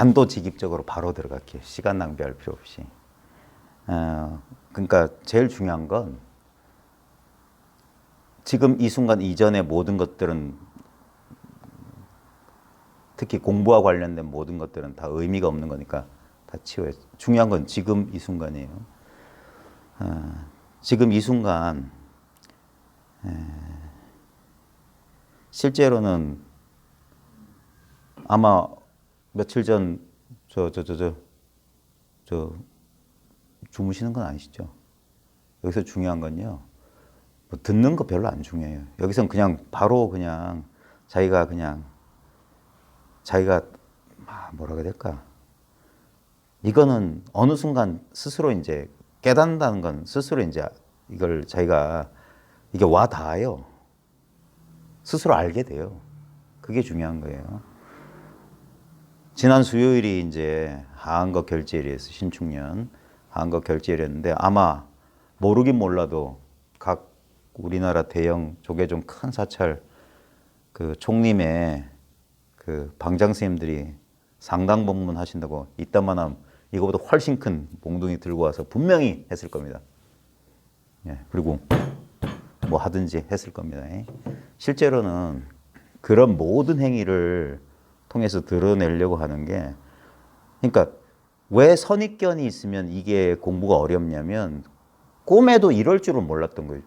단도직입적으로 바로 들어갈게요. 시간 낭비할 필요 없이. 그러니까 제일 중요한 건 지금 이 순간 이전의 모든 것들은, 특히 공부와 관련된 모든 것들은 다 의미가 없는 거니까 다 치워요. 중요한 건 지금 이 순간이에요. 지금 이 순간, 실제로는 아마 며칠 전 주무시는 건 아니시죠? 여기서 중요한 건요, 뭐 듣는 거 별로 안 중요해요. 여기서는 그냥 바로 그냥 자기가 뭐라고 해야 될까? 이거는 어느 순간 스스로 이제 깨닫는다는 건 스스로 이제 이걸 자기가 이게 와 닿아요. 스스로 알게 돼요. 그게 중요한 거예요. 지난 수요일이 이제 하한거 결제일이었어요. 신축년 하한거 결제일이었는데 아마 모르긴 몰라도 각 우리나라 대형 조계 좀 큰 사찰 그 총림의 그 방장 스님들이 상당 법문 하신다고 이따만한 이거보다 훨씬 큰 몽둥이 들고 와서 분명히 했을 겁니다. 예, 그리고 뭐 하든지 했을 겁니다. 실제로는 그런 모든 행위를 통해서 드러내려고 하는 게, 그러니까 왜 선입견이 있으면 이게 공부가 어렵냐면 꿈에도 이럴 줄은 몰랐던 거예요.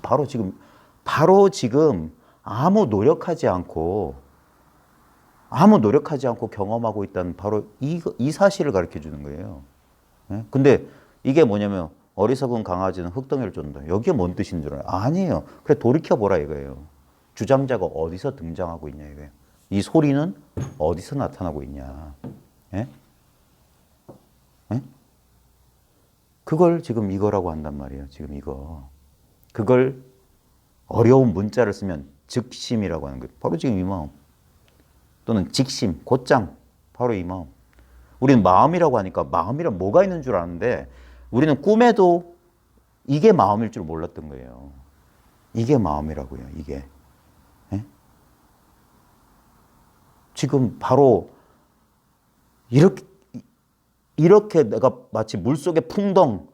바로 지금 아무 노력하지 않고 경험하고 있다는 바로 이 사실을 가르쳐 주는 거예요. 예? 근데 이게 뭐냐면 어리석은 강아지는 흙덩이를 쫓는다. 여기에 뭔 뜻인 줄 알아요? 아니에요. 그래 돌이켜보라 이거예요. 주장자가 어디서 등장하고 있냐 이거예요. 이 소리는 어디서 나타나고 있냐. 예? 예? 그걸 지금 이거라고 한단 말이에요. 지금 이거. 그걸 어려운 문자를 쓰면 즉심이라고 하는 거예요. 바로 지금 이 마음. 또는 직심, 곧장. 바로 이 마음. 우리는 마음이라고 하니까 마음이란 뭐가 있는 줄 아는데 우리는 꿈에도 이게 마음일 줄 몰랐던 거예요. 이게 마음이라고요. 이게. 예? 지금 바로 이렇게 내가 마치 물속에 풍덩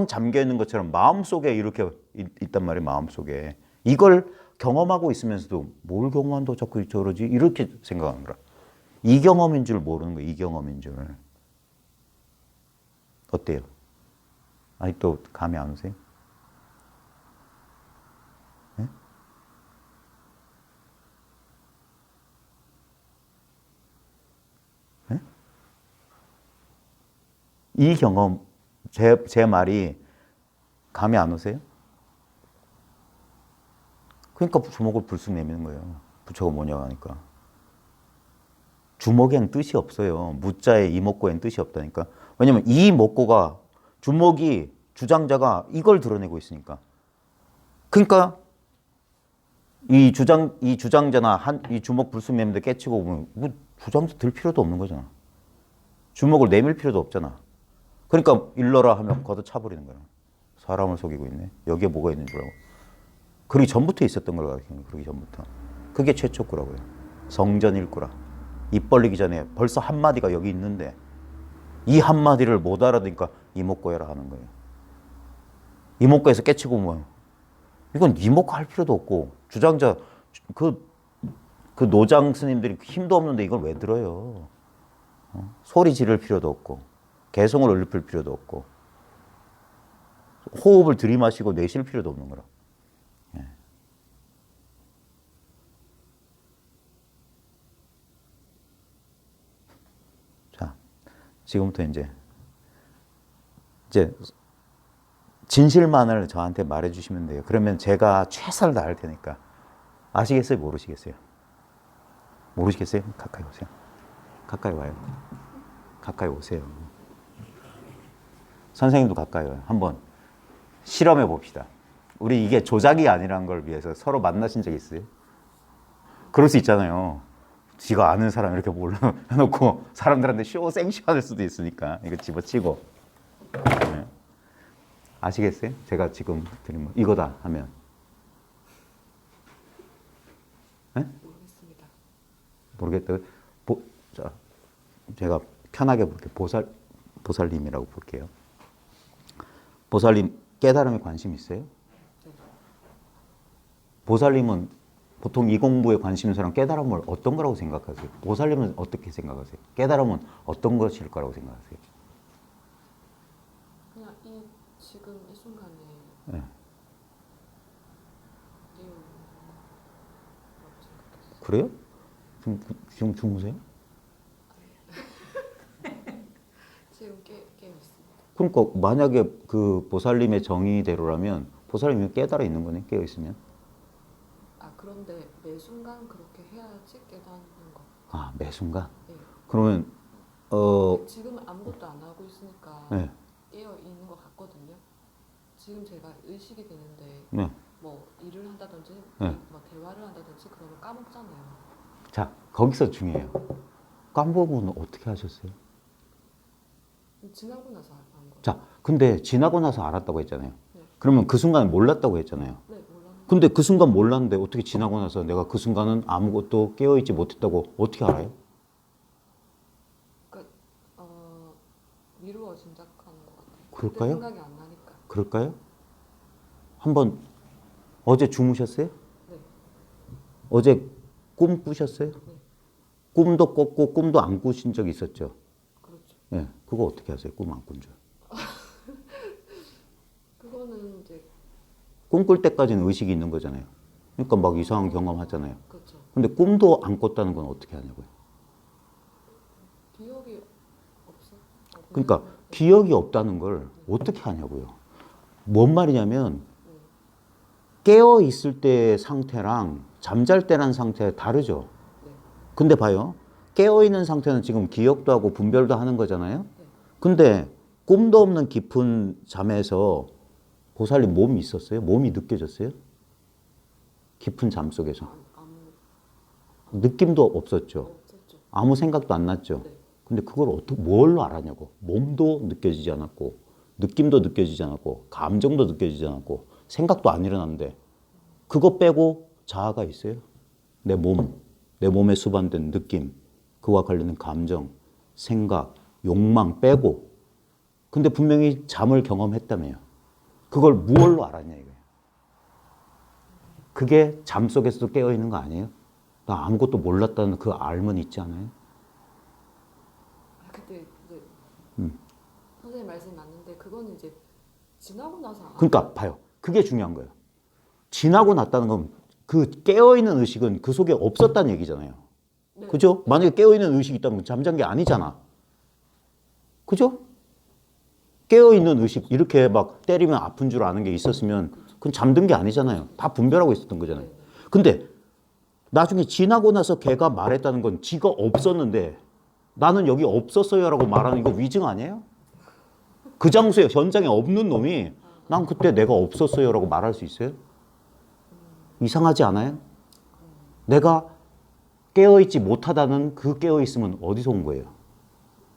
잠겨 있는 것처럼 마음속에 이렇게 있단 말이에요. 마음속에. 이걸 경험하고 있으면서도 뭘 경험한다고 자꾸 저러지? 이렇게 생각하는 거야. 이 경험인 줄 모르는 거예요. 이 경험인 줄. 어때요? 아직도 감이 안 오세요? 네? 네? 이 경험, 제 말이 감이 안 오세요? 그러니까 주먹을 불쑥 내미는 거예요. 부처가 뭐냐고 하니까. 주먹엔 뜻이 없어요. 무자에 이목고엔 뜻이 없다니까. 왜냐면 이 목고가 주먹이 주장자가 이걸 드러내고 있으니까. 그러니까 이 주장자나 이 주먹 불쑥 내밀는데 깨치고 보면 뭐 주장자 들 필요도 없는 거잖아. 주먹을 내밀 필요도 없잖아. 그러니까 일러라 하면 걷어 차버리는 거야. 사람을 속이고 있네. 여기에 뭐가 있는 줄 알고. 그러기 전부터 있었던 걸 가르치는 거예요. 그러기 전부터. 그게 최초구라고요. 성전 일구라. 입 벌리기 전에 벌써 한마디가 여기 있는데 이 한마디를 못 알아듣니까 이목고해라 하는 거예요. 이목고에서 깨치고 뭐 이건 이목고 할 필요도 없고 주장자 그 노장 스님들이 힘도 없는데 이걸 왜 들어요? 소리 지를 필요도 없고 개성을 올릴 필요도 없고 호흡을 들이마시고 내쉴 필요도 없는 거라. 예. 자, 지금부터 이제 진실만을 저한테 말해주시면 돼요. 그러면 제가 최선을 다할 테니까. 아시겠어요? 모르시겠어요? 모르시겠어요? 가까이 오세요. 가까이 와요. 가까이 오세요. 선생님도 가까이 와요. 한번 실험해 봅시다. 우리 이게 조작이 아니라는 걸 위해서 서로 만나신 적 있어요? 그럴 수 있잖아요. 지가 아는 사람 이렇게 몰라놓고 사람들한테 생쇼할 수도 있으니까 이거 집어치고. 네. 아시겠어요? 제가 지금 드리면 이거다 하면. 네? 모르겠습니다. 모르겠다. 자, 제가 편하게 볼게요. 보살님이라고 볼게요. 보살님 깨달음에 관심 있어요? 보살님은 보통 이 공부에 관심 있는 사람 깨달음을 어떤 거라고 생각하세요? 보살님은 어떻게 생각하세요? 깨달음은 어떤 것일 거라고 생각하세요? 그냥 지금 이 순간에 네. 깨우는 거라고 생각했어요. 그래요? 지금 주무세요? 지금 깨어 있습니다. 그러니까 만약에 그 보살님의 정의대로라면 보살님이 깨달아 있는 거네, 깨어 있으면. 그런데 매 순간 그렇게 해야지 깨닫는 거. 아, 매 순간? 네. 그러면 지금은 아무것도 안 하고 있으니까 네. 깨어 있는 것 같거든요. 지금 제가 의식이 되는데 네. 뭐 일을 한다든지 네. 뭐 대화를 한다든지 그러면 까먹잖아요. 자, 거기서 중요해요. 까먹으면 어떻게 하셨어요? 지나고 나서 한 거예요. 자, 근데 지나고 나서 알았다고 했잖아요. 네. 그러면 그 순간 몰랐다고 했잖아요. 네, 몰랐는데. 근데 그 순간 몰랐는데 어떻게 지나고 나서 내가 그 순간은 아무것도 깨어있지 못했다고 어떻게 알아요? 그러니까 미루어 짐작하는 것 같아요. 그럴까요? 그때 생각이 안 나니까. 그럴까요? 한번 어제 주무셨어요? 네. 어제 꿈 꾸셨어요? 네. 꿈도 꿨고 꿈도 안 꾸신 적 있었죠? 그렇죠. 예, 그거 어떻게 하세요? 꿈 안 꾼 줄. 그거는 이제 꿈꿀 때까지는 의식이 있는 거잖아요. 그러니까 막 이상한 경험 하잖아요. 그렇죠. 근데 꿈도 안 꿨다는 건 어떻게 하냐고요. 기억이 없어. 그러니까 기억이 없다는 걸 어떻게 하냐고요. 뭔 말이냐면 깨어 있을 때의 상태랑 잠잘 때란 상태 다르죠. 네. 근데 봐요. 깨어 있는 상태는 지금 기억도 하고 분별도 하는 거잖아요. 네. 근데 꿈도 없는 깊은 잠에서 보살님 몸이 있었어요? 몸이 느껴졌어요? 깊은 잠 속에서. 아무 느낌도 없었죠. 없었죠. 아무 생각도 안 났죠. 네. 근데 그걸 어떻게 뭘로 알았냐고. 몸도 느껴지지 않았고 느낌도 느껴지지 않았고 감정도 느껴지지 않았고 생각도 안 일어났는데 그거 빼고 자아가 있어요? 내 몸, 내 몸에 수반된 느낌, 그와 관련된 감정, 생각, 욕망 빼고 근데 분명히 잠을 경험했다며요. 그걸 무얼로 알았냐 이거예요. 그게 잠 속에서도 깨어 있는 거 아니에요? 나 아무것도 몰랐다는 그 알면 있지 않아요? 그때 이제 선생님 말씀 맞는데 그거는 이제 지나고 나서 그러니까 봐요. 그게 중요한 거예요. 지나고 났다는 건 그 깨어있는 의식은 그 속에 없었다는 얘기잖아요. 네. 그죠? 만약에 깨어있는 의식이 있다면 잠잔 게 아니잖아. 그죠? 깨어있는 의식, 이렇게 막 때리면 아픈 줄 아는 게 있었으면 그건 잠든 게 아니잖아요. 다 분별하고 있었던 거잖아요. 근데 나중에 지나고 나서 걔가 말했다는 건 지가 없었는데 나는 여기 없었어요 라고 말하는 이거 위증 아니에요? 그 장소에 현장에 없는 놈이 난 그때 내가 없었어요 라고 말할 수 있어요? 이상하지 않아요? 내가 깨어있지 못하다는 그 깨어있음은 어디서 온 거예요?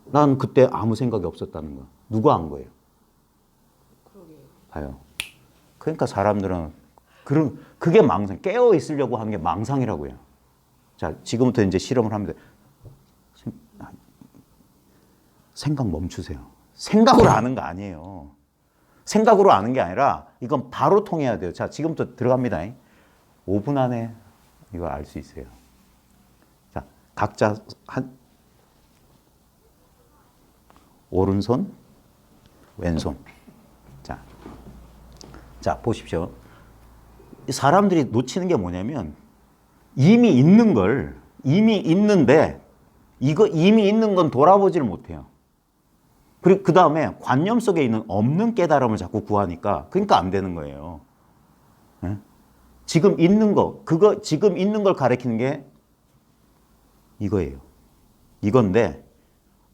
난 그때 아무 생각이 없었다는 거. 누가 한 거예요? 그러게. 봐요. 그러니까 사람들은 그게 망상, 깨어 있으려고 하는 게 망상이라고요. 자, 지금부터 이제 실험을 합니다. 생각 멈추세요. 생각으로 아는 거 아니에요. 생각으로 아는 게 아니라 이건 바로 통해야 돼요. 자, 지금부터 들어갑니다. 5분 안에 이거 알 수 있어요. 자, 각자 오른손, 왼손. 자, 보십시오. 사람들이 놓치는 게 뭐냐면 이미 있는데 이미 있는 건 돌아보지를 못해요. 그리고 그 다음에 관념 속에 있는 없는 깨달음을 자꾸 구하니까 그러니까 안 되는 거예요. 네? 지금 있는 지금 있는 걸 가리키는 게 이거예요. 이건데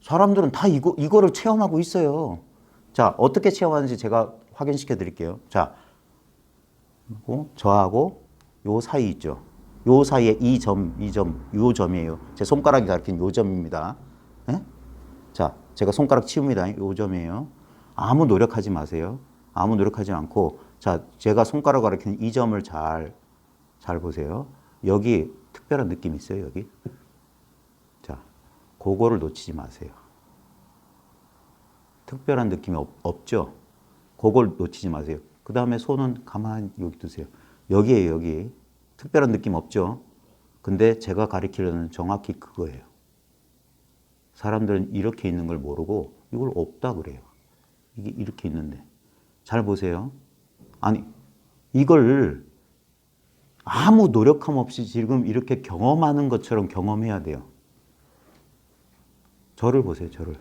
사람들은 다 이거를 체험하고 있어요. 자, 어떻게 체험하는지 제가 확인시켜 드릴게요. 자, 저하고 요 사이 있죠. 요 사이에 이 점, 요 점이에요. 제 손가락이 가리킨 요 점입니다. 네? 자, 제가 손가락 치웁니다. 요 점이에요. 아무 노력하지 마세요. 아무 노력하지 않고, 자, 제가 손가락 가리키는 이 점을 잘 보세요. 여기 특별한 느낌이 있어요, 여기. 자, 그거를 놓치지 마세요. 특별한 느낌이 없죠? 그걸 놓치지 마세요. 그 다음에 손은 가만히 여기 두세요. 여기에요, 여기. 특별한 느낌 없죠? 근데 제가 가리키려는 정확히 그거예요. 사람들은 이렇게 있는 걸 모르고 이걸 없다 그래요. 이게 이렇게 있는데. 잘 보세요. 아니, 이걸 아무 노력함 없이 지금 이렇게 경험하는 것처럼 경험해야 돼요. 저를 보세요, 저를.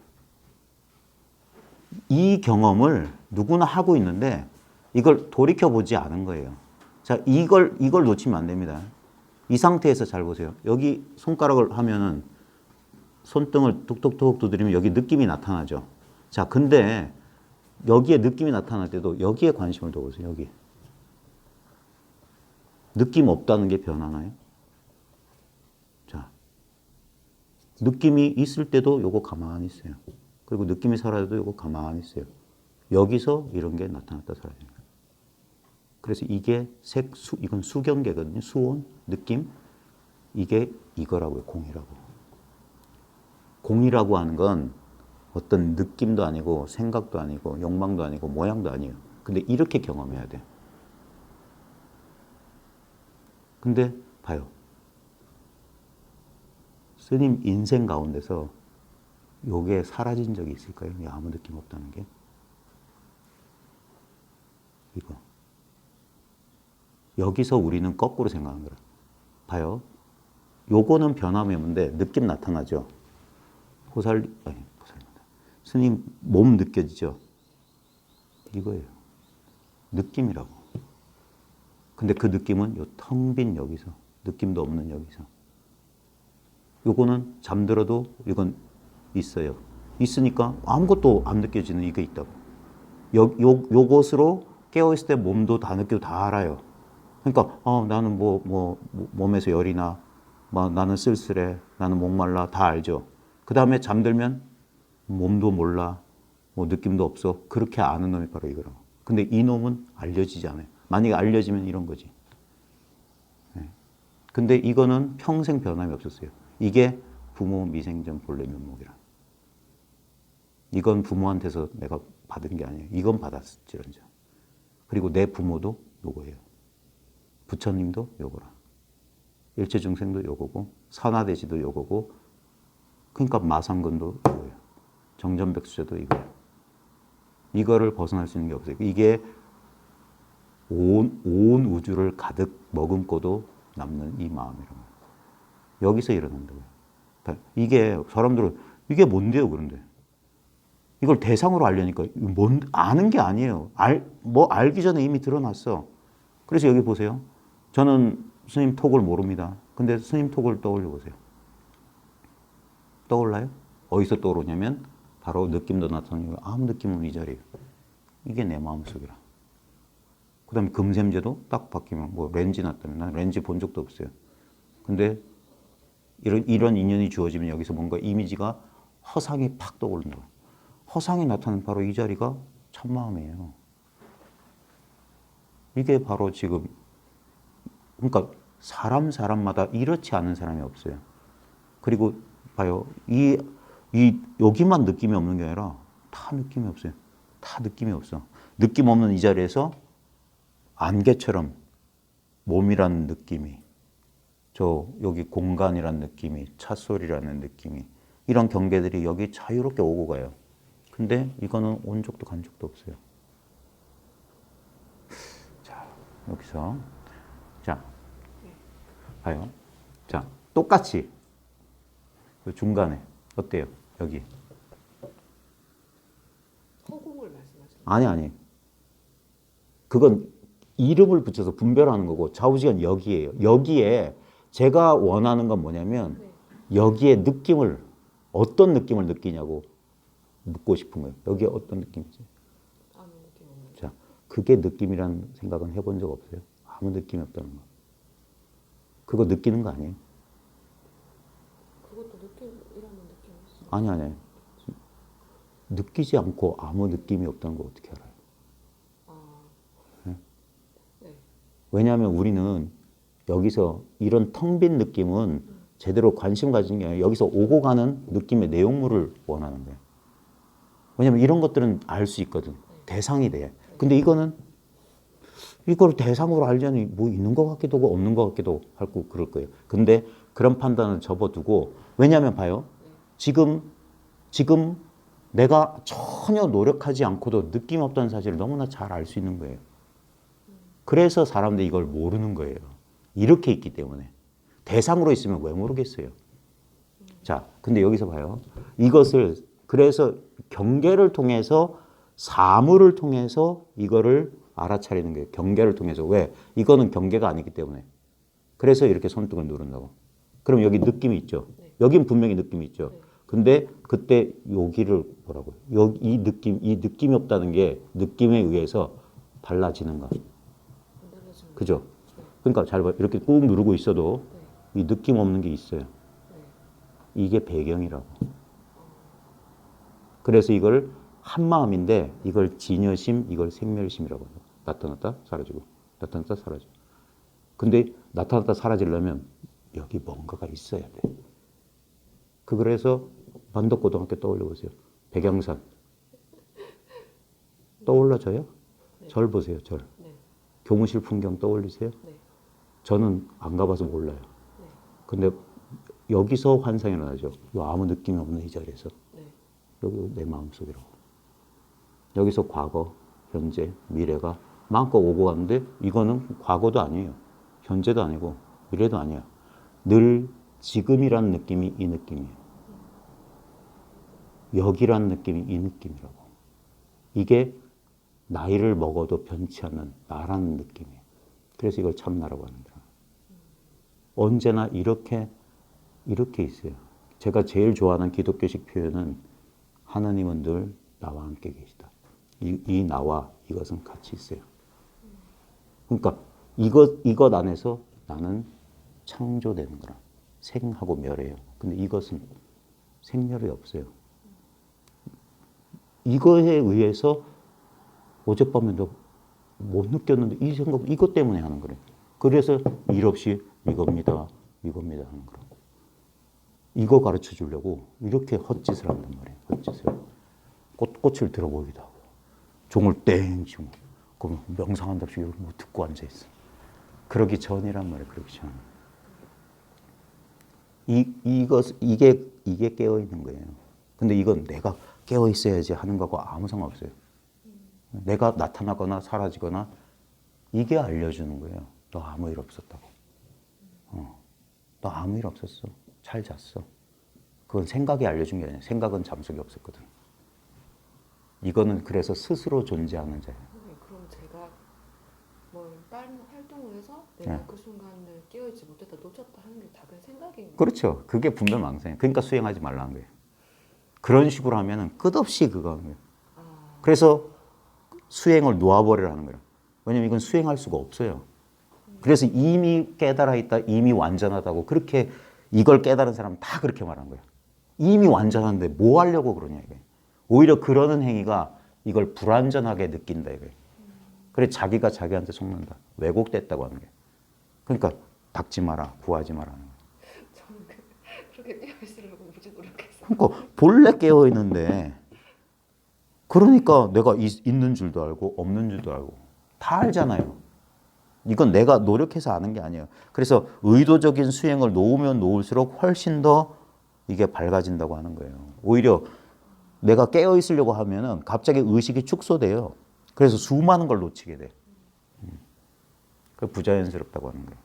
이 경험을 누구나 하고 있는데 이걸 돌이켜보지 않은 거예요. 자, 이걸 놓치면 안 됩니다. 이 상태에서 잘 보세요. 여기 손가락을 하면은 손등을 툭툭툭 두드리면 여기 느낌이 나타나죠. 자, 근데 여기에 느낌이 나타날 때도 여기에 관심을 둬보세요, 여기. 느낌 없다는 게 변하나요? 자, 느낌이 있을 때도 요거 가만히 있어요. 그리고 느낌이 사라져도 요거 가만히 있어요. 여기서 이런 게 나타났다 사라져요. 그래서 이게 이건 수경계거든요. 수온, 느낌. 이게 이거라고요, 공이라고. 공이라고 하는 건 어떤 느낌도 아니고 생각도 아니고 욕망도 아니고 모양도 아니에요. 근데 이렇게 경험해야 돼. 근데 봐요. 스님 인생 가운데서 요게 사라진 적이 있을까요? 아무 느낌 없다는 게. 이거. 여기서 우리는 거꾸로 생각하는 거야. 봐요. 요거는 변함이 없는데 느낌 나타나죠. 스님 몸 느껴지죠? 이거예요. 느낌이라고. 근데 그 느낌은 요 텅 빈 여기서, 느낌도 없는 여기서. 요거는 잠들어도 이건 있어요. 있으니까 아무것도 안 느껴지는 이게 있다고. 요것으로 깨어있을 때 몸도 다 느끼고 다 알아요. 그러니까 나는 몸에서 열이 나, 나는 쓸쓸해, 나는 목말라 다 알죠. 그 다음에 잠들면 몸도 몰라, 느낌도 없어. 그렇게 아는 놈이 바로 이거라고. 근데 이 놈은 알려지지 않아요. 만약에 알려지면 이런 거지. 네. 근데 이거는 평생 변함이 없었어요. 이게 부모 미생전 본래 면목이라. 이건 부모한테서 내가 받은 게 아니에요. 이건 받았을지언정. 그리고 내 부모도 요거예요. 부처님도 요거라. 일체중생도 요거고 산하대지도 요거고 그러니까 마상근도 요거예요. 정전백수제도 이거예요. 이거를 벗어날 수 있는 게 없어요. 이게 온 우주를 가득 머금고도 남는 이 마음이라고. 여기서 일어난다고요. 이게 사람들은 이게 뭔데요 그런데. 이걸 대상으로 알려니까 아는 게 아니에요. 알기 전에 이미 드러났어. 그래서 여기 보세요. 저는 스님 톡을 모릅니다. 근데 스님 톡을 떠올려 보세요. 떠올라요? 어디서 떠오르냐면 바로 느낌도 나타나고 아무 느낌 없는 이 자리예요. 이게 내 마음속이라. 그 다음에 금샘제도 딱 바뀌면 렌즈 났다면 난 렌즈 본 적도 없어요. 근데 이런 인연이 주어지면 여기서 뭔가 이미지가 허상이 팍 떠오른다. 허상이 나타나는 바로 이 자리가 참마음이에요. 이게 바로 지금 그러니까 사람마다 이렇지 않은 사람이 없어요. 그리고 봐요. 여기만 느낌이 없는 게 아니라 다 느낌이 없어요. 다 느낌이 없어. 느낌 없는 이 자리에서 안개처럼 몸이라는 느낌이 여기 공간이라는 느낌이 찻소리라는 느낌이 이런 경계들이 여기 자유롭게 오고 가요. 근데 이거는 온 적도 간 적도 없어요. 자, 여기서 자, 봐요. 자, 똑같이 그 중간에 어때요? 여기. 허공을 말씀하시는 아니. 그건 이름을 붙여서 분별하는 거고 좌우지간 여기예요. 여기에 제가 원하는 건 뭐냐면 여기에 어떤 느낌을 느끼냐고 묻고 싶은 거예요. 여기에 어떤 느낌이지? 아무 느낌 없는. 자, 그게 느낌이라는 생각은 해본 적 없어요? 아무 느낌이 없다는 거. 그거 느끼는 거 아니에요? 그것도 느낌이라는 느낌이 있어요. 아니. 느끼지 않고 아무 느낌이 없다는 거 어떻게 알아요? 네. 왜냐하면 우리는 여기서 이런 텅 빈 느낌은 제대로 관심 가진 게 아니라 여기서 오고 가는 느낌의 내용물을 원하는 거예요. 왜냐면 이런 것들은 알 수 있거든. 대상이 돼. 근데 이거는 이걸 대상으로 알려니 뭐 있는 것 같기도 하고 없는 것 같기도 하고 그럴 거예요. 근데 그런 판단은 접어두고 왜냐면 봐요. 지금 내가 전혀 노력하지 않고도 느낌 없다는 사실을 너무나 잘 알 수 있는 거예요. 그래서 사람들이 이걸 모르는 거예요. 이렇게 있기 때문에. 대상으로 있으면 왜 모르겠어요? 자, 근데 여기서 봐요. 이것을 그래서 경계를 통해서 사물을 통해서 이거를 알아차리는 거예요. 경계를 통해서. 왜? 이거는 경계가 아니기 때문에. 그래서 이렇게 손등을 누른다고. 그럼 여기 느낌이 있죠. 여긴 분명히 느낌이 있죠. 근데 그때 여기를 뭐라고요? 여기 이 느낌이 없다는 게 느낌에 의해서 달라지는가? 그죠? 그러니까 잘 봐. 이렇게 꾹 누르고 있어도 이 느낌 없는 게 있어요. 이게 배경이라고. 그래서 이걸 한마음인데 이걸 진여심, 이걸 생멸심이라고 해요. 나타났다 사라지고 나타났다 사라지고. 근데 나타났다 사라지려면 여기 뭔가가 있어야 돼. 그래서 반덕고등학교 떠올려 보세요. 백양산 떠올라져요? 절 보세요. 절. 교무실 풍경 떠올리세요? 저는 안 가봐서 몰라요. 근데 여기서 환상이 나죠. 아무 느낌이 없는 이 자리에서. 여기 내 마음속이라고. 여기서 과거, 현재, 미래가 마음껏 오고 가는데 이거는 과거도 아니에요. 현재도 아니고 미래도 아니야. 늘 지금이란 느낌이 이 느낌이에요. 여기란 느낌이 이 느낌이라고. 이게 나이를 먹어도 변치 않는 나라는 느낌이에요. 그래서 이걸 참나라고 하는 거예요. 언제나 이렇게 있어요. 제가 제일 좋아하는 기독교식 표현은 하나님은 늘 나와 함께 계시다. 이 나와 이것은 같이 있어요. 그러니까 이것 안에서 나는 창조되는 거라. 생하고 멸해요. 근데 이것은 생멸이 없어요. 이거에 의해서 어젯밤에도 못 느꼈는데 이 생각 이것 때문에 하는 거래요. 그래서 일 없이 이겁니다 하는 거라고. 이거 가르쳐 주려고 이렇게 헛짓을 한단 말이에요. 헛짓을. 꽃을 들어보기도 하고 종을 땡 치고 그러면 명상한답시고 이렇게 뭐 듣고 앉아있어. 그러기 전이란 말이에요. 그러기 전. 이게 깨어있는 거예요. 근데 이건 내가 깨어있어야지 하는 거하고 아무 상관없어요. 내가 나타나거나 사라지거나 이게 알려주는 거예요. 너 아무 일 없었다고. 너 아무 일 없었어. 잘 잤어. 그건 생각이 알려준 게 아니야. 생각은 잠속에 없었거든. 이거는 그래서 스스로 존재하는 자예요. 그럼 제가 뭘 다른 활동을 해서 내가 그 순간을 깨어있지 못했다, 놓쳤다 하는 게 다 그냥 생각인 그렇죠. 그게 분별망상이에요. 그러니까 수행하지 말라는 거예요. 그런 식으로 하면은 끝없이 그거 하는 거예요. 그래서 수행을 놓아버리라는 거예요. 왜냐면 이건 수행할 수가 없어요. 그래서 이미 깨달아 있다, 이미 완전하다고 그렇게 이걸 깨달은 사람은 다 그렇게 말한 거예요. 이미 완전한데 뭐 하려고 그러냐 이거예요. 오히려 그러는 행위가 이걸 불완전하게 느낀다 이거예요. 그래 자기가 자기한테 속는다. 왜곡됐다고 하는 거예요. 그러니까 닦지 마라, 구하지 마라 하는 거예요. 저는 그렇게 깨어있으려고 무지 노력했어요. 그러니까 본래 깨어 있는데 그러니까 내가 있는 줄도 알고 없는 줄도 알고 다 알잖아요. 이건 내가 노력해서 아는 게 아니에요. 그래서 의도적인 수행을 놓으면 놓을수록 훨씬 더 이게 밝아진다고 하는 거예요. 오히려 내가 깨어 있으려고 하면은 갑자기 의식이 축소돼요. 그래서 수많은 걸 놓치게 돼. 그 부자연스럽다고 하는 거예요.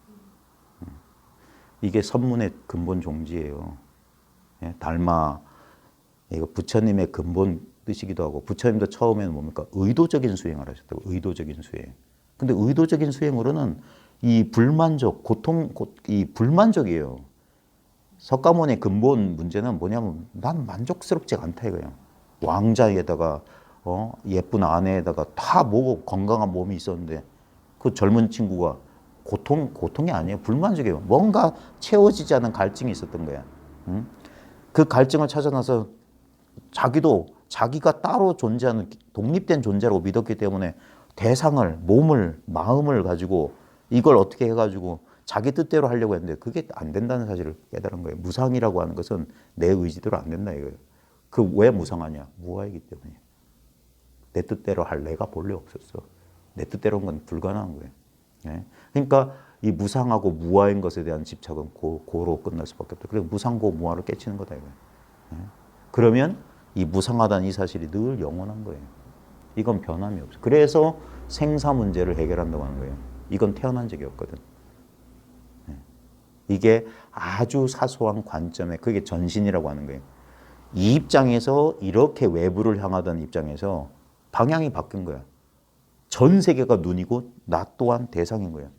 이게 선문의 근본 종지예요. 예, 달마 이거 부처님의 근본 뜻이기도 하고 부처님도 처음에는 뭡니까? 의도적인 수행을 하셨다고. 의도적인 수행. 근데 의도적인 수행으로는 이 불만족, 이 불만족이에요. 석가모니의 근본 문제는 뭐냐면 난 만족스럽지가 않다 이거예요. 왕자에다가 예쁜 아내에다가 다 뭐고 건강한 몸이 있었는데 그 젊은 친구가 고통이 아니에요. 불만족이에요. 뭔가 채워지지 않은 갈증이 있었던 거야. 응? 그 갈증을 찾아나서 자기가 따로 존재하는 독립된 존재라고 믿었기 때문에 대상을, 몸을, 마음을 가지고 이걸 어떻게 해가지고 자기 뜻대로 하려고 했는데 그게 안 된다는 사실을 깨달은 거예요. 무상이라고 하는 것은 내 의지대로 안 된다 이거예요. 그 왜 무상하냐? 무아이기 때문이에요. 내 뜻대로 할 내가 본래 없었어. 내 뜻대로는 건 불가능한 거예요. 예? 그러니까 이 무상하고 무아인 것에 대한 집착은 고로 끝날 수밖에 없다. 그래서 무상고 무아를 깨치는 거다 이거예요. 예? 그러면 이 무상하다는 이 사실이 늘 영원한 거예요. 이건 변함이 없어. 그래서 생사 문제를 해결한다고 하는 거예요. 이건 태어난 적이 없거든. 예. 이게 아주 사소한 관점에 그게 전신이라고 하는 거예요. 이 입장에서 이렇게 외부를 향하던 입장에서 방향이 바뀐 거야. 전 세계가 눈이고 나 또한 대상인 거야.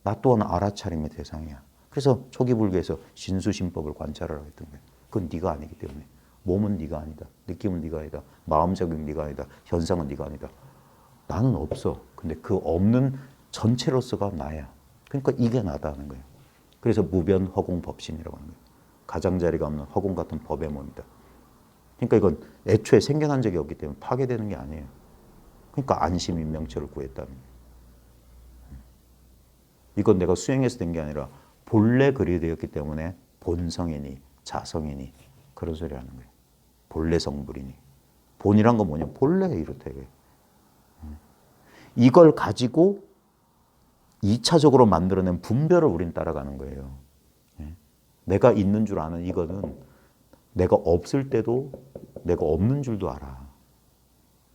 나 또한 알아차림의 대상이야. 그래서 초기 불교에서 신수심법을 관찰하라 했던 거야. 그건 네가 아니기 때문에. 몸은 네가 아니다. 느낌은 네가 아니다. 마음적인 네가 아니다. 현상은 네가 아니다. 나는 없어. 근데 그 없는 전체로서가 나야. 그러니까 이게 나다 하는 거예요. 그래서 무변 허공 법신이라고 하는 거예요. 가장자리가 없는 허공 같은 법의 몸이다. 그러니까 이건 애초에 생겨난 적이 없기 때문에 파괴되는 게 아니에요. 그러니까 안심인명처를 구했다는 거예요. 이건 내가 수행해서 된 게 아니라 본래 그리 되었기 때문에 본성이니 자성이니 그런 소리 하는 거예요. 본래 성불이니. 본이란 건 뭐냐? 본래 이렇다 이거예요. 이걸 가지고 2차적으로 만들어낸 분별을 우린 따라가는 거예요. 내가 있는 줄 아는 이거는 내가 없을 때도 내가 없는 줄도 알아.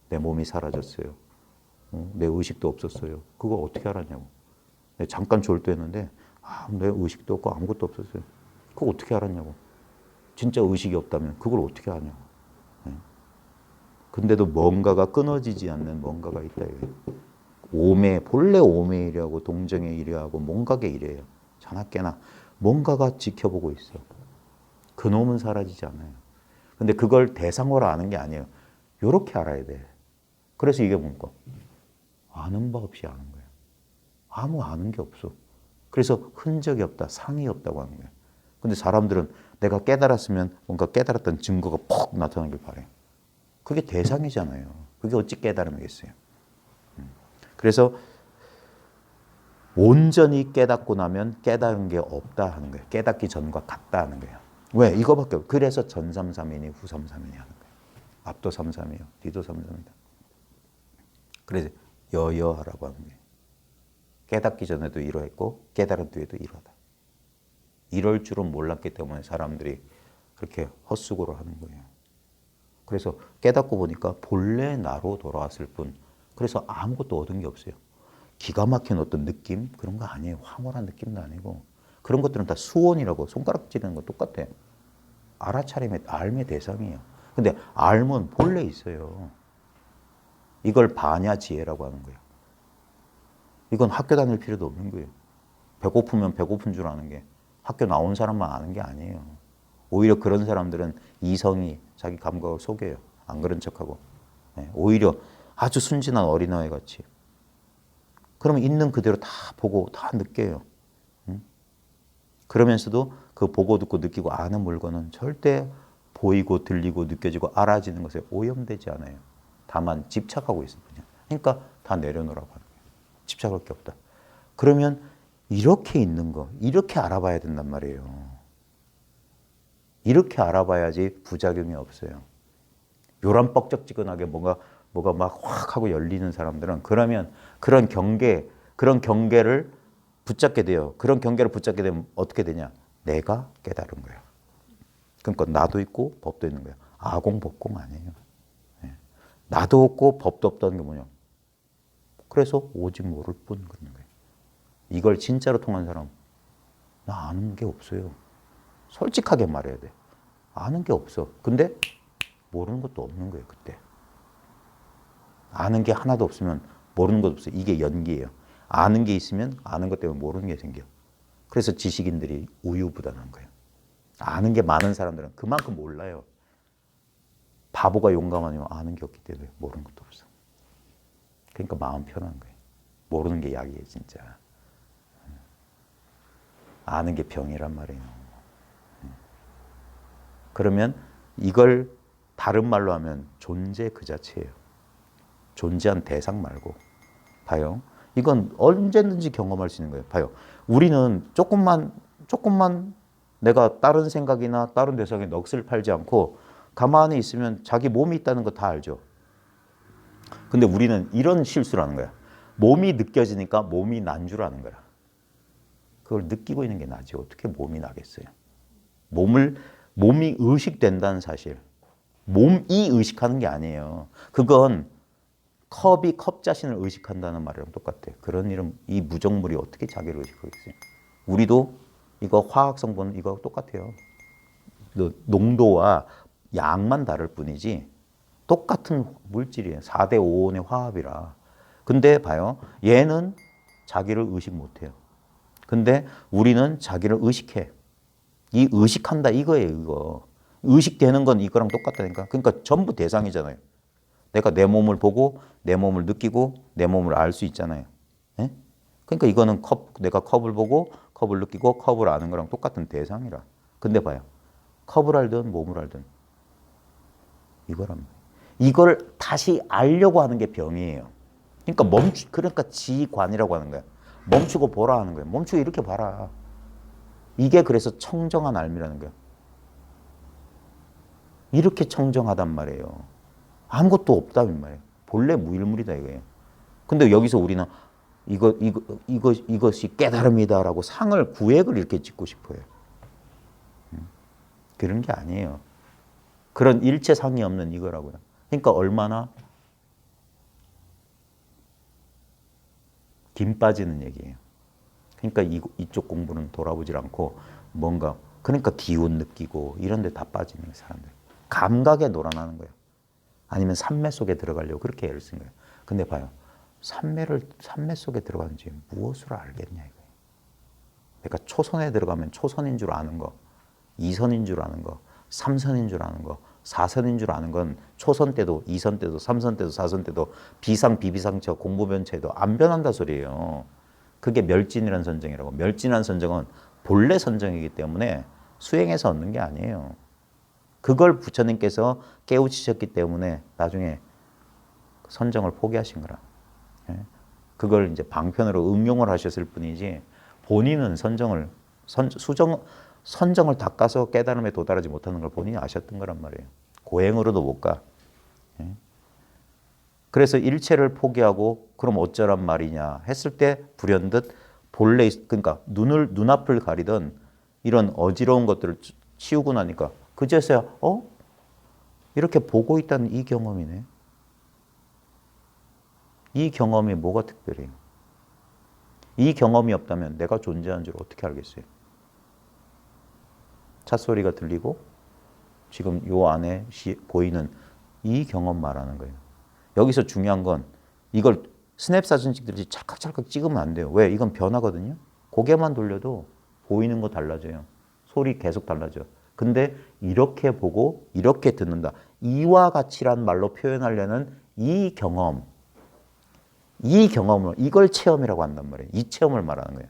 내 몸이 사라졌어요. 내 의식도 없었어요. 그거 어떻게 알았냐고. 내가 잠깐 졸도했는데 내 의식도 없고 아무것도 없었어요. 그거 어떻게 알았냐고. 진짜 의식이 없다면 그걸 어떻게 아냐고. 근데도 뭔가가 끊어지지 않는 뭔가가 있다. 오매, 본래 오매이라고 동정의 일이하고 뭔가의 일이에요. 자나깨나 뭔가가 지켜보고 있어. 그놈은 사라지지 않아요. 근데 그걸 대상으로 아는 게 아니에요. 요렇게 알아야 돼. 그래서 이게 뭔가? 아는 바 없이 아는 거예요. 아무 아는 게 없어. 그래서 흔적이 없다, 상이 없다고 하는 거예요. 근데 사람들은 내가 깨달았으면 뭔가 깨달았던 증거가 퍽 나타나길 바래요. 그게 대상이잖아요. 그게 어찌 깨달음이겠어요. 그래서 온전히 깨닫고 나면 깨달은 게 없다 하는 거예요. 깨닫기 전과 같다 하는 거예요. 왜? 이거밖에 없어요. 그래서 전삼삼이니 후삼삼이니 하는 거예요. 앞도 삼삼이요. 뒤도 삼삼이다. 그래서 여여하라고 하는 거예요. 깨닫기 전에도 이러했고 깨달은 뒤에도 이러다. 이럴 줄은 몰랐기 때문에 사람들이 그렇게 헛수고를 하는 거예요. 그래서 깨닫고 보니까 본래 나로 돌아왔을 뿐 그래서 아무것도 얻은 게 없어요. 기가 막힌 어떤 느낌? 그런 거 아니에요. 황홀한 느낌도 아니고 그런 것들은 다 수원이라고 손가락 찌르는 거 똑같아. 알아차림의 알의 대상이에요. 근데 알은 본래 있어요. 이걸 반야지혜라고 하는 거예요. 이건 학교 다닐 필요도 없는 거예요. 배고프면 배고픈 줄 아는 게 학교 나온 사람만 아는 게 아니에요. 오히려 그런 사람들은 이성이 자기 감각을 속여요. 안 그런 척하고. 오히려 아주 순진한 어린아이 같이. 그러면 있는 그대로 다 보고 다 느껴요. 그러면서도 그 보고 듣고 느끼고 아는 물건은 절대 보이고 들리고 느껴지고 알아지는 것에 오염되지 않아요. 다만 집착하고 있을 뿐이야. 그러니까 다 내려놓으라고 하는 거예요. 집착할 게 없다. 그러면 이렇게 있는 거, 이렇게 알아봐야 된단 말이에요. 이렇게 알아봐야지 부작용이 없어요. 요란 뻑적지근하게 뭐가 막 확 하고 열리는 사람들은 그러면 그런 경계를 붙잡게 돼요. 그런 경계를 붙잡게 되면 어떻게 되냐? 내가 깨달은 거야. 그러니까 나도 있고 법도 있는 거야. 아공법공 아니에요. 나도 없고 법도 없다는 게 뭐냐? 그래서 오직 모를 뿐 그런 거예요. 이걸 진짜로 통한 사람, 나 아는 게 없어요. 솔직하게 말해야 돼. 아는 게 없어. 근데 모르는 것도 없는 거예요, 그때. 아는 게 하나도 없으면 모르는 것도 없어요. 이게 연기예요. 아는 게 있으면 아는 것 때문에 모르는 게 생겨. 그래서 지식인들이 우유부단한 거예요. 아는 게 많은 사람들은 그만큼 몰라요. 바보가 용감하냐면 아는 게 없기 때문에 모르는 것도 없어. 그러니까 마음 편한 거예요. 모르는 게 약이에요, 진짜. 아는 게 병이란 말이에요. 그러면 이걸 다른 말로 하면 존재 그 자체예요. 존재한 대상 말고. 봐요. 이건 언제든지 경험할 수 있는 거예요. 봐요. 우리는 조금만 내가 다른 생각이나 다른 대상에 넋을 팔지 않고 가만히 있으면 자기 몸이 있다는 거 다 알죠. 근데 우리는 이런 실수를 하는 거야. 몸이 느껴지니까 몸이 난 줄 아는 거야. 그걸 느끼고 있는 게 나지. 어떻게 몸이 나겠어요? 몸이 의식된다는 사실. 몸이 의식하는 게 아니에요. 그건 컵이 컵 자신을 의식한다는 말이랑 똑같아. 그런 이름, 이 무정물이 어떻게 자기를 의식하겠어요? 우리도 이거 화학 성분 이거 똑같아요. 농도와 양만 다를 뿐이지 똑같은 물질이에요. 4대 5원의 화합이라. 근데 봐요. 얘는 자기를 의식 못해요. 근데 우리는 자기를 의식해. 이 의식한다 이거예요. 이거. 의식되는 건 이거랑 똑같다니까. 그러니까 전부 대상이잖아요. 내가 내 몸을 보고 내 몸을 느끼고 내 몸을 알 수 있잖아요. 예? 그러니까 이거는 내가 컵을 보고 컵을 느끼고 컵을 아는 거랑 똑같은 대상이라. 근데 봐요. 컵을 알든 몸을 알든 이거랍니다. 이걸 다시 알려고 하는 게 병이에요. 그러니까 지관이라고 하는 거야. 멈추고 보라 하는 거예요. 멈추고 이렇게 봐라. 이게 그래서 청정한 알미라는 거야. 이렇게 청정하단 말이에요. 아무것도 없다는 말이에요. 본래 무일물이다 이거예요. 근데 여기서 우리는 이것이 깨달음이다라고 상을 구획을 이렇게 짓고 싶어요. 그런 게 아니에요. 그런 일체상이 없는 이거라고요. 그러니까 얼마나 김 빠지는 얘기예요. 그러니까 이쪽 공부는 돌아보질 않고 뭔가 그러니까 기운 느끼고 이런 데 다 빠지는 거예요, 사람들. 감각에 놀아나는 거예요. 아니면 산매 속에 들어가려고 그렇게 애를 쓴 거예요. 근데 봐요. 산매 속에 들어가는지 무엇으로 알겠냐 이거예요. 그러니까 초선에 들어가면 초선인 줄 아는 거, 2선인 줄 아는 거, 3선인 줄 아는 거, 4선인 줄 아는 건 초선 때도 2선 때도 3선 때도 4선 때도 비상 비비상처 공부변체도 안 변한다 소리예요. 그게 멸진이라는 선정이라고. 멸진이라는 선정은 본래 선정이기 때문에 수행해서 얻는 게 아니에요. 그걸 부처님께서 깨우치셨기 때문에 나중에 선정을 포기하신 거라. 그걸 이제 방편으로 응용을 하셨을 뿐이지 본인은 선정을 닦아서 깨달음에 도달하지 못하는 걸 본인이 아셨던 거란 말이에요. 고행으로도 못 가. 그래서 일체를 포기하고 그럼 어쩌란 말이냐 했을 때 불현듯 그러니까 눈앞을 가리던 이런 어지러운 것들을 치우고 나니까 그제서야 이렇게 보고 있다는 이 경험이네. 이 경험이 뭐가 특별해요? 이 경험이 없다면 내가 존재하는 줄 어떻게 알겠어요? 찻소리가 들리고 지금 요 안에 보이는 이 경험 말하는 거예요. 여기서 중요한 건 이걸 스냅 사진 찍듯이 찰칵찰칵 찍으면 안 돼요. 왜? 이건 변하거든요. 고개만 돌려도 보이는 거 달라져요. 소리 계속 달라져. 근데 이렇게 보고 이렇게 듣는다. 이와 같이란 말로 표현하려는 이 경험을 이걸 체험이라고 한단 말이에요. 이 체험을 말하는 거예요.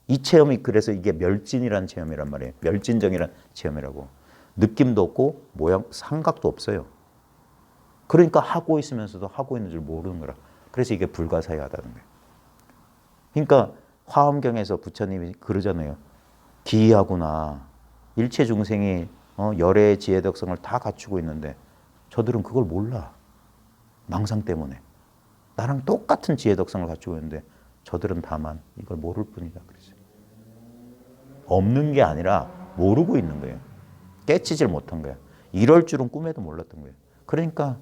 이 체험이 그래서 이게 멸진이라는 체험이란 말이에요. 멸진정이라는 체험이라고. 느낌도 없고 모양 삼각도 없어요. 그러니까 하고 있으면서도 하고 있는 줄 모르는 거라. 그래서 이게 불가사의하다는 거예요. 그러니까 화엄경에서 부처님이 그러잖아요. 기이하구나. 일체 중생이 열애의 지혜덕성을 다 갖추고 있는데 저들은 그걸 몰라. 망상 때문에. 나랑 똑같은 지혜덕성을 갖추고 있는데 저들은 다만 이걸 모를 뿐이다. 그랬어요. 없는 게 아니라 모르고 있는 거예요. 깨치질 못한 거야. 이럴 줄은 꿈에도 몰랐던 거예요. 그러니까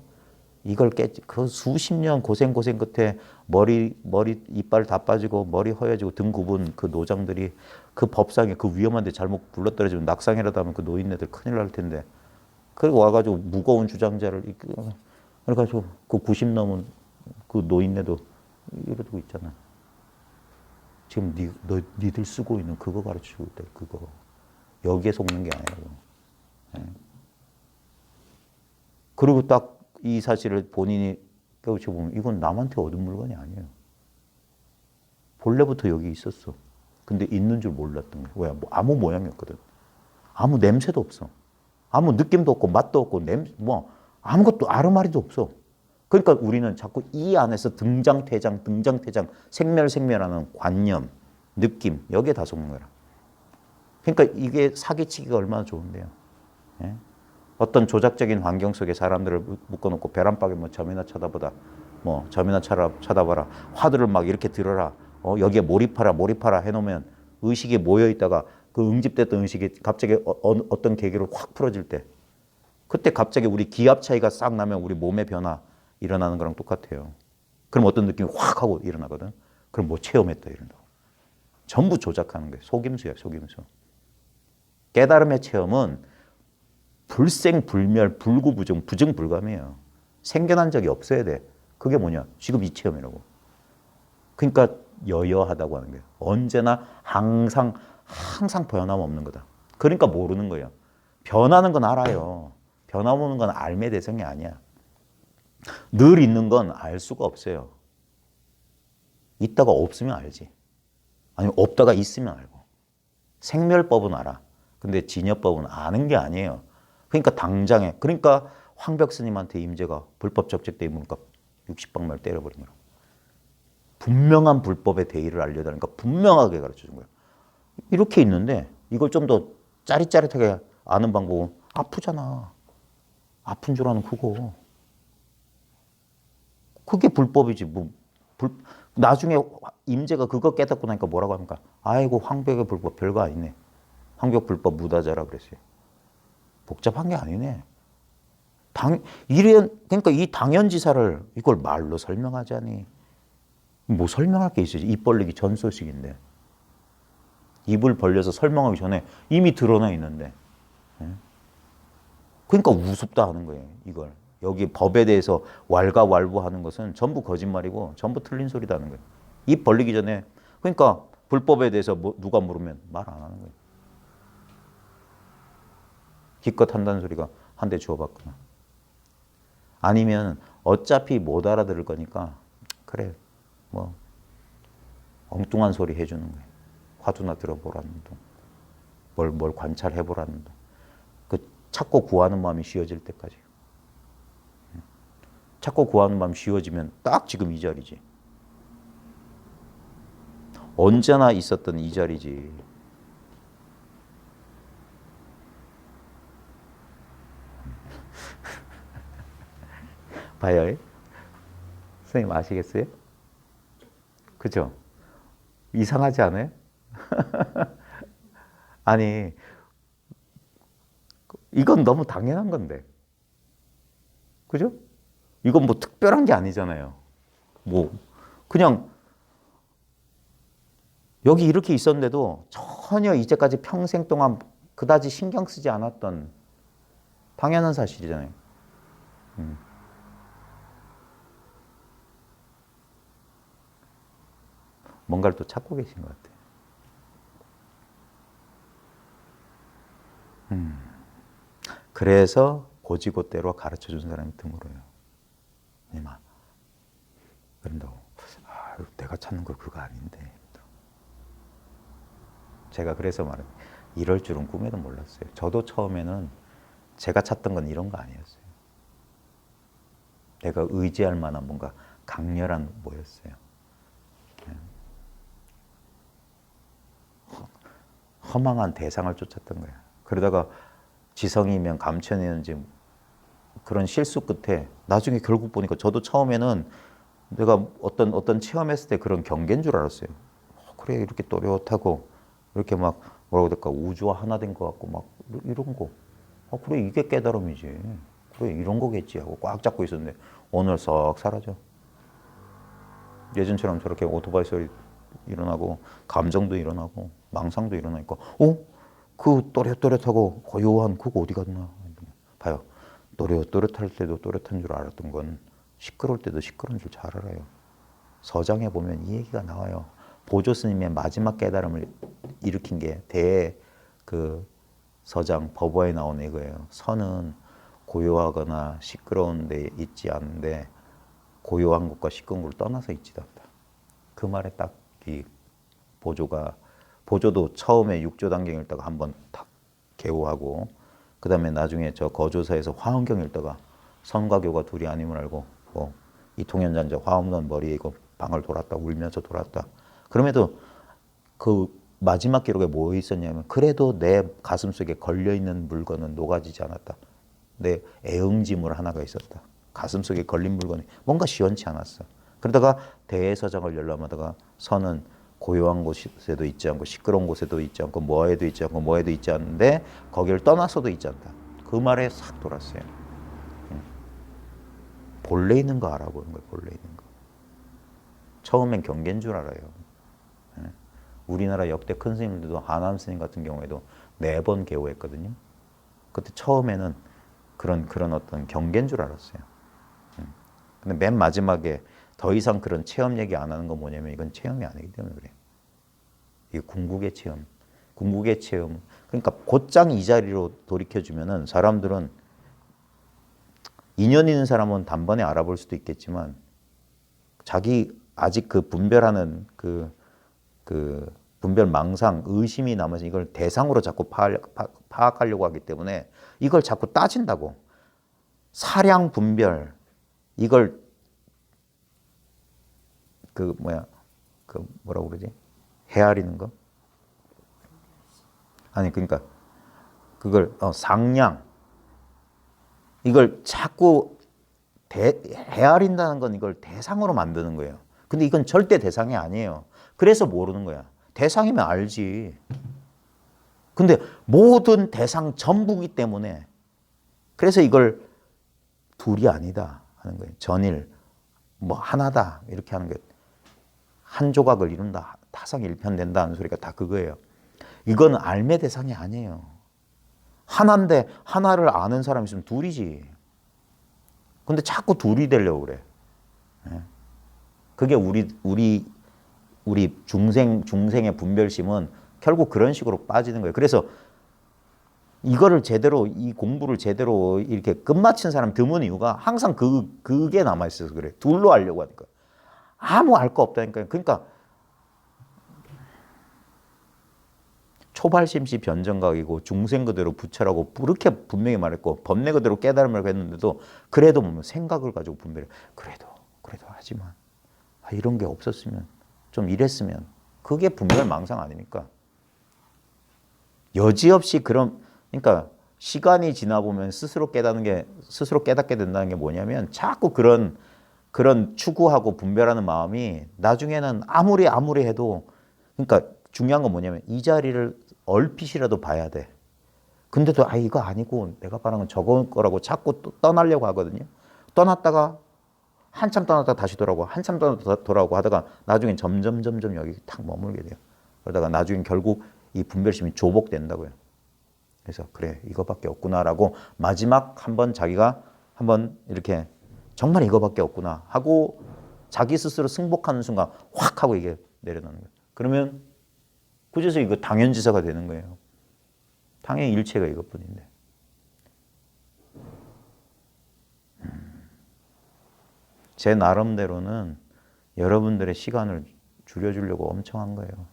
이걸 그 수십 년 고생 끝에 머리 이빨 다 빠지고 머리 허여지고 등 굽은 그 노장들이 그 법상에 그 위험한데 잘못 굴러떨어지면 낙상이라도 하면 그 노인네들 큰일 날 텐데 그리고 와가지고 무거운 주장자를 그래가지고 그 90 넘은 그 노인네도 이러고 있잖아. 지금 니들 쓰고 있는 그거 가르치고 있다. 그거 여기에 속는 게 아니라고. 그리고 딱 이 사실을 본인이 깨우쳐 보면 이건 남한테 얻은 물건이 아니에요. 본래부터 여기 있었어. 근데 있는 줄 몰랐던 거예요. 왜? 아무 모양이었거든. 아무 냄새도 없어. 아무 느낌도 없고 맛도 없고 아무것도 아르마리도 없어. 그러니까 우리는 자꾸 이 안에서 등장퇴장, 등장퇴장, 생멸생멸하는 관념, 느낌 여기에 다 속는 거야. 그러니까 이게 사기치기가 얼마나 좋은데요. 예? 어떤 조작적인 환경 속에 사람들을 묶어놓고 벼랑박에 뭐 점이나 쳐다보다, 뭐 점이나 쳐다봐라, 화두를 막 이렇게 들어라, 여기에 몰입하라 해놓으면 의식이 모여 있다가 그 응집됐던 의식이 갑자기 어떤 계기로 확 풀어질 때, 그때 갑자기 우리 기압 차이가 싹 나면 우리 몸의 변화 일어나는 거랑 똑같아요. 그럼 어떤 느낌이 확 하고 일어나거든. 그럼 뭐 체험했다 이런다고. 전부 조작하는 거예요. 속임수야, 속임수. 깨달음의 체험은 불생불멸, 불구부정, 부정불감이에요. 생겨난 적이 없어야 돼. 그게 뭐냐? 지금 이 체험이라고. 그러니까 여여하다고 하는 거예요. 언제나 항상 변함없는 거다. 그러니까 모르는 거예요. 변하는 건 알아요. 변함없는 건 알매 대상이 아니야. 늘 있는 건 알 수가 없어요. 있다가 없으면 알지. 아니면 없다가 있으면 알고. 생멸법은 알아. 근데 진여법은 아는 게 아니에요. 그러니까 당장에, 그러니까 황벽 스님한테 임재가 불법 적적대의 문법 60방말 때려버린 거라. 분명한 불법의 대의를 알려달라니까 분명하게 가르쳐준 거야. 이렇게 있는데 이걸 좀 더 짜릿짜릿하게 아는 방법은 아프잖아. 아픈 줄 아는 그거. 그게 불법이지. 나중에 임재가 그거 깨닫고 나니까 뭐라고 합니까? 아이고 황벽의 불법 별거 아니네. 황벽 불법 무다자라 그랬어요. 복잡한 게 아니네. 그러니까 이 당연지사를 이걸 말로 설명하자니. 뭐 설명할 게 있어야지. 입 벌리기 전 소식인데. 입을 벌려서 설명하기 전에 이미 드러나 있는데. 그러니까 우습다 하는 거예요. 이걸. 여기 법에 대해서 왈가왈부하는 것은 전부 거짓말이고 전부 틀린 소리다 하는 거예요. 입 벌리기 전에. 그러니까 불법에 대해서 누가 물으면 말 안 하는 거예요. 기껏 한다는 소리가 한 대 주워봤구나. 아니면 어차피 못 알아들을 거니까 그래 뭐 엉뚱한 소리 해주는 거예요. 화두나 들어보라는 둥. 뭘 관찰해보라는 둥. 그 찾고 구하는 마음이 쉬워질 때까지. 찾고 구하는 마음이 쉬워지면 딱 지금 이 자리지. 언제나 있었던 이 자리지. 봐요. 선생님 아시겠어요? 그죠? 이상하지 않아요? 아니, 이건 너무 당연한 건데. 그죠? 이건 뭐 특별한 게 아니잖아요. 뭐, 그냥 여기 이렇게 있었는데도 전혀 이제까지 평생 동안 그다지 신경 쓰지 않았던 당연한 사실이잖아요. 뭔가를 또 찾고 계신 것 같아요. 그래서 고지고대로 가르쳐준 사람이 드물어요. 이마. 그런다고 내가 찾는 거 그거 아닌데. 제가 그래서 말해요. 이럴 줄은 꿈에도 몰랐어요. 저도 처음에는 제가 찾던 건 이런 거 아니었어요. 내가 의지할 만한 뭔가 강렬한 뭐였어요. 허망한 대상을 쫓았던 거야. 그러다가 지성이면 감천이었는지 그런 실수 끝에 나중에 결국 보니까 저도 처음에는 내가 어떤 체험했을 때 그런 경계인 줄 알았어요. 그래 이렇게 또렷하고 이렇게 막 뭐라고 될까 우주와 하나 된 것 같고 막 이런 거. 그래 이게 깨달음이지. 그래 이런 거겠지 하고 꽉 잡고 있었는데 오늘 썩 사라져. 예전처럼 저렇게 오토바이 소리 일어나고 감정도 일어나고 망상도 일어나니까 그 또렷또렷하고 고요한 그거 어디 갔나. 봐요. 또렷또렷할 때도 또렷한 줄 알았던 건 시끄러울 때도 시끄러운 줄 잘 알아요. 서장에 보면 이 얘기가 나와요. 보조 스님의 마지막 깨달음을 일으킨 게 그 서장 법화에 나오는 이거예요. 선은 고요하거나 시끄러운 데 있지 않은데 고요한 것과 시끄러운 걸 떠나서 있지도 않다. 그 말에 딱 이 보조도 처음에 6조 단경 읽다가 한번 탁 개호하고 그 다음에 나중에 저 거조사에서 화엄경 읽다가 선과 교가 둘이 아님을 알고 뭐 이통현장자 화엄론 머리에 이거 방을 돌았다 울면서 돌았다. 그럼에도 그 마지막 기록에 뭐 있었냐면 그래도 내 가슴 속에 걸려 있는 물건은 녹아지지 않았다. 내 애응지물 하나가 있었다. 가슴 속에 걸린 물건이 뭔가 시원치 않았어. 그러다가 대해서장을 열람하다가 선은 고요한 곳에도 있지 않고 시끄러운 곳에도 있지 않고 뭐에도 있지 않고 뭐에도 있지 않는데 거기를 떠나서도 있지 않다. 그 말에 싹 돌았어요. 본래 있는 거 알아보는 거예요. 본래 있는 거. 처음엔 경계인 줄 알아요. 우리나라 역대 큰 스님들도 하남 스님 같은 경우에도 4번 개호했거든요. 그때 처음에는 그런 어떤 경계인 줄 알았어요. 근데 맨 마지막에 더 이상 그런 체험 얘기 안 하는 건 뭐냐면 이건 체험이 아니기 때문에 그래요. 이게 궁극의 체험. 궁극의 체험. 그러니까 곧장 이 자리로 돌이켜주면은 사람들은 인연 있는 사람은 단번에 알아볼 수도 있겠지만 자기 아직 그 분별하는 그 분별 망상, 의심이 남아서 이걸 대상으로 자꾸 파악하려고 하기 때문에 이걸 자꾸 따진다고. 사량 분별, 이걸 뭐라고 그러지? 헤아리는 거? 아니, 그러니까 그걸 상량, 이걸 자꾸 헤아린다는 건 이걸 대상으로 만드는 거예요. 근데 이건 절대 대상이 아니에요. 그래서 모르는 거야. 대상이면 알지. 근데 모든 대상 전부기 때문에 그래서 이걸 둘이 아니다 하는 거예요. 전일, 뭐 하나다 이렇게 하는 거예요. 한 조각을 이룬다, 타성일편된다 하는 소리가 다 그거예요. 이건 알매 대상이 아니에요. 하나인데 하나를 아는 사람이 있으면 둘이지. 근데 자꾸 둘이 되려고 그래. 그게 우리 중생의 분별심은 결국 그런 식으로 빠지는 거예요. 그래서 이거를 제대로, 이 공부를 제대로 이렇게 끝마친 사람 드문 이유가 항상 그게 남아있어서 그래. 둘로 하려고 하니까. 아무 알 거 없다니까요. 그러니까 초발심시 변정각이고 중생 그대로 부처라고 그렇게 분명히 말했고 법내 그대로 깨달음을 했는데도 그래도 보면 생각을 가지고 분별해. 그래도 하지만 이런 게 없었으면 좀 이랬으면 그게 분별망상 아닙니까? 여지없이 그러니까 시간이 지나 보면 스스로 깨닫게 된다는 게 뭐냐면 자꾸 그런 추구하고 분별하는 마음이 나중에는 아무리 해도 그러니까 중요한 건 뭐냐면 이 자리를 얼핏이라도 봐야 돼. 근데도 이거 아니고 내가 바라는 건 저거 거라고 자꾸 또 떠나려고 하거든요. 떠났다가 한참 떠났다가 다시 돌아오고 한참 떠났다가 돌아오고 하다가 나중엔 점점 여기 탁 머물게 돼요. 그러다가 나중엔 결국 이 분별심이 조복된다고요. 그래서 그래 이거밖에 없구나라고 마지막 한번 자기가 한번 이렇게 정말 이거밖에 없구나 하고 자기 스스로 승복하는 순간 확 하고 이게 내려놓는 거예요. 그러면 그래서 이거 당연지사가 되는 거예요. 당연히 일체가 이것뿐인데. 제 나름대로는 여러분들의 시간을 줄여주려고 엄청 한 거예요.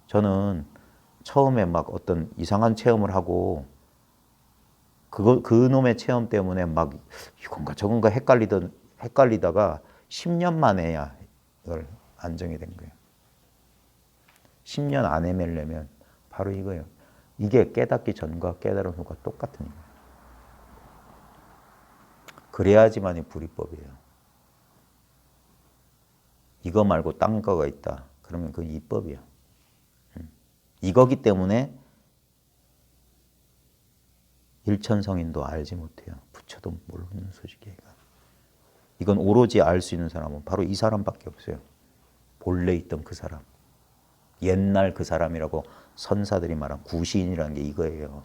저는 처음에 막 어떤 이상한 체험을 하고 그놈의 체험 때문에 막 이건가 저건가 헷갈리다가 10년 만에야 이걸 안정이 된 거예요. 10년 안 헤매려면 바로 이거예요. 이게 깨닫기 전과 깨달은 후가 똑같은 거예요. 그래야지만이 불이법이에요. 이거 말고 딴 거가 있다. 그러면 그건 이법이야. 이거기 때문에 일천성인도 알지 못해요. 부처도 모르는 소식이에요. 이건 오로지 알 수 있는 사람은 바로 이 사람밖에 없어요. 본래 있던 그 사람. 옛날 그 사람이라고 선사들이 말한 구시인이라는 게 이거예요.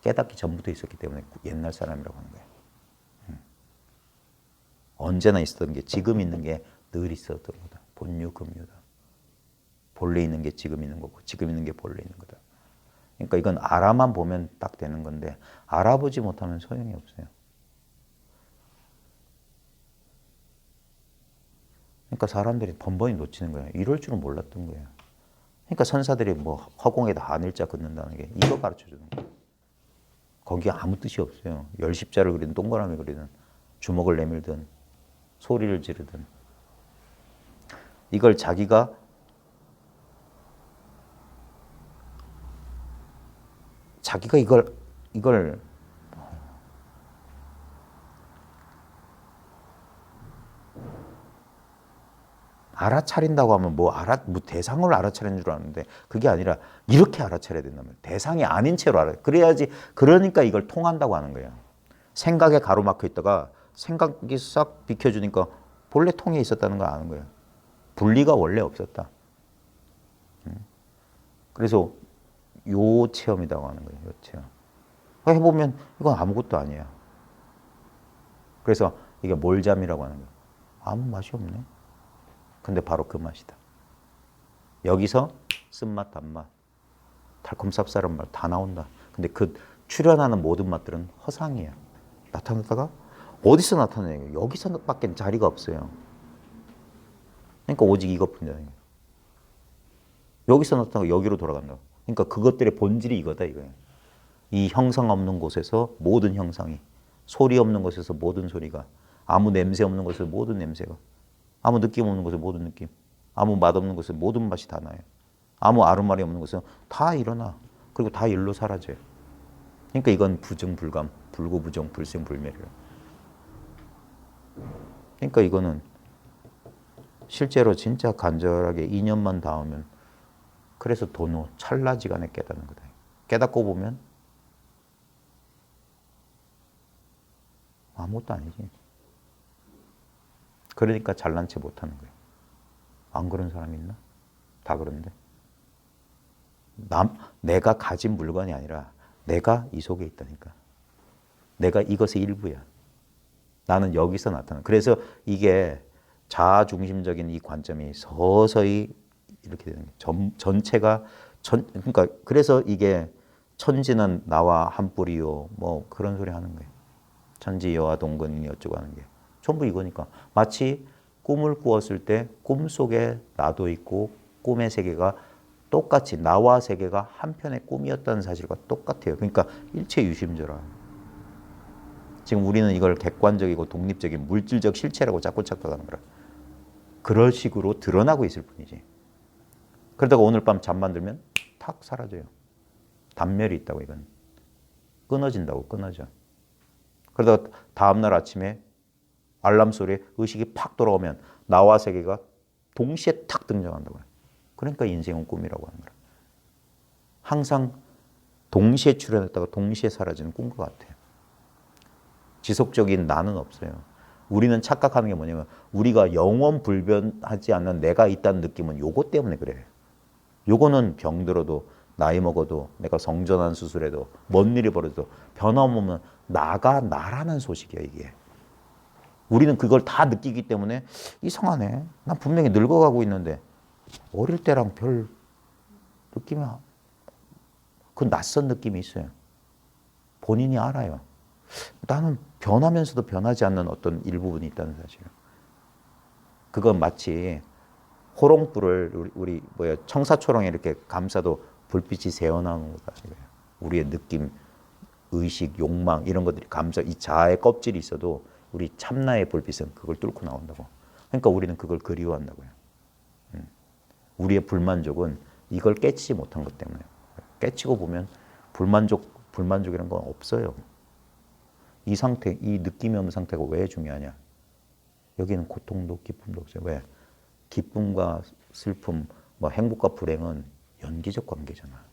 깨닫기 전부터 있었기 때문에 옛날 사람이라고 하는 거예요. 언제나 있었던 게 지금 있는 게 늘 있었던 거다. 본유금유다. 본래 있는 게 지금 있는 거고 지금 있는 게 본래 있는 거다. 그러니까 이건 알아만 보면 딱 되는 건데 알아보지 못하면 소용이 없어요. 그러니까 사람들이 번번이 놓치는 거예요. 이럴 줄은 몰랐던 거예요. 그러니까 선사들이 뭐 허공에다 하늘자 긋는다는 게 이거 가르쳐주는 거예요. 거기에 아무 뜻이 없어요. 열십자를 그리든 동그라미 그리든 주먹을 내밀든 소리를 지르든 이걸 자기가 이걸 알아차린다고 하면 뭐 대상을 알아차리는 줄 아는데 그게 아니라 이렇게 알아차려야 된단 말이에요. 대상이 아닌 채로 그래야지. 그러니까 이걸 통한다고 하는 거예요. 생각에 가로막혀 있다가 생각이 싹 비켜주니까 본래 통해 있었다는 걸 아는 거예요. 분리가 원래 없었다. 그래서 요 체험이라고 하는 거예요. 요 체험. 해보면 이건 아무것도 아니에요. 그래서 이게 몰잠이라고 하는 거예요. 아무 맛이 없네. 근데 바로 그 맛이다. 여기서 쓴맛, 단맛, 달콤 쌉쌀한 맛 다 나온다. 근데 그 출현하는 모든 맛들은 허상이에요. 나타났다가 어디서 나타나요? 여기서밖에 자리가 없어요. 그러니까 오직 이것뿐이다. 여기서 나타나고 여기로 돌아간다. 그러니까 그것들의 본질이 이거다 이거예요. 이 형상 없는 곳에서 모든 형상이, 소리 없는 곳에서 모든 소리가, 아무 냄새 없는 곳에서 모든 냄새가, 아무 느낌 없는 곳에서 모든 느낌, 아무 맛 없는 곳에서 모든 맛이 다 나요. 아무 아르말이 없는 곳에서 다 일어나. 그리고 다 일로 사라져요. 그러니까 이건 부증불감, 불구부정, 불생불멸이에요. 그러니까 이거는 실제로 진짜 간절하게 인연만 닿으면, 그래서 도노, 찰나지간에 깨닫는 거다. 깨닫고 보면 아무것도 아니지. 그러니까 잘난 체 못하는 거예요. 안 그런 사람 있나? 다 그런데. 내가 가진 물건이 아니라 내가 이 속에 있다니까. 내가 이것의 일부야. 나는 여기서 나타나. 그래서 이게 자아중심적인 이 관점이 서서히 이렇게 되는 거예요. 전체가 그러니까 그래서 이게 천지는 나와 한 뿌리요. 뭐 그런 소리 하는 거예요. 천지 여와 동근이니 어쩌고 하는 게 전부 이거니까. 마치 꿈을 꾸었을 때 꿈속에 나도 있고 꿈의 세계가 똑같이 나와 세계가 한편의 꿈이었다는 사실과 똑같아요. 그러니까 일체 유심조라. 지금 우리는 이걸 객관적이고 독립적인 물질적 실체라고 자꾸 착각하는 거라. 그런 식으로 드러나고 있을 뿐이지. 그러다가 오늘 밤 잠만 들면 탁 사라져요. 단멸이 있다고 이건. 끊어진다고 끊어져. 그러다가 다음날 아침에 알람 소리에 의식이 팍 돌아오면 나와 세계가 동시에 탁 등장한다고 해요. 그러니까 인생은 꿈이라고 하는 거야. 항상 동시에 출현했다가 동시에 사라지는 꿈과 같아요. 지속적인 나는 없어요. 우리는 착각하는 게 뭐냐면 우리가 영원 불변하지 않는 내가 있다는 느낌은 요거 때문에 그래요. 요거는 병들어도 나이 먹어도 내가 성전환 수술해도 뭔 일이 벌어도 변함없는 나가 나라는 소식이야 이게. 우리는 그걸 다 느끼기 때문에 이상하네. 난 분명히 늙어가고 있는데 어릴 때랑 별 느낌이 그 낯선 느낌이 있어요. 본인이 알아요. 나는 변하면서도 변하지 않는 어떤 일부분이 있다는 사실을. 그건 마치 호롱불을 우리 청사초롱에 이렇게 감싸도 불빛이 새어나오는 거다. 우리의 느낌, 의식, 욕망 이런 것들이 감싸 이 자아의 껍질이 있어도 우리 참나의 불빛은 그걸 뚫고 나온다고. 그러니까 우리는 그걸 그리워한다고요. 우리의 불만족은 이걸 깨치지 못한 것 때문에. 깨치고 보면 불만족이라는 건 없어요. 이 상태, 이 느낌이 없는 상태가 왜 중요하냐? 여기는 고통도 기쁨도 없어요. 왜? 기쁨과 슬픔, 뭐 행복과 불행은 연기적 관계잖아.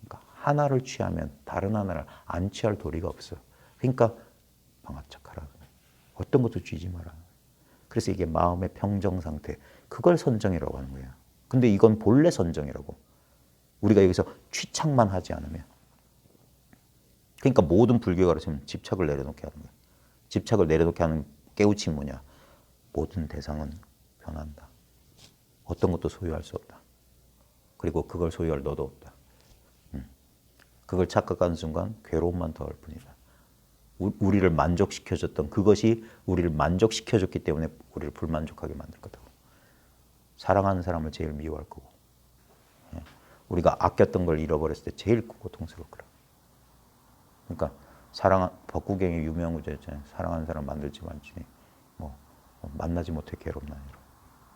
그러니까 하나를 취하면 다른 하나를 안 취할 도리가 없어. 그러니까 방합착하라. 어떤 것도 쥐지 마라. 그래서 이게 마음의 평정 상태, 그걸 선정이라고 하는 거야. 근데 이건 본래 선정이라고. 우리가 여기서 취착만 하지 않으면. 그러니까 모든 불교가 가르치면 집착을 내려놓게 하는 거야. 집착을 내려놓게 하는 깨우침이 뭐냐? 모든 대상은 변한다. 어떤 것도 소유할 수 없다. 그리고 그걸 소유할 너도 없다. 그걸 착각하는 순간 괴로움만 더할 뿐이다. 우리를 만족시켜줬던 그것이 우리를 만족시켜줬기 때문에 우리를 불만족하게 만들 거다. 사랑하는 사람을 제일 미워할 거고, 우리가 아꼈던 걸 잃어버렸을 때 제일 고통스러울 거라. 그러니까 법구경의 유명한 구절 있잖아요. 사랑하는 사람 만들지 말지. 뭐 만나지 못해 괴롭나니라.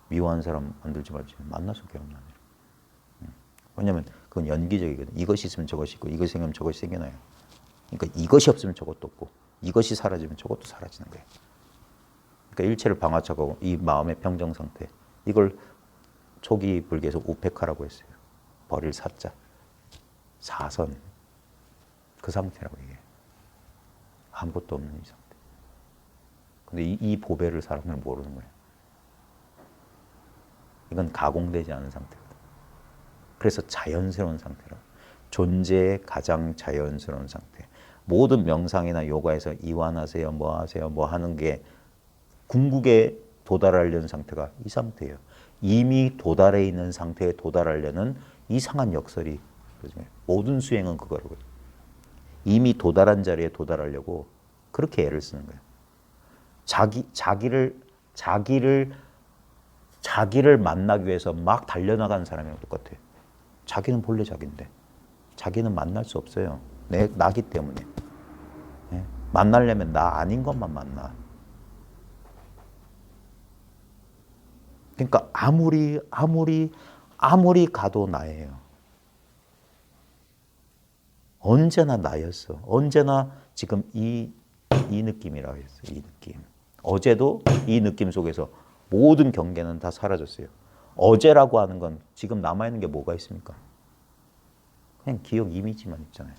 미워하는 사람 만들지 말지 만나서 괴롭나니라. 왜냐면 그건 연기적이거든. 이것이 있으면 저것이 있고 이것이 생기면 저것이 생겨나요. 그러니까 이것이 없으면 저것도 없고 이것이 사라지면 저것도 사라지는 거예요. 그러니까 일체를 방화착하고 이 마음의 평정 상태, 이걸 초기 불교에서 우페카라고 했어요. 버릴 사자, 사선, 그 상태라고 얘기해요. 아무것도 없는 이 상태. 근데 이 보배를 사람들은 모르는 거예요. 이건 가공되지 않은 상태거든. 그래서 자연스러운 상태라. 존재의 가장 자연스러운 상태. 모든 명상이나 요가에서 이완하세요, 뭐 하세요, 뭐 하는 게 궁극에 도달하려는 상태가 이 상태예요. 이미 도달해 있는 상태에 도달하려는 이상한 역설이 모든 수행은 그거라고요. 이미 도달한 자리에 도달하려고 그렇게 애를 쓰는 거예요. 자기를 만나기 위해서 막 달려나가는 사람이랑 똑같아요. 자기는 본래 자기인데 자기는 만날 수 없어요. 나기 때문에. 예? 만나려면 나 아닌 것만 만나. 그러니까 아무리 가도 나예요. 언제나 나였어. 언제나 지금 이 느낌이라고 했어. 이 느낌. 어제도 이 느낌 속에서 모든 경계는 다 사라졌어요. 어제라고 하는 건 지금 남아있는 게 뭐가 있습니까? 그냥 기억 이미지만 있잖아요.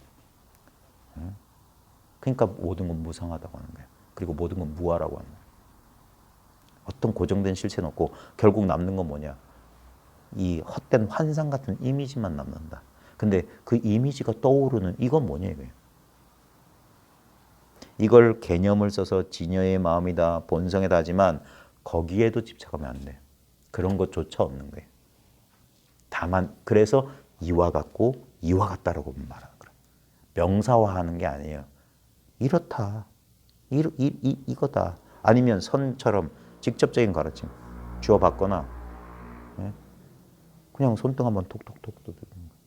그러니까 모든 건 무상하다고 하는 거예요. 그리고 모든 건 무아라고 하는 거예요. 어떤 고정된 실체는 없고 결국 남는 건 뭐냐? 이 헛된 환상 같은 이미지만 남는다. 근데 그 이미지가 떠오르는 이건 뭐냐 이거예요. 이걸 개념을 써서 진여의 마음이다, 본성이다 하지만 거기에도 집착하면 안 돼. 그런 것조차 없는 거예요. 다만 그래서 이와 같고 이와 같다라고 말하는 거예요. 명사화하는 게 아니에요. 이렇다. 이거다. 아니면 선처럼 직접적인 가르침 주어받거나 그냥 손등 한번 톡톡톡 두드리는 거예요.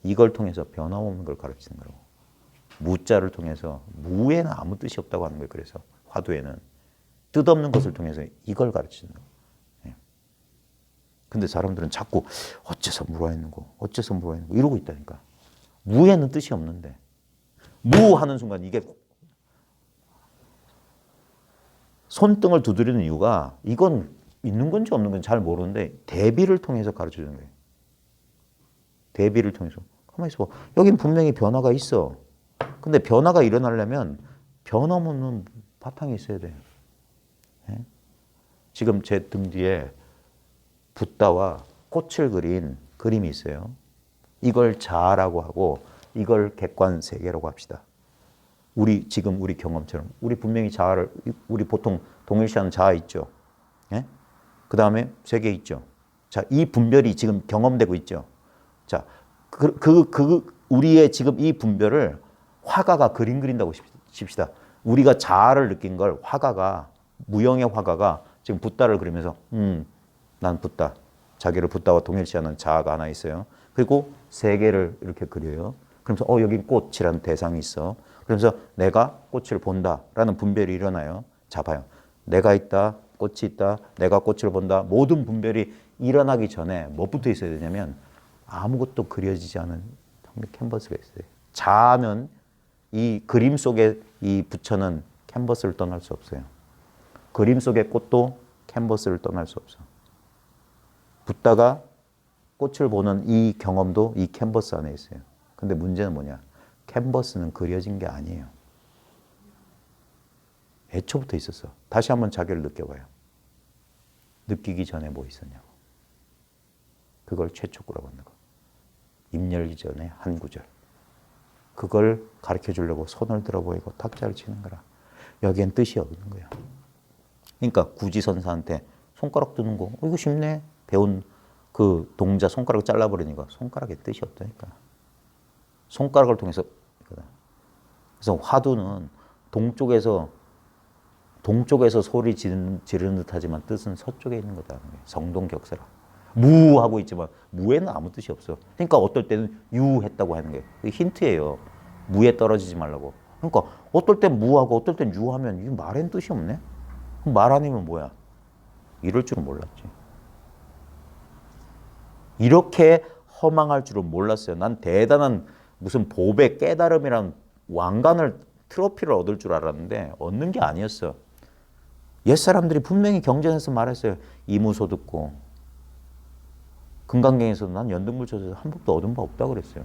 이걸 통해서 변함없는 걸 가르치는 거라고. 무자를 통해서 무에는 아무 뜻이 없다고 하는 거예요. 그래서 화두에는 뜻없는 것을 통해서 이걸 가르치는 거예요. 근데 사람들은 자꾸 어째서 물어있는 거, 어째서 물어있는 거 이러고 있다니까. 무에는 뜻이 없는데 무 하는 순간 이게 손등을 두드리는 이유가 이건 있는 건지 없는 건지 잘 모르는데 대비를 통해서 가르쳐주는 거예요. 대비를 통해서. 가만히 있어 봐. 여긴 분명히 변화가 있어. 근데 변화가 일어나려면 변함없는 바탕이 있어야 돼요. 예? 지금 제 등 뒤에 붓다와 꽃을 그린 그림이 있어요. 이걸 자아라고 하고 이걸 객관세계라고 합시다. 지금 우리 경험처럼 우리 분명히 자아를 우리 보통 동일시하는 자아 있죠. 예? 그 다음에 세계 있죠. 자, 이 분별이 지금 경험되고 있죠. 자, 우리의 지금 이 분별을 화가가 그림 그린다고 칩시다. 우리가 자아를 느낀 걸 화가가 무형의 화가가 지금 붓다를 그리면서 난 붓다. 자기를 붓다와 동일시하는 자아가 하나 있어요. 그리고 세계를 이렇게 그려요. 그러면서 여긴 꽃이라는 대상이 있어. 그러면서 내가 꽃을 본다라는 분별이 일어나요. 자, 봐요. 내가 있다, 꽃이 있다, 내가 꽃을 본다. 모든 분별이 일어나기 전에 뭐부터 있어야 되냐면 아무것도 그려지지 않은 캔버스가 있어요. 자아는 이 그림 속에 이 부처는 캔버스를 떠날 수 없어요. 그림 속의 꽃도 캔버스를 떠날 수 없어. 붓다가 꽃을 보는 이 경험도 이 캔버스 안에 있어요. 근데 문제는 뭐냐? 캔버스는 그려진 게 아니에요. 애초부터 있었어. 다시 한번 자기를 느껴봐요. 느끼기 전에 뭐 있었냐고. 그걸 최초구라고 하는 거. 입 열기 전에 한 구절. 그걸 가르쳐 주려고 손을 들어 보이고 탁자를 치는 거라. 여기엔 뜻이 없는 거야. 그러니까 구지선사한테 손가락 두는 거 이거 쉽네. 배운 그 동자 손가락 잘라버리니까 손가락에 뜻이 없다니까. 손가락을 통해서 그래서 화두는 동쪽에서 소리 지르는 듯 하지만 뜻은 서쪽에 있는 거다. 성동격세라. 무하고 있지만 무에는 아무 뜻이 없어. 그러니까 어떨 때는 유했다고 하는 게 힌트예요. 무에 떨어지지 말라고. 그러니까 어떨 땐 무하고 어떨 땐 유하면 이 말엔 뜻이 없네. 그럼 말 아니면 뭐야? 이럴 줄은 몰랐지. 이렇게 허망할 줄은 몰랐어요. 난 대단한 무슨 법의 깨달음이란 왕관을 트로피를 얻을 줄 알았는데 얻는 게 아니었어. 옛사람들이 분명히 경전에서 말했어요. 이무소듣고 금강경에서도 난 연등불초에서 한 법도 얻은 바 없다고 그랬어요.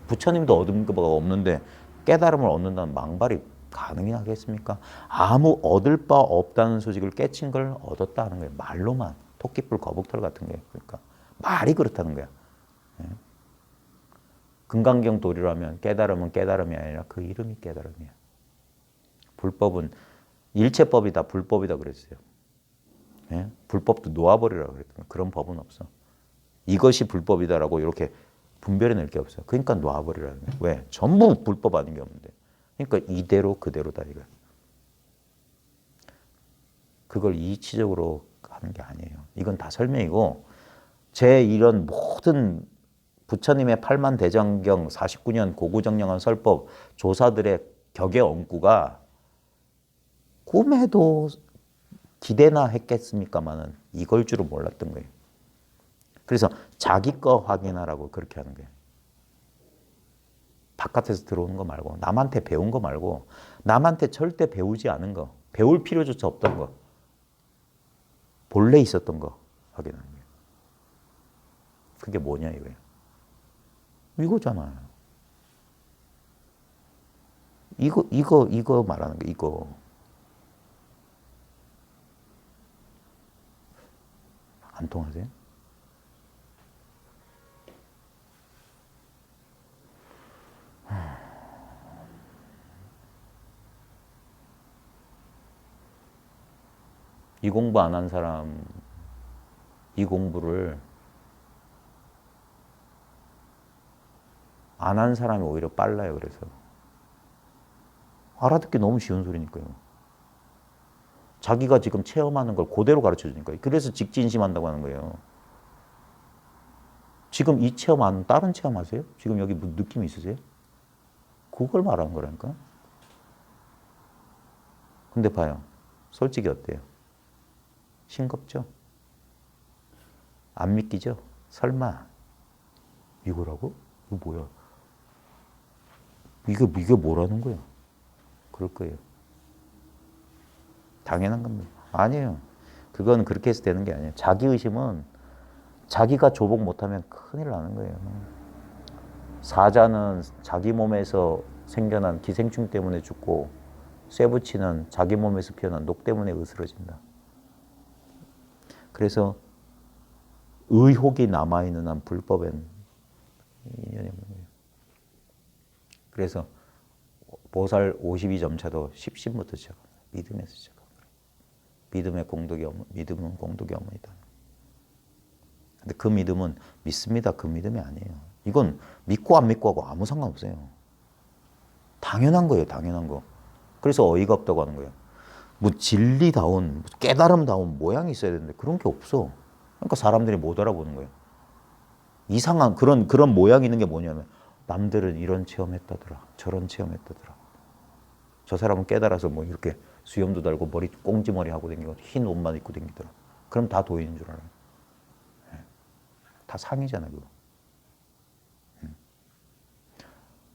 부처님도 얻은 바가 없는데 깨달음을 얻는다는 망발이 가능하겠습니까? 아무 얻을 바 없다는 소식을 깨친 걸 얻었다 하는 거예요. 말로만. 토끼뿔 거북털 같은 거예요. 그러니까 말이 그렇다는 거야. 금강경 도리라면 깨달음은 깨달음이 아니라 그 이름이 깨달음이야. 불법은 일체법이다, 불법이다 그랬어요. 예? 불법도 놓아버리라고 그랬더니 그런 법은 없어. 이것이 불법이다라고 이렇게 분별해낼 게 없어. 그러니까 놓아버리라는 거야. 왜? 전부 불법 아닌 게 없는데. 그러니까 이대로 그대로다 이거야. 그걸 이치적으로 하는 게 아니에요. 이건 다 설명이고 제 이런 모든 부처님의 팔만대장경 49년 고구정령한 설법 조사들의 격의 엉구가 꿈에도 기대나 했겠습니까마는 이걸 줄은 몰랐던 거예요. 그래서 자기 거 확인하라고 그렇게 하는 거예요. 바깥에서 들어오는 거 말고 남한테 배운 거 말고 남한테 절대 배우지 않은 거 배울 필요조차 없던 거 본래 있었던 거 확인하는 거예요. 그게 뭐냐 이거예요. 이거잖아요. 이거 말하는 거 이거. 안 통하세요? 이 공부 안 한 사람 이 공부를 안 한 사람이 오히려 빨라요. 그래서 알아듣기 너무 쉬운 소리니까요. 자기가 지금 체험하는 걸 그대로 가르쳐 주니까. 그래서 직진심한다고 하는 거예요. 지금 이 체험 안 다른 체험 하세요? 지금 여기 뭐 느낌 있으세요? 그걸 말하는 거라니까. 근데 봐요. 솔직히 어때요? 싱겁죠? 안 믿기죠? 설마 이거라고? 이거 뭐야? 이게 뭐라는 거야? 그럴 거예요. 당연한 겁니다. 아니에요. 그건 그렇게 해서 되는 게 아니에요. 자기의심은 자기가 조복 못하면 큰일 나는 거예요. 사자는 자기 몸에서 생겨난 기생충 때문에 죽고 쇠붙이는 자기 몸에서 피어난 녹 때문에 으스러진다. 그래서 의혹이 남아있는 한 불법엔 인연이 없는 거예요. 그래서 보살 52점차도 10심부터 시작합니다. 믿음에서 시작합니다. 믿음의 공덕이 믿음은 공덕이 어머니다. 근데 그 믿음은 믿습니다. 그 믿음이 아니에요. 이건 믿고 안 믿고 하고 아무 상관없어요. 당연한 거예요. 당연한 거. 그래서 어이가 없다고 하는 거예요. 뭐 진리다운 깨달음다운 모양이 있어야 되는데 그런 게 없어. 그러니까 사람들이 못 알아보는 거예요. 이상한 그런 모양이 있는 게 뭐냐면 남들은 이런 체험했다더라. 저런 체험했다더라. 저 사람은 깨달아서 뭐 이렇게 수염도 달고 머리 꽁지머리 하고 다니고 흰 옷만 입고 다니더라. 그럼 다 도인인 줄 알아요. 다 상이잖아요. 그거.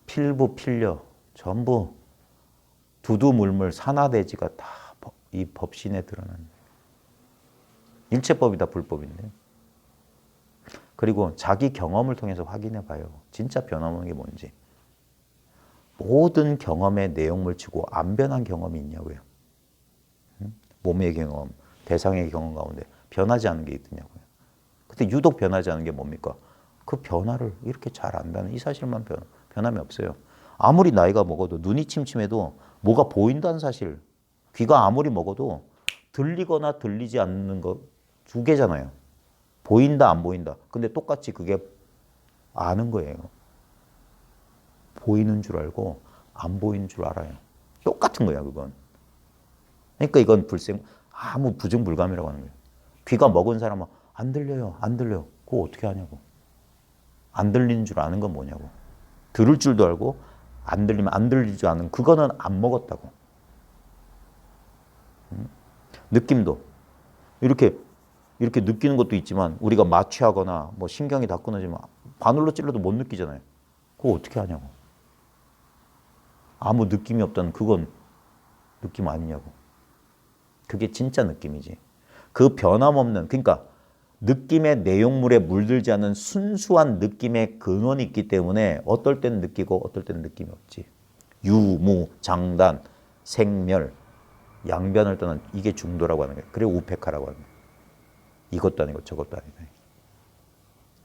필부 필려 전부 두두물물 산화대지가 다 이 법신에 드러나는 일체법이다 불법인데. 그리고 자기 경험을 통해서 확인해 봐요. 진짜 변화오는 게 뭔지. 모든 경험의 내용물 치고 안 변한 경험이 있냐고요. 몸의 경험, 대상의 경험 가운데 변하지 않은 게 있느냐고요. 근데 유독 변하지 않은 게 뭡니까? 그 변화를 이렇게 잘 안다는 이 사실만 변함이 없어요. 아무리 나이가 먹어도 눈이 침침해도 뭐가 보인다는 사실, 귀가 아무리 먹어도 들리거나 들리지 않는 거 두 개잖아요. 보인다 안 보인다. 근데 똑같이 그게 아는 거예요. 보이는 줄 알고 안 보이는 줄 알아요. 똑같은 거야 그건. 그러니까 이건 아무 부정불감이라고 하는 거예요. 귀가 먹은 사람은 안 들려요. 안 들려요. 그거 어떻게 하냐고. 안 들리는 줄 아는 건 뭐냐고. 들을 줄도 알고 안 들리면 안 들리지 않은 그거는 안 먹었다고. 느낌도. 이렇게 느끼는 것도 있지만 우리가 마취하거나 뭐 신경이 다 끊어지면 바늘로 찔러도 못 느끼잖아요. 그거 어떻게 하냐고. 아무 느낌이 없다는 그건 느낌 아니냐고. 그게 진짜 느낌이지. 그 변함없는, 그러니까 느낌의 내용물에 물들지 않는 순수한 느낌의 근원이 있기 때문에 어떨 때는 느끼고 어떨 때는 느낌이 없지. 유무, 장단, 생멸, 양변을 떠난 이게 중도라고 하는 거예요. 그리고 우페카라고 하는 거예요. 이것도 아니고 저것도 아니고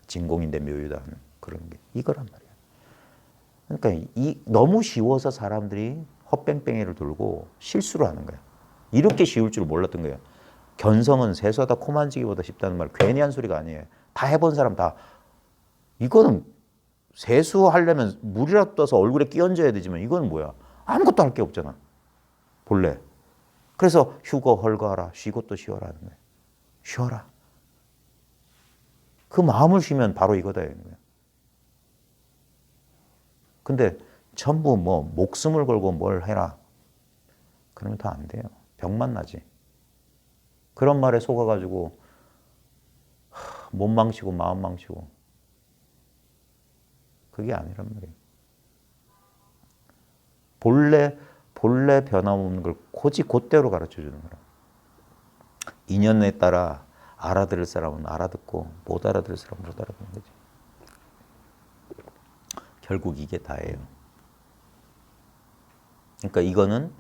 진공인데 묘유다 하는 그런 게 이거란 말이야. 그러니까 너무 쉬워서 사람들이 헛뺑뺑이를 돌고 실수를 하는 거야. 이렇게 쉬울 줄 몰랐던 거예요. 견성은 세수하다 코 만지기보다 쉽다는 말 괜히 한 소리가 아니에요. 다 해본 사람 다 이거는 세수하려면 물이라도 떠서 얼굴에 끼얹어야 되지만 이건 뭐야? 아무것도 할 게 없잖아. 본래. 그래서 휴거 헐거하라. 쉬고 또 쉬어라 하는 거예요. 쉬어라. 그 마음을 쉬면 바로 이거다 이런 거예요. 근데 전부 뭐 목숨을 걸고 뭘 해라. 그러면 더 안 돼요. 병만 나지. 그런 말에 속아가지고 몸 망치고 마음 망치고 그게 아니란 말이에요. 본래 변함없는 걸 고지 곧대로 가르쳐주는 거라. 인연에 따라 알아들을 사람은 알아듣고 못 알아들을 사람은 못 알아듣는 거지. 결국 이게 다예요. 그러니까 이거는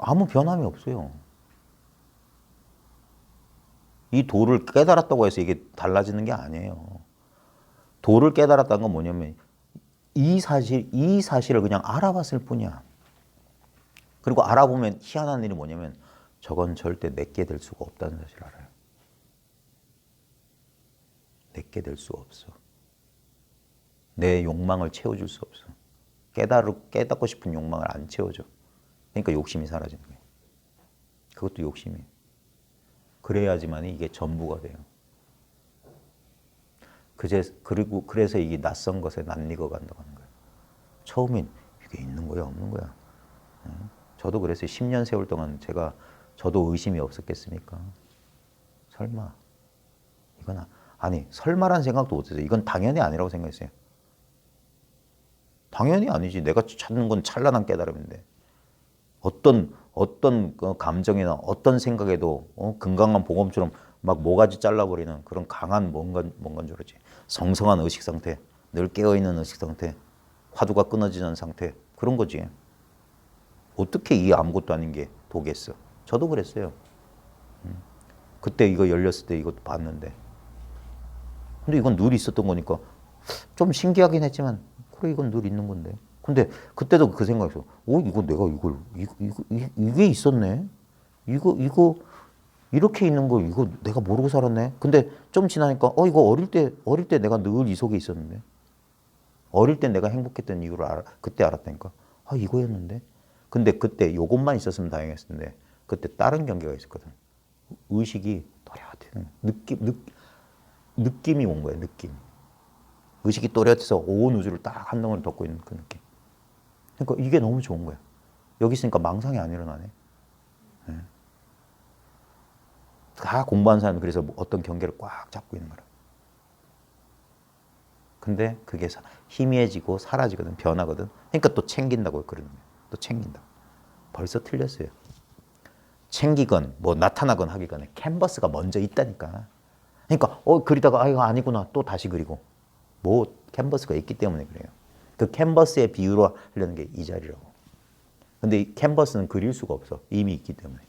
아무 변함이 없어요. 이 도를 깨달았다고 해서 이게 달라지는 게 아니에요. 도를 깨달았다는 건 뭐냐면 이 사실을 그냥 알아봤을 뿐이야. 그리고 알아보면 희한한 일이 뭐냐면 저건 절대 내게 될 수가 없다는 사실을 알아요. 내게 될 수가 없어. 내 욕망을 채워줄 수 없어. 깨닫고 싶은 욕망을 안 채워줘. 그러니까 욕심이 사라지는 거예요. 그것도 욕심이에요. 그래야지만 이게 전부가 돼요. 그래서 이게 낯선 것에 낯익어 간다고 하는 거예요. 처음엔 이게 있는 거야, 없는 거야. 저도 그랬어요. 10년 세월 동안 저도 의심이 없었겠습니까? 설마. 아니, 설마란 생각도 못했어요. 이건 당연히 아니라고 생각했어요. 당연히 아니지. 내가 찾는 건 찬란한 깨달음인데. 어떤 감정이나 어떤 생각에도 금강한 보검처럼 막 모가지 잘라버리는 그런 강한 뭔가인 줄 알았지. 성성한 의식 상태, 늘 깨어있는 의식 상태, 화두가 끊어지는 상태, 그런 거지. 어떻게 이 아무것도 아닌 게 도겠어. 저도 그랬어요. 그때 이거 열렸을 때 이것도 봤는데. 근데 이건 늘 있었던 거니까 좀 신기하긴 했지만 그래 이건 늘 있는 건데. 근데 그때도 그 생각했어. 이거 내가 이게 있었네. 이거 이렇게 있는 거 이거 내가 모르고 살았네. 근데 좀 지나니까 이거 어릴 때 내가 늘 이 속에 있었는데. 어릴 때 내가 행복했던 이유를 그때 알았다니까. 이거였는데. 근데 그때 요것만 있었으면 다행했을 텐데 그때 다른 경계가 있었거든. 의식이 또렷한 느낌이 온 거야. 느낌. 의식이 또렷해서 온 우주를 딱 한 덩어리 덮고 있는 그 느낌. 그러니까 이게 너무 좋은 거야. 여기 있으니까 망상이 안 일어나네. 네. 다 공부한 사람은 그래서 어떤 경계를 꽉 잡고 있는 거라. 근데 그게 희미해지고 사라지거든. 변하거든. 그러니까 또 챙긴다고 그러는 거예요. 또 챙긴다. 벌써 틀렸어요. 챙기건 뭐 나타나건 하기 전에 캔버스가 먼저 있다니까. 그러니까 그리다가 이거 아니구나 또 다시 그리고 뭐 캔버스가 있기 때문에 그래요. 그 캔버스의 비유로 하려는 게 이 자리라고. 근데 이 캔버스는 그릴 수가 없어. 이미 있기 때문에.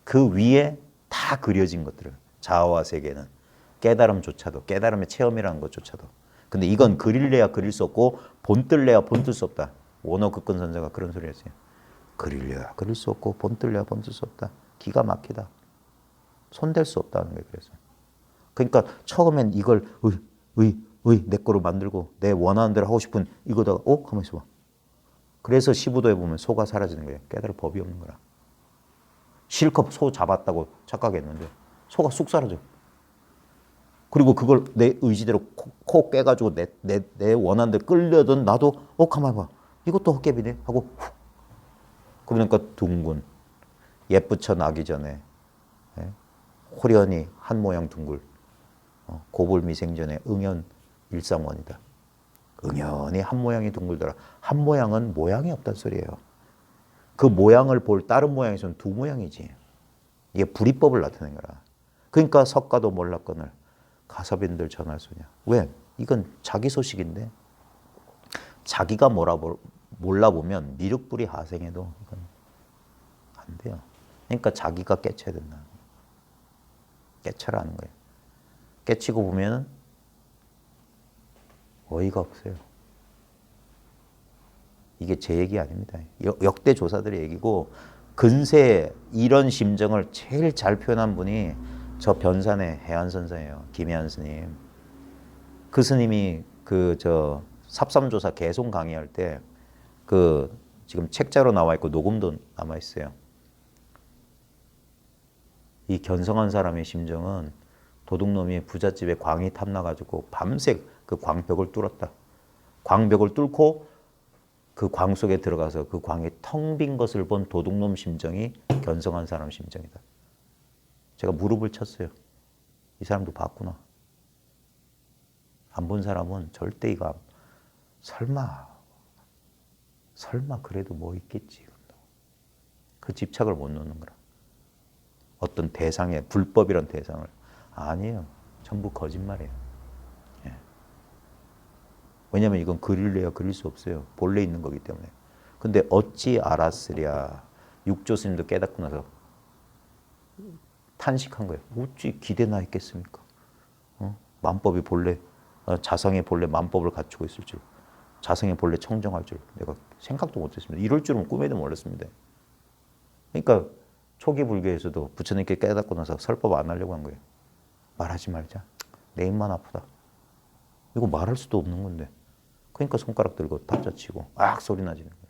그 위에 다 그려진 것들을 자아와 세계는 깨달음조차도 깨달음의 체험이라는 것조차도. 근데 이건 그릴래야 그릴 수 없고 본뜰래야 본뜰 수 없다. 원어 극근 선생가 그런 소리 했어요. 그릴래야 그릴 수 없고 본뜰래야 본뜰 수 없다. 기가 막히다. 손댈 수 없다는 거예요. 그래서. 그러니까 처음엔 이걸 내 거로 만들고 내 원하는 대로 하고 싶은 이거다가 가만히 있어봐. 그래서 시부도에 보면 소가 사라지는 거예요. 깨달을 법이 없는 거라. 실컷 소 잡았다고 착각했는데 소가 쑥 사라져. 그리고 그걸 내 의지대로 코 깨가지고 내 원하는 대로 끌려든 나도 가만히 봐. 이것도 헛개비네 하고 훅. 그러니까 둥근. 예쁘쳐 나기 전에 예? 호련히 한 모양 둥글. 고불미생전에 응연 일상원이다. 응연히 한 모양이 둥글더라. 한 모양은 모양이 없단 소리예요. 그 모양을 볼 다른 모양에서는 두 모양이지. 이게 불이법을 나타낸 거라. 그러니까 석가도 몰랐거늘 가섭인들 전할 소냐. 왜? 이건 자기 소식인데 자기가 몰라보면 미륵불이 하생해도 이건 안 돼요. 그러니까 자기가 깨쳐야 된다. 깨쳐라는 거예요. 깨치고 보면 어이가 없어요. 이게 제 얘기 아닙니다. 역대 조사들의 얘기고 근세 이런 심정을 제일 잘 표현한 분이 저 변산의 해안선사예요. 김해안 스님. 그 스님이 삽삼조사 개송 강의할 때 지금 책자로 나와 있고 녹음도 남아 있어요. 이 견성한 사람의 심정은 도둑놈이 부잣집에 광이 탐나가지고 밤새 그 광벽을 뚫었다. 광벽을 뚫고 그 광 속에 들어가서 그 광이 텅 빈 것을 본 도둑놈 심정이 견성한 사람 심정이다. 제가 무릎을 쳤어요. 이 사람도 봤구나. 안 본 사람은 절대 이거 설마 그래도 뭐 있겠지. 그 집착을 못 놓는 거라. 어떤 대상에 불법이란 대상을 아니에요. 전부 거짓말이에요. 예. 왜냐하면 이건 그릴래야 그릴 수 없어요. 본래 있는 거기 때문에. 근데 어찌 알았으랴. 육조 스님도 깨닫고 나서 탄식한 거예요. 어찌 기대나 했겠습니까? 만법이 본래 자성의 본래 만법을 갖추고 있을 줄, 자성의 본래 청정할 줄 내가 생각도 못했습니다. 이럴 줄은 꿈에도 몰랐습니다. 그러니까 초기 불교에서도 부처님께 깨닫고 나서 설법 안 하려고 한 거예요. 말하지 말자. 내 입만 아프다. 이거 말할 수도 없는 건데. 그러니까 손가락 들고 탑자치고 악 소리 나지는 거예요.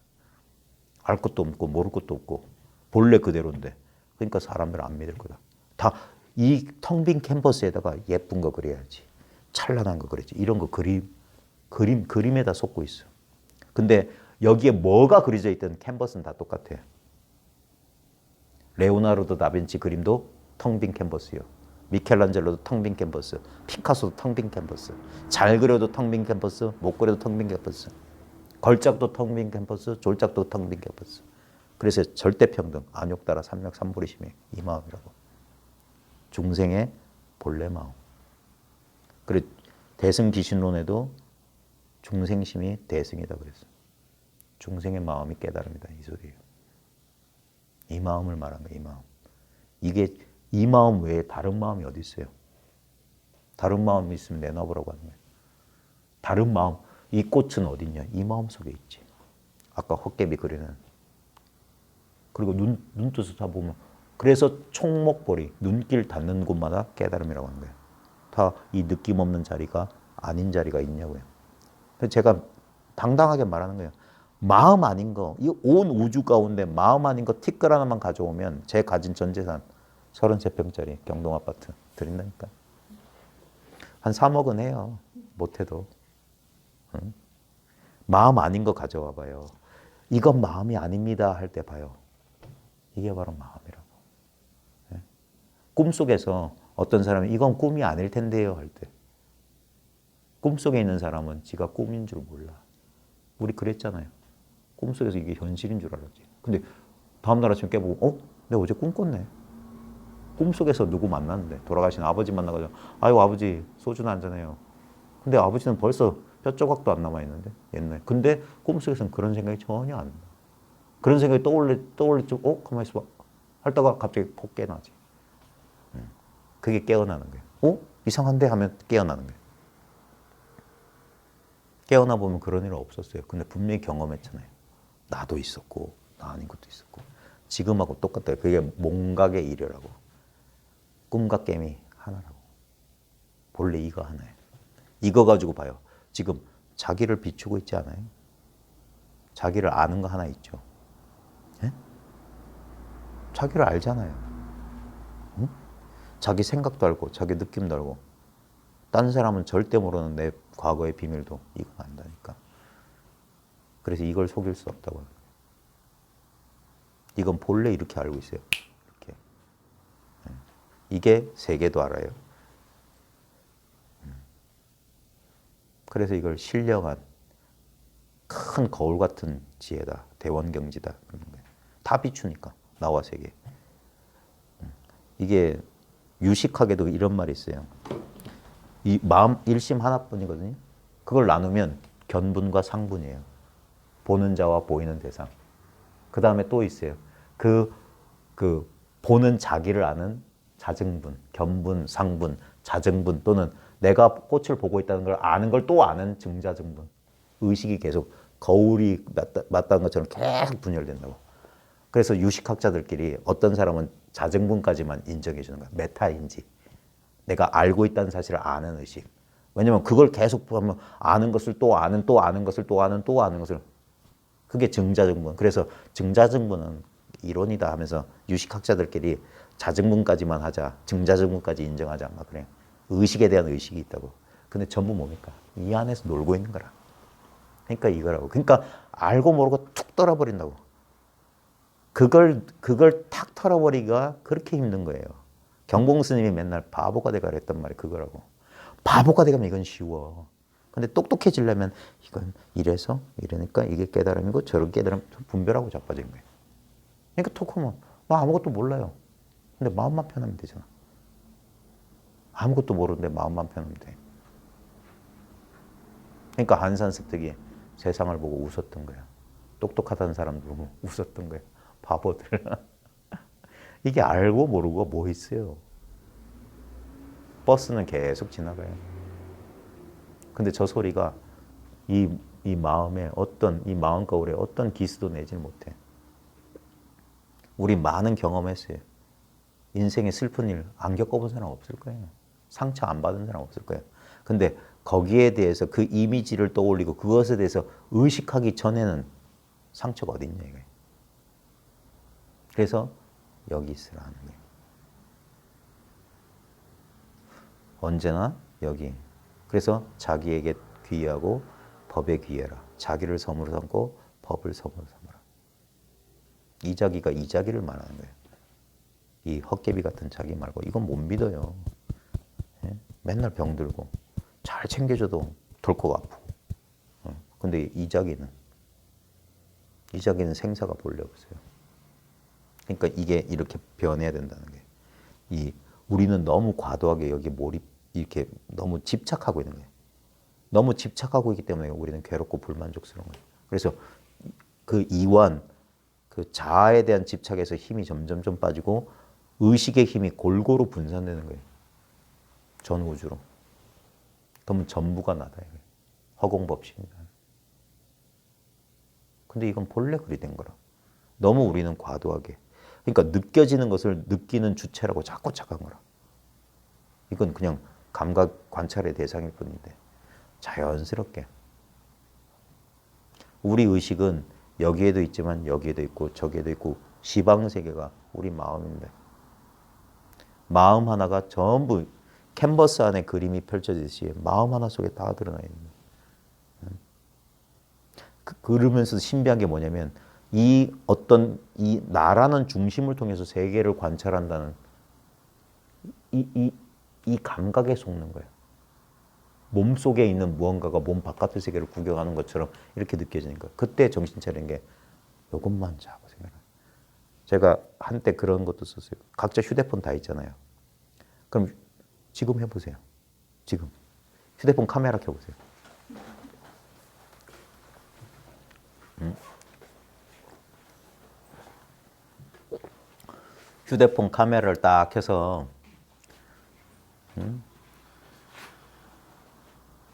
알 것도 없고 모를 것도 없고 본래 그대로인데. 그러니까 사람들 안 믿을 거다. 다 이 텅 빈 캔버스에다가 예쁜 거 그려야지. 찬란한 거 그려야지. 이런 거 그림에다 속고 있어. 근데 여기에 뭐가 그려져 있든 캔버스는 다 똑같아요. 레오나르도 다빈치 그림도 텅 빈 캔버스요. 미켈란젤로도 텅 빈 캔버스. 피카소도 텅 빈 캔버스. 잘 그려도 텅 빈 캔버스. 못 그려도 텅 빈 캔버스. 걸작도 텅 빈 캔버스. 졸작도 텅 빈 캔버스. 그래서 절대평등, 안욕따라 삼맥 삼보리심이 이 마음이라고. 중생의 본래 마음. 그래 대승기신론에도 중생심이 대승이다 그랬어. 중생의 마음이 깨달음이다 이 소리예요. 이 마음을 말한 거예요. 이 마음. 이게 이 마음 외에 다른 마음이 어디 있어요? 다른 마음이 있으면 내놔보라고 하는 거예요. 다른 마음. 이 꽃은 어디 있냐? 이 마음 속에 있지. 아까 헛개비 그리는. 그리고 눈뜨서 다 보면 그래서 총목볼이 눈길 닿는 곳마다 깨달음이라고 하는 거예요. 다 이 느낌 없는 자리가 아닌 자리가 있냐고요. 제가 당당하게 말하는 거예요. 마음 아닌 거, 이 온 우주 가운데 마음 아닌 거 티끌 하나만 가져오면 제 가진 전 재산 33평짜리 경동 아파트 드린다니까. 한 3억은 해요. 못해도. 응? 마음 아닌 거 가져와 봐요. 이건 마음이 아닙니다 할 때 봐요. 이게 바로 마음이라고. 예? 꿈속에서 어떤 사람이 이건 꿈이 아닐 텐데요 할 때. 꿈속에 있는 사람은 지가 꿈인 줄 몰라. 우리 그랬잖아요. 꿈속에서 이게 현실인 줄 알았지. 근데 다음날 아침에 깨보고 내가 어제 꿈 꿨네. 꿈속에서 누구 만났는데 돌아가신 아버지 만나가지고 아이고 아버지 소주 한잔해요. 근데 아버지는 벌써 뼈 조각도 안 남아있는데 옛날에. 근데 꿈속에서는 그런 생각이 전혀 안 나. 그런 생각이 떠올릴 줄 가만히 있어봐. 하다가 갑자기 폭 깨나지. 그게 깨어나는 거예요. 이상한데 하면 깨어나는 거예요. 깨어나 보면 그런 일은 없었어요. 근데 분명히 경험했잖아요. 나도 있었고 나 아닌 것도 있었고 지금하고 똑같아요. 그게 몽각의 일이라고. 꿈과 깨미 하나라고. 본래 이거 하나예요. 이거 가지고 봐요. 지금 자기를 비추고 있지 않아요? 자기를 아는 거 하나 있죠. 예? 자기를 알잖아요. 응? 자기 생각도 알고 자기 느낌도 알고 딴 사람은 절대 모르는 내 과거의 비밀도 이거 안다니까. 그래서 이걸 속일 수 없다고. 이건 본래 이렇게 알고 있어요. 이렇게. 이게 세계도 알아요. 그래서 이걸 신령한 큰 거울 같은 지혜다. 대원경지다. 그런 거예요. 다 비추니까 나와 세계. 이게 유식학에도 이런 말이 있어요. 이 마음 일심 하나뿐이거든요. 그걸 나누면 견분과 상분이에요. 보는 자와 보이는 대상. 그 다음에 또 있어요. 그 보는 자기를 아는 자증분, 견분, 상분, 자증분 또는 내가 꽃을 보고 있다는 걸 아는 걸 또 아는 증자증분. 의식이 계속 거울이 맞다는 것처럼 계속 분열된다고. 그래서 유식학자들끼리 어떤 사람은 자증분까지만 인정해 주는 거야. 메타인지. 내가 알고 있다는 사실을 아는 의식. 왜냐면 그걸 계속 보면 아는 것을 또 아는 또 아는 것을 또 아는 또 아는 것을 그게 증자증분. 그래서 증자증분은 이론이다 하면서 유식학자들끼리 자증분까지만 하자. 증자증분까지 인정하자. 막 그래. 의식에 대한 의식이 있다고. 근데 전부 뭡니까? 이 안에서 놀고 있는 거라. 그러니까 이거라고. 그러니까 알고 모르고 툭 떨어버린다고. 그걸 탁 털어버리기가 그렇게 힘든 거예요. 경봉 스님이 맨날 바보가 돼가라 했단 말이 그거라고. 바보가 돼가면 이건 쉬워. 근데 똑똑해지려면 이건 이래서 이러니까 이게 깨달음이고 저런 깨달음 분별하고 자빠진 거예요. 그러니까 톡하면 나 아무것도 몰라요. 근데 마음만 편하면 되잖아. 아무것도 모르는데 마음만 편하면 돼. 그러니까 한산습득이 세상을 보고 웃었던 거야. 똑똑하다는 사람들 보고 웃었던 거야. 바보들. 이게 알고 모르고 뭐 있어요. 버스는 계속 지나가요. 근데 저 소리가 이 마음에 이 마음 거울에 어떤 기스도 내질 못해. 우리 많은 경험했어요. 인생에 슬픈 일 안 겪어본 사람 없을 거예요. 상처 안 받은 사람 없을 거예요. 근데 거기에 대해서 그 이미지를 떠올리고 그것에 대해서 의식하기 전에는 상처가 어디 있냐 이거예요. 그래서 여기 있으라는 거예요. 언제나 여기. 그래서 자기에게 귀하고 법에 귀해라. 자기를 섬으로 삼고 법을 섬으로 삼아라. 이자기가 이자기를 말하는 거예요. 이 헛개비 같은 자기 말고 이건 못 믿어요. 예? 맨날 병들고 잘 챙겨줘도 덜컥 아프고. 근데 이자기는 생사가 본래 없어요. 그러니까 이게 이렇게 변해야 된다는 게 우리는 너무 과도하게 여기 몰입 이렇게 너무 집착하고 있는 거예요. 너무 집착하고 있기 때문에 우리는 괴롭고 불만족스러운 거예요. 그래서 그 이완, 그 자아에 대한 집착에서 힘이 점점 좀 빠지고 의식의 힘이 골고루 분산되는 거예요. 전 우주로. 그러면 전부가 나다. 허공법칙입니다. 근데 이건 본래 그리 된 거라. 너무 우리는 과도하게. 그러니까 느껴지는 것을 느끼는 주체라고 자꾸 착각한 거라. 이건 그냥 감각 관찰의 대상일 뿐인데 자연스럽게. 우리 의식은 여기에도 있지만 여기에도 있고 저기에도 있고 시방세계가 우리 마음인데 마음 하나가 전부 캔버스 안에 그림이 펼쳐지듯이 마음 하나 속에 다 드러나 있는 거예요. 그러면서 신비한 게 뭐냐면 이 나라는 중심을 통해서 세계를 관찰한다는 이 감각에 속는 거예요. 몸 속에 있는 무언가가 몸 바깥의 세계를 구경하는 것처럼 이렇게 느껴지는 거예요. 그때 정신 차린 게 이것만 자고 생각해요. 제가 한때 그런 것도 썼어요. 각자 휴대폰 다 있잖아요. 그럼 지금 해보세요. 지금 휴대폰 카메라 켜보세요. 휴대폰 카메라를 딱 켜서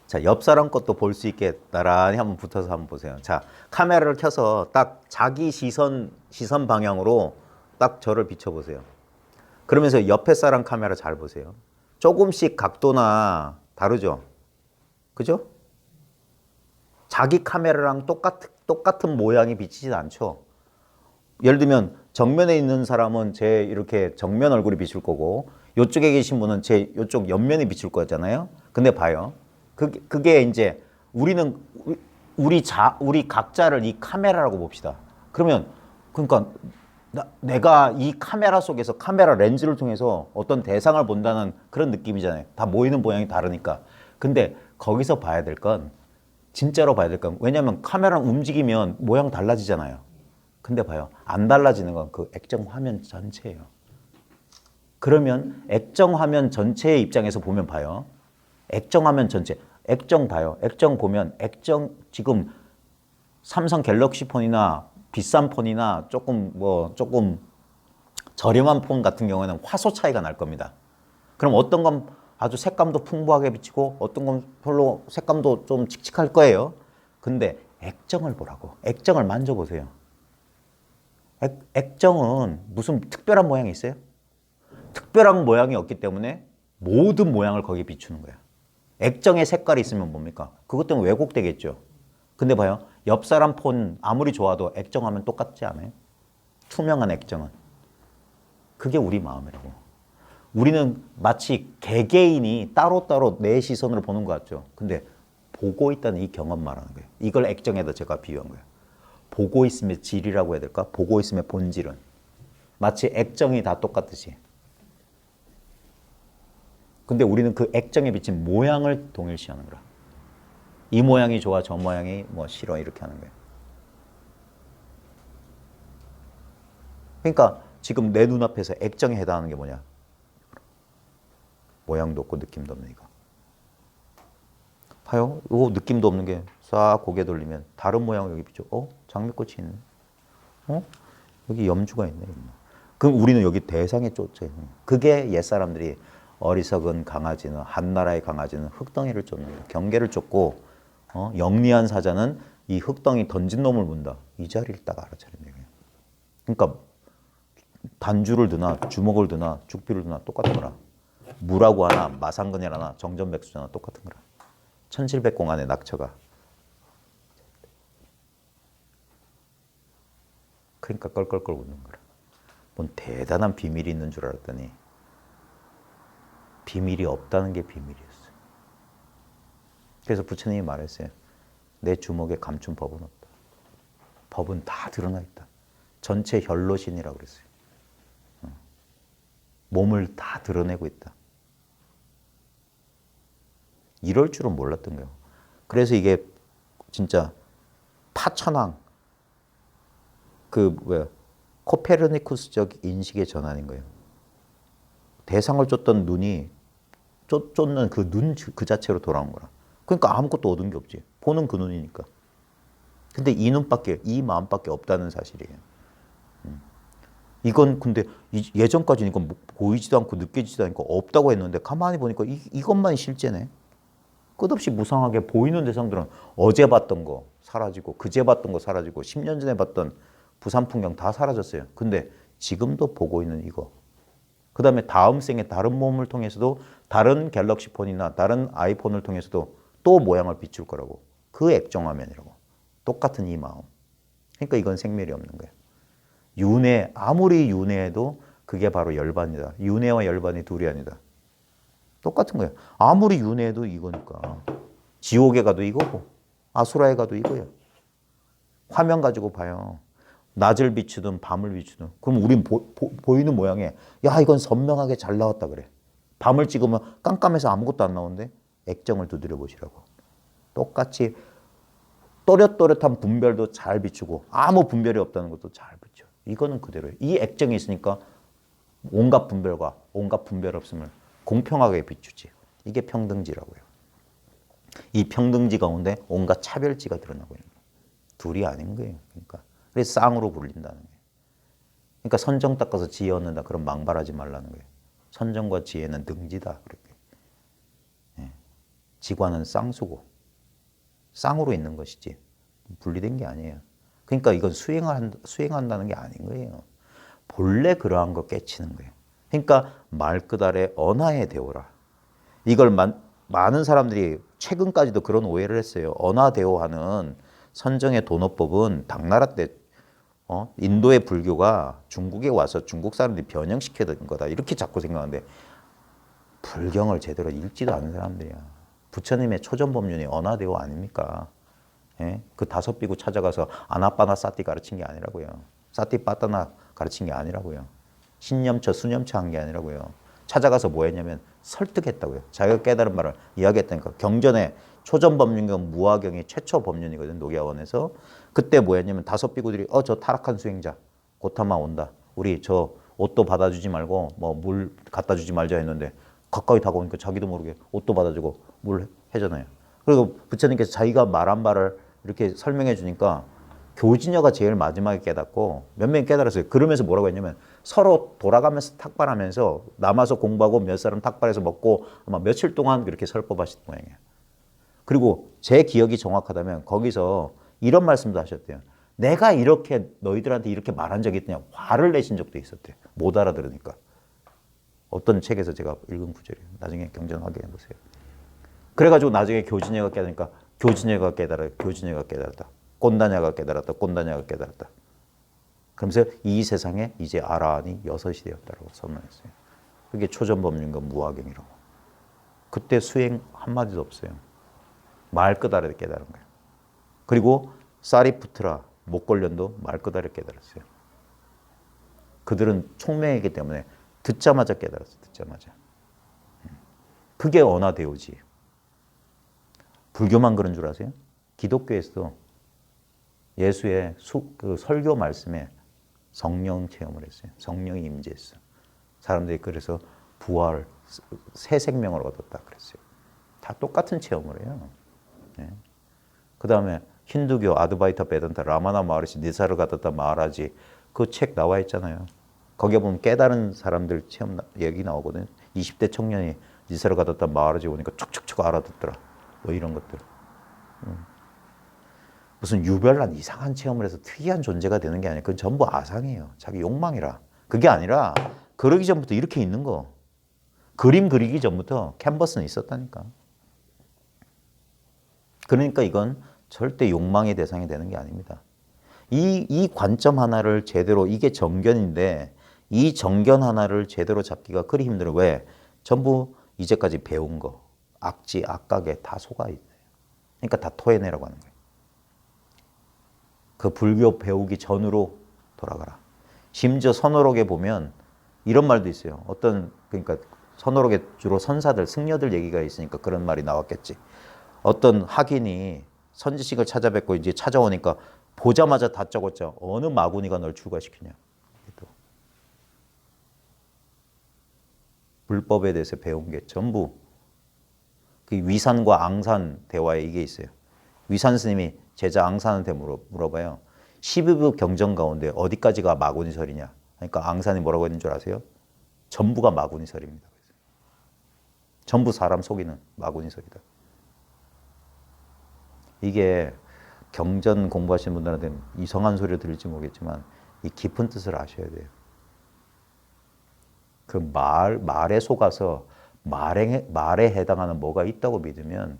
자, 옆 사람 것도 볼 수 있게 나란히 한번 붙어서 한번 보세요. 자, 카메라를 켜서 딱 자기 시선 방향으로 딱 저를 비춰보세요. 그러면서 옆에 사람 카메라 잘 보세요. 조금씩 각도나 다르죠? 그죠? 자기 카메라랑 똑같은 모양이 비치진 않죠? 예를 들면 정면에 있는 사람은 제 이렇게 정면 얼굴이 비출 거고 이쪽에 계신 분은 제 이쪽 옆면이 비출 거잖아요. 근데 봐요. 그게 이제 우리 각자를 이 카메라라고 봅시다. 그러면 그러니까 내가 이 카메라 속에서 카메라 렌즈를 통해서 어떤 대상을 본다는 그런 느낌이잖아요. 다 모이는 모양이 다르니까. 근데 거기서 봐야 될 건 진짜로 봐야 될 건 왜냐하면 카메라는 움직이면 모양 달라지잖아요. 근데 봐요. 안 달라지는 건 그 액정 화면 전체예요. 그러면 액정 화면 전체의 입장에서 보면 봐요. 액정 화면 전체. 액정 봐요. 액정 보면 액정 지금 삼성 갤럭시 폰이나 비싼 폰이나 조금 저렴한 폰 같은 경우에는 화소 차이가 날 겁니다. 그럼 어떤 건 아주 색감도 풍부하게 비치고 어떤 건 별로 색감도 좀 칙칙할 거예요. 근데 액정을 보라고. 액정을 만져보세요. 액정은 무슨 특별한 모양이 있어요? 특별한 모양이 없기 때문에 모든 모양을 거기에 비추는 거야. 액정에 색깔이 있으면 뭡니까? 그것 때문에 왜곡되겠죠. 근데 봐요. 옆 사람 폰 아무리 좋아도 액정하면 똑같지 않아요? 투명한 액정은. 그게 우리 마음이라고. 우리는 마치 개개인이 따로따로 내 시선으로 보는 것 같죠. 근데 보고 있다는 이 경험 말하는 거예요. 이걸 액정에다 제가 비유한 거예요. 보고 있음의 질이라고 해야 될까? 보고 있음의 본질은. 마치 액정이 다 똑같듯이. 근데 우리는 그 액정에 비친 모양을 동일시하는 거라. 이 모양이 좋아, 저 모양이 뭐 싫어 이렇게 하는 거예요. 그러니까 지금 내 눈앞에서 액정에 해당하는 게 뭐냐? 모양도 없고 느낌도 없는 이거. 봐요. 이거 느낌도 없는 게 싹 고개 돌리면 다른 모양을 여기 비춰. 장미꽃이 있네. 여기 염주가 있네. 그럼 우리는 여기 대상에 쫓아요. 그게 옛사람들이 어리석은 강아지는 한나라의 강아지는 흙덩이를 쫓는다. 경계를 쫓고 영리한 사자는 이 흙덩이 던진 놈을 문다. 이 자리를 딱 알아차리는 거예요. 그러니까 단주를 드나 주먹을 드나 죽비를 드나 똑같은 거라. 무라고 하나 마상근이라 하나 정전백수잖아. 똑같은 거라. 1700공안의 낙처가. 그러니까 껄껄껄 웃는 거라. 뭔 대단한 비밀이 있는 줄 알았더니 비밀이 없다는 게 비밀이었어요. 그래서 부처님이 말했어요. 내 주먹에 감춘 법은 없다. 법은 다 드러나 있다. 전체 혈로신이라고 그랬어요. 몸을 다 드러내고 있다. 이럴 줄은 몰랐던 거예요. 그래서 이게 진짜 파천왕 코페르니쿠스적 인식의 전환인 거예요. 대상을 쫓던 눈이 쫓는 그 눈 그 자체로 돌아온 거라. 그러니까 아무것도 얻은 게 없지. 보는 그 눈이니까. 근데 이 눈밖에, 이 마음밖에 없다는 사실이에요. 이건 근데 예전까지는 이건 보이지도 않고 느껴지지도 않고 없다고 했는데 가만히 보니까 이것만 실제네. 끝없이 무상하게 보이는 대상들은 어제 봤던 거 사라지고 그제 봤던 거 사라지고 10년 전에 봤던 부산 풍경 다 사라졌어요. 근데 지금도 보고 있는 이거. 그 다음에 다음 생에 다른 몸을 통해서도 다른 갤럭시 폰이나 다른 아이폰을 통해서도 또 모양을 비출 거라고. 그 액정화면이라고. 똑같은 이 마음. 그러니까 이건 생멸이 없는 거예요. 윤회, 아무리 윤회해도 그게 바로 열반이다. 윤회와 열반이 둘이 아니다. 똑같은 거예요. 아무리 윤회해도 이거니까. 지옥에 가도 이거고 아수라에 가도 이거예요. 화면 가지고 봐요. 낮을 비추든 밤을 비추든. 그럼 우린 보이는 모양에 야 이건 선명하게 잘 나왔다 그래. 밤을 찍으면 깜깜해서 아무것도 안 나오는데 액정을 두드려 보시라고. 똑같이 또렷또렷한 분별도 잘 비추고 아무 분별이 없다는 것도 잘 비춰. 이거는 그대로예요. 이 액정이 있으니까 온갖 분별과 온갖 분별 없음을 공평하게 비추지. 이게 평등지라고요. 이 평등지 가운데 온갖 차별지가 드러나고 있는 거예요. 둘이 아닌 거예요. 그러니까 그래서 쌍으로 불린다는 거예요. 그러니까 선정 닦아서 지혜 얻는다. 그럼 망발하지 말라는 거예요. 선정과 지혜는 등지다. 그렇게. 예. 지관은 쌍수고 쌍으로 있는 것이지 분리된 게 아니에요. 그러니까 이건 수행한다는 게 아닌 거예요. 본래 그러한 거 깨치는 거예요. 그러니까 말 끝아래 언하에 대오라. 이걸 많은 사람들이 최근까지도 그런 오해를 했어요. 언하대오하는 선정의 도노법은 당나라 때 인도의 불교가 중국에 와서 중국 사람들이 변형시켜둔 거다. 이렇게 자꾸 생각하는데 불경을 제대로 읽지도 않은 사람들이야. 부처님의 초전법륜이 언하대오 아닙니까? 예? 그 다섯 비구 찾아가서 아나빠나사티 가르친 게 아니라고요. 사티빠따나 가르친 게 아니라고요. 신념처, 수념처 한 게 아니라고요. 찾아가서 뭐 했냐면 설득했다고요. 자기가 깨달은 말을 이야기했다니까. 경전에 초전법륜경 무화경이 최초 법륜이거든, 녹야원에서. 그때 뭐 했냐면 5비구들이 저 타락한 수행자 곧 아마 온다. 우리 저 옷도 받아주지 말고 뭐 물 갖다 주지 말자 했는데 가까이 다가오니까 자기도 모르게 옷도 받아주고 물 해잖아요. 그리고 부처님께서 자기가 말한 바를 이렇게 설명해 주니까 교진녀가 제일 마지막에 깨닫고 몇 명이 깨달았어요. 그러면서 뭐라고 했냐면 서로 돌아가면서 탁발하면서 남아서 공부하고 몇 사람 탁발해서 먹고 아마 며칠 동안 그렇게 설법하신 모양이에요. 그리고 제 기억이 정확하다면 거기서 이런 말씀도 하셨대요. 내가 이렇게 너희들한테 이렇게 말한 적이 있느냐. 화를 내신 적도 있었대요. 못 알아들으니까. 어떤 책에서 제가 읽은 구절이에요. 나중에 경전 확인해 보세요. 그래가지고 나중에 교진녀가 깨달으니까 교진녀가 깨달아, 교진녀가 깨달았다. 꼰다냐가 깨달았다. 꼰다냐가 깨달았다. 그러면서 이 세상에 이제 아라한이 6이 되었다고 선언했어요. 그게 초전법륜과 무화경이라고. 그때 수행 한마디도 없어요. 말 끝알에 깨달은 거예요. 그리고 사리푸트라, 목걸련도 말 끝알에 깨달았어요. 그들은 총명이기 때문에 듣자마자 깨달았어요. 듣자마자. 그게 언화대오지. 불교만 그런 줄 아세요? 기독교에서도 예수의 그 설교 말씀에 성령 체험을 했어요. 성령이 임재했어. 사람들이 그래서 부활, 새 생명을 얻었다 그랬어요. 다 똑같은 체험을 해요. 네. 그 다음에 힌두교 아드바이타 베단타 라마나 마하리시 니사르가다타 마하라지 그 책 나와 있잖아요. 거기에 보면 깨달은 사람들 체험 얘기 나오거든요. 20대 청년이 니사르가다타 마하라지 오니까 촉촉촉 알아듣더라. 뭐 이런 것들. 무슨 유별난 이상한 체험을 해서 특이한 존재가 되는 게 아니에요. 그건 전부 아상이에요. 자기 욕망이라. 그게 아니라 그러기 전부터 이렇게 있는 거. 그림 그리기 전부터 캔버스는 있었다니까. 그러니까 이건 절대 욕망의 대상이 되는 게 아닙니다. 이 관점 하나를 제대로, 이게 정견인데 이 정견 하나를 제대로 잡기가 그리 힘들어요. 왜? 전부 이제까지 배운 거, 악지, 악각에 다 속아 있어요. 그러니까 다 토해내라고 하는 거예요. 그 불교 배우기 전으로 돌아가라. 심지어 선어록에 보면 이런 말도 있어요. 그러니까 선어록에 주로 선사들, 승려들 얘기가 있으니까 그런 말이 나왔겠지. 어떤 학인이 선지식을 찾아뵙고 이제 찾아오니까 보자마자 다짜고짜 어느 마구니가 널 출가시키냐. 불법에 대해서 배운 게 전부 그 위산과 앙산 대화에 이게 있어요. 위산 스님이 제자 앙산한테 물어봐요. 12부 경전 가운데 어디까지가 마구니설이냐. 그러니까 앙산이 뭐라고 했는 줄 아세요? 전부가 마구니설입니다. 전부 사람 속이는 마구니설이다. 이게 경전 공부하시는 분들한테는 이상한 소리를 들을지 모르겠지만 이 깊은 뜻을 아셔야 돼요. 그 말에 속아서 말에 해당하는 뭐가 있다고 믿으면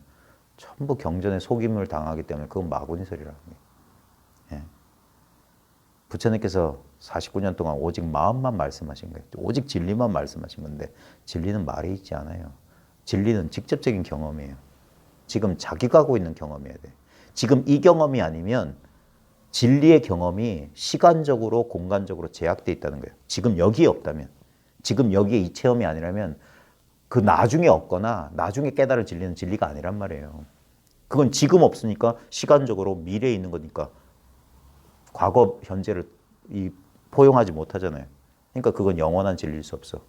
전부 경전에 속임을 당하기 때문에 그건 마구니설이라는 거예요. 예. 부처님께서 49년 동안 오직 마음만 말씀하신 거예요. 오직 진리만 말씀하신 건데 진리는 말에 있지 않아요. 진리는 직접적인 경험이에요. 지금 자기가 하고 있는 경험이어야 돼. 지금 이 경험이 아니면 진리의 경험이 시간적으로 공간적으로 제약되어 있다는 거예요. 지금 여기에 없다면, 지금 여기에 이 체험이 아니라면 그 나중에 없거나 나중에 깨달을 진리는 진리가 아니란 말이에요. 그건 지금 없으니까 시간적으로 미래에 있는 거니까 과거, 현재를 포용하지 못하잖아요. 그러니까 그건 영원한 진리일 수 없어.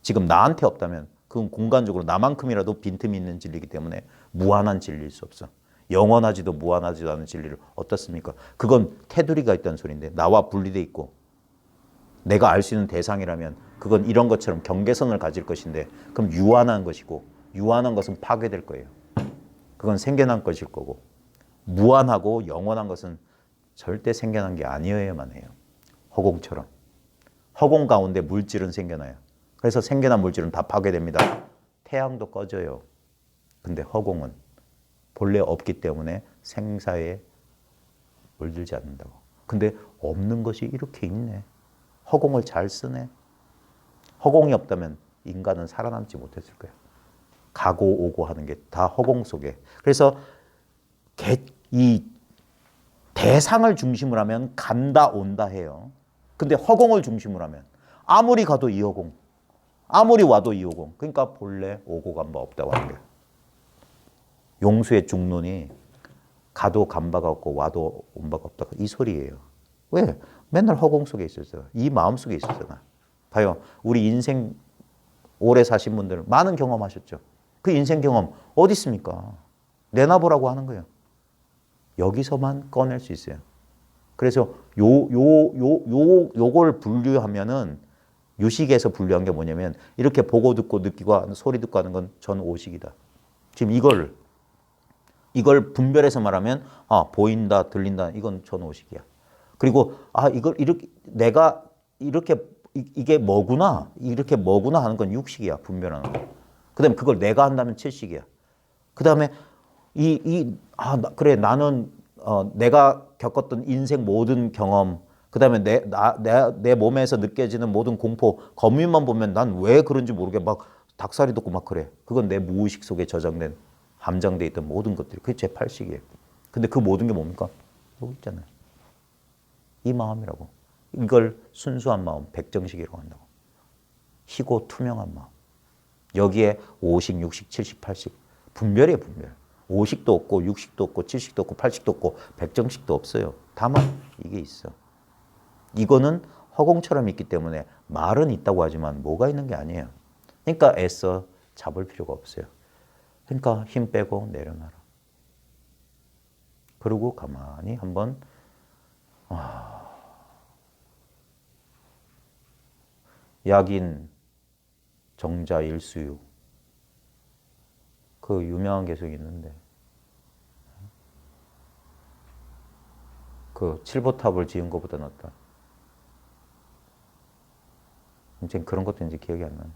지금 나한테 없다면 그건 공간적으로 나만큼이라도 빈틈이 있는 진리이기 때문에 무한한 진리일 수 없어. 영원하지도 무한하지도 않은 진리를 어떻습니까? 그건 테두리가 있다는 소리인데 나와 분리돼 있고 내가 알 수 있는 대상이라면 그건 이런 것처럼 경계선을 가질 것인데 그럼 유한한 것이고 유한한 것은 파괴될 거예요. 그건 생겨난 것일 거고 무한하고 영원한 것은 절대 생겨난 게 아니어야만 해요. 허공처럼. 허공 가운데 물질은 생겨나요. 그래서 생겨난 물질은 다 파괴됩니다. 태양도 꺼져요. 근데 허공은 본래 없기 때문에 생사에 물들지 않는다고. 근데 없는 것이 이렇게 있네. 허공을 잘 쓰네. 허공이 없다면 인간은 살아남지 못했을 거예요. 가고 오고 하는 게 다 허공 속에. 그래서 이 대상을 중심으로 하면 간다 온다 해요. 근데 허공을 중심으로 하면 아무리 가도 이허공, 아무리 와도 이허공. 그러니까 본래 오고 간 바 없다고 하는 거예요. 용수의 중론이 가도 간 바가 없고 와도 온 바가 없다. 이 소리예요. 왜? 맨날 허공 속에 있었어요. 이 마음 속에 있었잖아. 봐요. 우리 인생 오래 사신 분들 많은 경험하셨죠. 그 인생 경험 어디 있습니까? 내놔보라고 하는 거예요. 여기서만 꺼낼 수 있어요. 그래서 요걸 분류하면은 유식에서 분류한 게 뭐냐면 이렇게 보고 듣고 느끼고 소리 듣고 하는 건 전 오식이다. 지금 이걸 분별해서 말하면 보인다, 들린다 이건 전 오식이야. 그리고 이걸 이렇게 내가 이렇게 이게 뭐구나 이렇게 뭐구나 하는 건 육식이야. 분별하는 거. 그다음에 그걸 내가 한다면 칠식이야. 그다음에 그래 나는 내가 겪었던 인생 모든 경험 그다음에 내 몸에서 느껴지는 모든 공포 거미만 보면 난 왜 그런지 모르게 막 닭살이 돋고 막 그래. 그건 내 무의식 속에 저장된 함장돼 있던 모든 것들이 그게 제 8식이에요. 근데 그 모든 게 뭡니까? 여기 있잖아요. 이 마음이라고. 이걸 순수한 마음, 백정식이라고 한다고. 희고 투명한 마음. 여기에 5식, 6식, 7식, 8식. 분별이에요, 분별. 5식도 없고 6식도 없고 7식도 없고 8식도 없고 백정식도 없어요. 다만 이게 있어. 이거는 허공처럼 있기 때문에 말은 있다고 하지만 뭐가 있는 게 아니에요. 그러니까 애써 잡을 필요가 없어요. 그러니까 힘 빼고 내려놔라. 그리고 가만히 한번 약인 정자 일수유 그 유명한 개성이 있는데 그 칠보탑을 지은 것보다 낫다. 이제 그런 것도 이제 기억이 안 나요.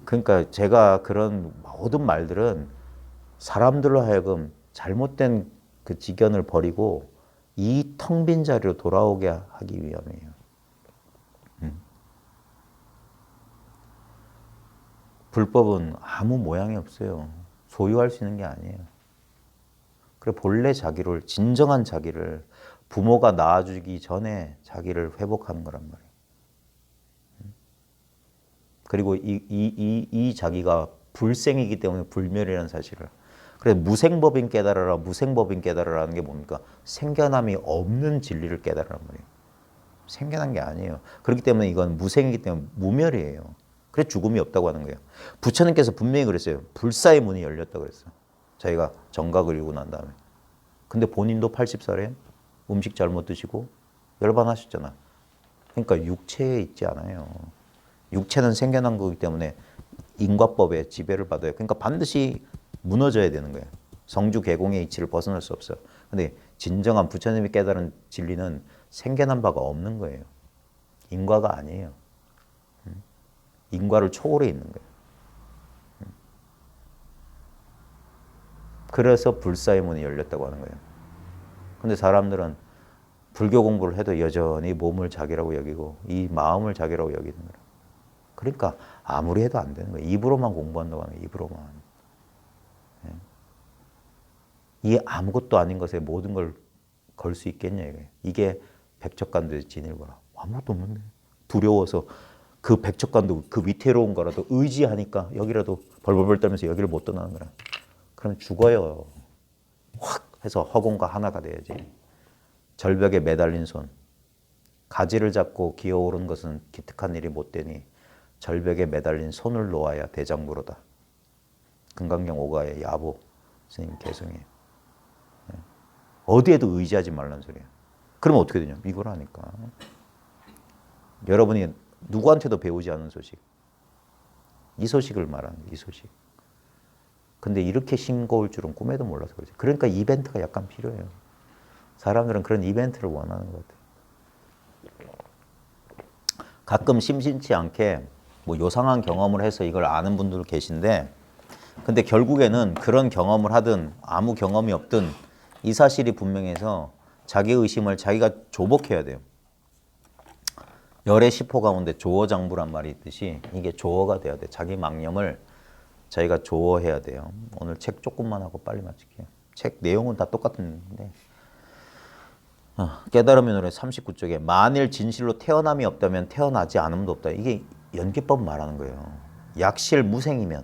그러니까 제가 그런 모든 말들은 사람들로 하여금 잘못된 그 지견을 버리고 이 텅 빈 자리로 돌아오게 하기 위함이에요. 불법은 아무 모양이 없어요. 소유할 수 있는 게 아니에요. 그래 본래 자기를 진정한 자기를 부모가 낳아주기 전에 자기를 회복하는 거란 말이에요. 그리고 이 자기가 불생이기 때문에 불멸이라는 사실을. 그래서 무생법인 깨달아라, 무생법인 깨달아라는 게 뭡니까? 생겨남이 없는 진리를 깨달으란 말이에요. 생겨난 게 아니에요. 그렇기 때문에 이건 무생이기 때문에 무멸이에요. 그래서 죽음이 없다고 하는 거예요. 부처님께서 분명히 그랬어요. 불사의 문이 열렸다고 그랬어요. 자기가 정각을 이루고 난 다음에. 근데 본인도 80살에 음식 잘못 드시고 열반하셨잖아. 그러니까 육체에 있지 않아요. 육체는 생겨난 거기 때문에 인과법의 지배를 받아요. 그러니까 반드시 무너져야 되는 거예요. 성주 개공의 이치를 벗어날 수 없어요. 근데 진정한 부처님이 깨달은 진리는 생겨난 바가 없는 거예요. 인과가 아니에요. 인과를 초월해 있는 거예요. 그래서 불사의 문이 열렸다고 하는 거예요. 근데 사람들은 불교 공부를 해도 여전히 몸을 자기라고 여기고 이 마음을 자기라고 여기는 거예요. 그러니까 아무리 해도 안 되는 거예요. 입으로만 공부한다고 하는 거예요. 입으로만. 이 아무것도 아닌 것에 모든 걸 걸 수 있겠냐 이거예요. 이게 백척간도의 진일보라. 아무것도 없는데 두려워서 그 백척간도 그 위태로운 거라도 의지하니까 여기라도 벌벌벌 떨면서 여기를 못 떠나는 거라. 그럼 죽어요. 확 해서 허공과 하나가 돼야지. 절벽에 매달린 손. 가지를 잡고 기어오른 것은 기특한 일이 못 되니 절벽에 매달린 손을 놓아야 대장부로다. 금강경 5가의 야보 스님 개성이에요. 어디에도 의지하지 말란 소리예요. 그러면 어떻게 되냐? 이걸 하니까. 여러분이 누구한테도 배우지 않은 소식. 이 소식을 말하는 거예요. 이 소식. 근데 이렇게 싱거울 줄은 꿈에도 몰라서 그러지. 그러니까 이벤트가 약간 필요해요. 사람들은 그런 이벤트를 원하는 것 같아요. 가끔 심심치 않게 뭐 요상한 경험을 해서 이걸 아는 분들 계신데 근데 결국에는 그런 경험을 하든 아무 경험이 없든 이 사실이 분명해서 자기 의심을 자기가 조복해야 돼요. 열의 시포 가운데 조어장부란 말이 있듯이 이게 조어가 돼야 돼. 자기 망념을 자기가 조어해야 돼요. 오늘 책 조금만 하고 빨리 마칠게요. 책 내용은 다 똑같은데. 깨달음의 노래 39쪽에 만일 진실로 태어남이 없다면 태어나지 않음도 없다. 이게 연기법 말하는 거예요. 약실 무생이면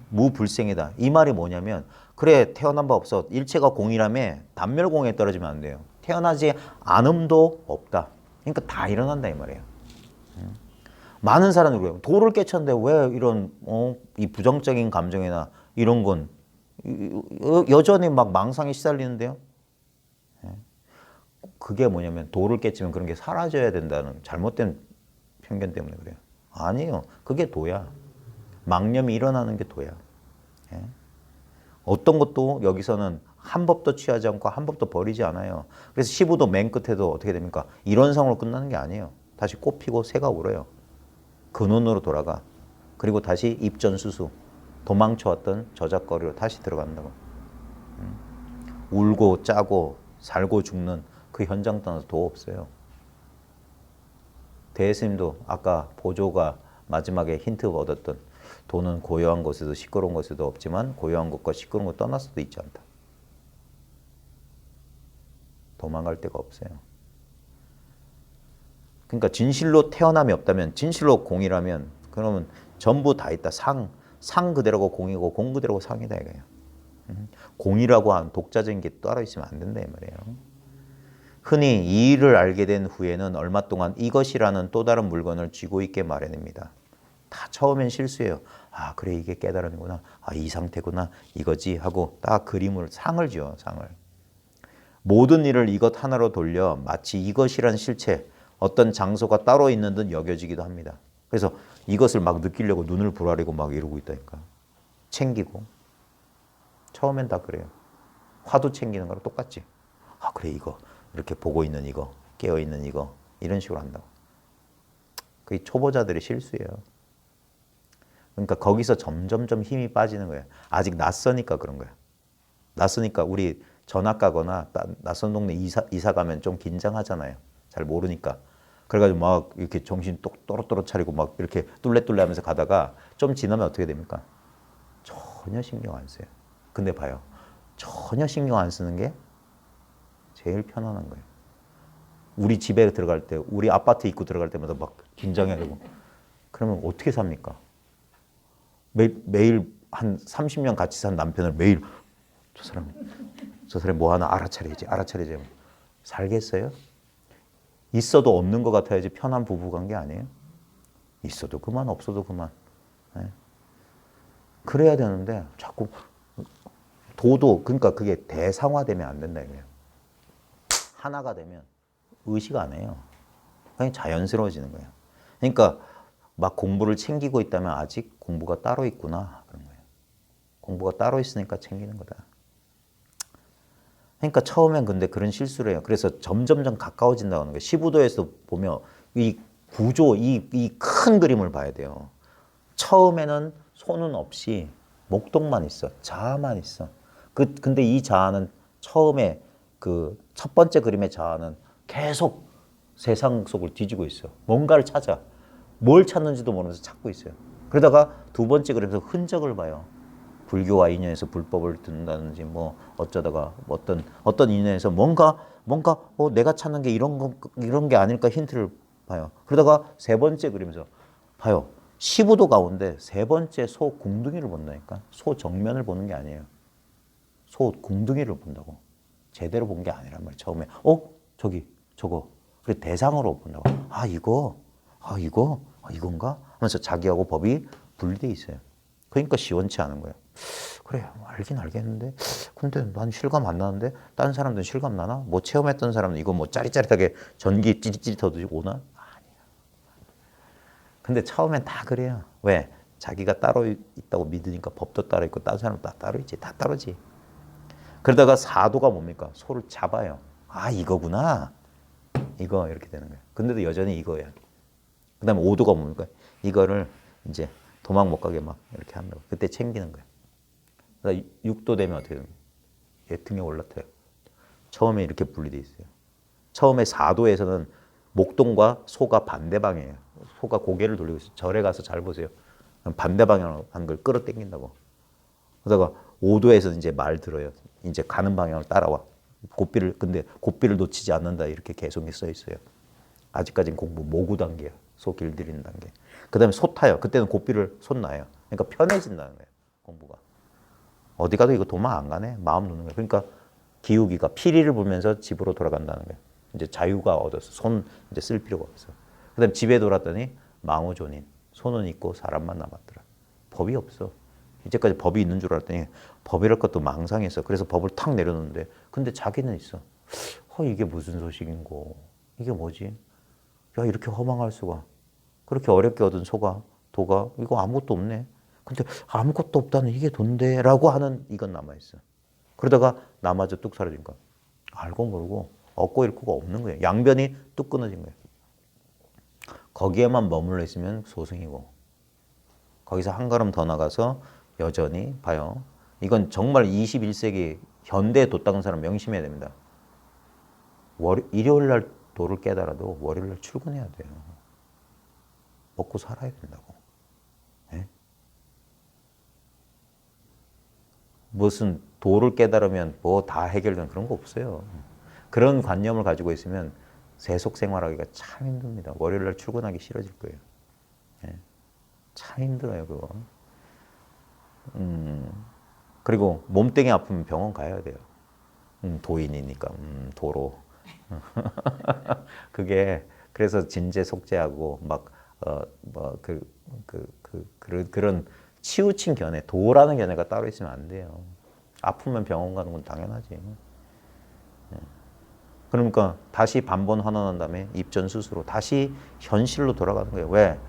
무불생이다. 이 말이 뭐냐면 그래 태어난 바 없어. 일체가 공이라며 단멸공에 떨어지면 안 돼요. 태어나지 않음도 없다. 그러니까 다 일어난다 이 말이에요. 많은 사람들이 그래요. 도를 깨쳤는데 왜 이런 이 부정적인 감정이나 이런 건 여전히 막 망상에 시달리는데요. 그게 뭐냐면 도를 깨치면 그런 게 사라져야 된다는 잘못된 편견 때문에 그래요. 아니에요. 그게 도야. 망념이 일어나는 게 도야. 어떤 것도 여기서는 한 법도 취하지 않고 한 법도 버리지 않아요. 그래서 시부도 맨 끝에도 어떻게 됩니까? 이런 상으로 끝나는 게 아니에요. 다시 꽃피고 새가 울어요. 근원으로 돌아가. 그리고 다시 입전수수. 도망쳐왔던 저작거리로 다시 들어간다고. 울고 짜고 살고 죽는 그 현장 떠나서 도 없어요. 대스님도 아까 보조가 마지막에 힌트 얻었던 도는 고요한 곳에도 시끄러운 곳에도 없지만 고요한 곳과 시끄러운 곳 떠나서도 있지 않다. 도망갈 데가 없어요. 그러니까 진실로 태어남이 없다면 진실로 공이라면 그러면 전부 다 있다. 상 그대로고 공이고 공 그대로고 상이다 이거예요. 공이라고 한 독자적인 게 따로 있으면 안 된다 이 말이에요. 흔히 이 일을 알게 된 후에는 얼마 동안 이것이라는 또 다른 물건을 쥐고 있게 마련입니다. 다 처음엔 실수예요. 아 그래 이게 깨달음이구나. 아 이 상태구나. 이거지 하고 딱 그림을 상을 지어 상을. 모든 일을 이것 하나로 돌려 마치 이것이란 실체 어떤 장소가 따로 있는 듯 여겨지기도 합니다. 그래서 이것을 막 느끼려고 눈을 부라리고 막 이러고 있다니까. 챙기고. 처음엔 다 그래요. 화두 챙기는 거랑 똑같지. 아 그래 이거 이렇게 보고 있는 이거 깨어있는 이거 이런 식으로 한다고. 그게 초보자들의 실수예요. 그러니까 거기서 점점점 힘이 빠지는 거예요. 아직 낯서니까 그런 거야. 낯서니까 우리 전학 가거나 낯선 동네 이사 가면 좀 긴장하잖아요. 잘 모르니까. 그래가지고 막 이렇게 정신 또렷또렷 차리고 막 이렇게 뚫레뚫레 하면서 가다가 좀 지나면 어떻게 됩니까? 전혀 신경 안 써요. 근데 봐요. 전혀 신경 안 쓰는 게 제일 편안한 거예요. 우리 집에 들어갈 때, 우리 아파트 입구 들어갈 때마다 막 긴장해야 되고. 그러면 어떻게 삽니까? 매일 한 30년 같이 산 남편을 매일 저 사람이 뭐 하나 알아차려야지. 살겠어요? 있어도 없는 것 같아야지 편한 부부관계 아니에요? 있어도 그만 없어도 그만. 네. 그래야 되는데 자꾸 도도 그러니까 그게 대상화되면 안 된다 이거예요. 하나가 되면 의식 안 해요. 그냥 자연스러워지는 거예요. 그러니까 막 공부를 챙기고 있다면 아직 공부가 따로 있구나 그런 거예요. 공부가 따로 있으니까 챙기는 거다. 그러니까 처음엔 근데 그런 실수를 해요. 그래서 점점점 가까워진다는 거예요. 시부도에서 보면 이 구조, 이 큰 그림을 봐야 돼요. 처음에는 손은 없이 목동만 있어. 자아만 있어. 근데 이 자아는 처음에 그 첫 번째 그림의 자아는 계속 세상 속을 뒤지고 있어. 뭔가를 찾아. 뭘 찾는지도 모르면서 찾고 있어요. 그러다가 두 번째 그림에서 흔적을 봐요. 불교와 인연에서 불법을 듣는다든지 뭐 어쩌다가 어떤 인연에서 뭔가 내가 찾는 게 이런 게 아닐까 힌트를 봐요. 그러다가 세 번째 그림에서 봐요. 시부도 가운데 세 번째 소 궁둥이를 본다니까. 소 정면을 보는 게 아니에요. 소 궁둥이를 본다고. 제대로 본 게 아니란 말이에요. 처음에 저거 그래 대상으로 본다고. 이건가 하면서 자기하고 법이 분리돼 있어요. 그러니까 시원치 않은 거예요. 그래 알긴 알겠는데 근데 난 실감 안 나는데 다른 사람들은 실감 나나? 뭐 체험했던 사람은 이거 뭐 짜릿짜릿하게 전기 찌릿찌릿하듯이 오나? 아니야. 근데 처음엔 다 그래요. 왜? 자기가 따로 있다고 믿으니까 법도 따로 있고 다른 사람도 다 따로 있지. 다 따로지. 그러다가 사도가 뭡니까? 소를 잡아요. 아 이거구나. 이거 이렇게 되는 거예요. 근데도 여전히 이거야. 그 다음에 오도가 뭡니까? 이거를 이제 도망 못 가게 막 이렇게 한다고. 그때 챙기는 거예요. 그러니까 6도 되면 어떻게 됩니까? 얘 등에 올라타요. 처음에 이렇게 분리되어 있어요. 처음에 4도에서는 목동과 소가 반대방이에요. 소가 고개를 돌리고 있어요. 절에 가서 잘 보세요. 반대 방향으로 한 걸 끌어당긴다고. 그러다가 오도에서 이제 말 들어요. 이제 가는 방향을 따라와. 근데 고삐를 놓치지 않는다. 이렇게 개성이 써 있어요. 아직까지는 공부 모구 단계야. 소 길들이는 단계. 그 다음에 소 타요. 그때는 고삐를 손 놔요. 그러니까 편해진다는 거예요. 공부가. 어디 가도 이거 도망 안 가네. 마음 놓는 거예요. 그러니까 기우기가 피리를 불면서 집으로 돌아간다는 거예요. 이제 자유가 얻어서 손 이제 쓸 필요가 없어. 그 다음에 집에 돌아왔더니 망우존인. 손은 있고 사람만 남았더라. 법이 없어. 이제까지 법이 있는 줄 알았더니 법이랄 것도 망상했어. 그래서 법을 탁 내려놓는데 근데 자기는 있어. 이게 무슨 소식인고. 이게 뭐지? 야, 이렇게 허망할 수가. 그렇게 어렵게 얻은 도가 이거 아무것도 없네. 근데 아무것도 없다는 이게 돈데 라고 하는 이건 남아있어. 그러다가 나마저 뚝 사라진 거야. 알고 모르고 얻고 잃고가 없는 거예요. 양변이 뚝 끊어진 거예요. 거기에만 머물러 있으면 소승이고 거기서 한 걸음 더 나가서 여전히 봐요. 이건 정말 21세기 현대에 돛닦은 사람 명심해야 됩니다. 일요일 날 도를 깨달아도 월요일 날 출근해야 돼요. 먹고 살아야 된다고. 네? 무슨 도를 깨달으면 뭐 다 해결되는 그런 거 없어요. 그런 관념을 가지고 있으면 세속 생활하기가 참 힘듭니다. 월요일 날 출근하기 싫어질 거예요. 네? 참 힘들어요, 그거. 그리고 몸땡이 아프면 병원 가야 돼요. 도인이니까, 도로. 그게, 그래서 진제 속죄하고, 그런 치우친 견해, 도라는 견해가 따로 있으면 안 돼요. 아프면 병원 가는 건 당연하지. 예. 그러니까 다시 반번 환원한 다음에 입전 수수로 다시 현실로 돌아가는 거예요. 왜?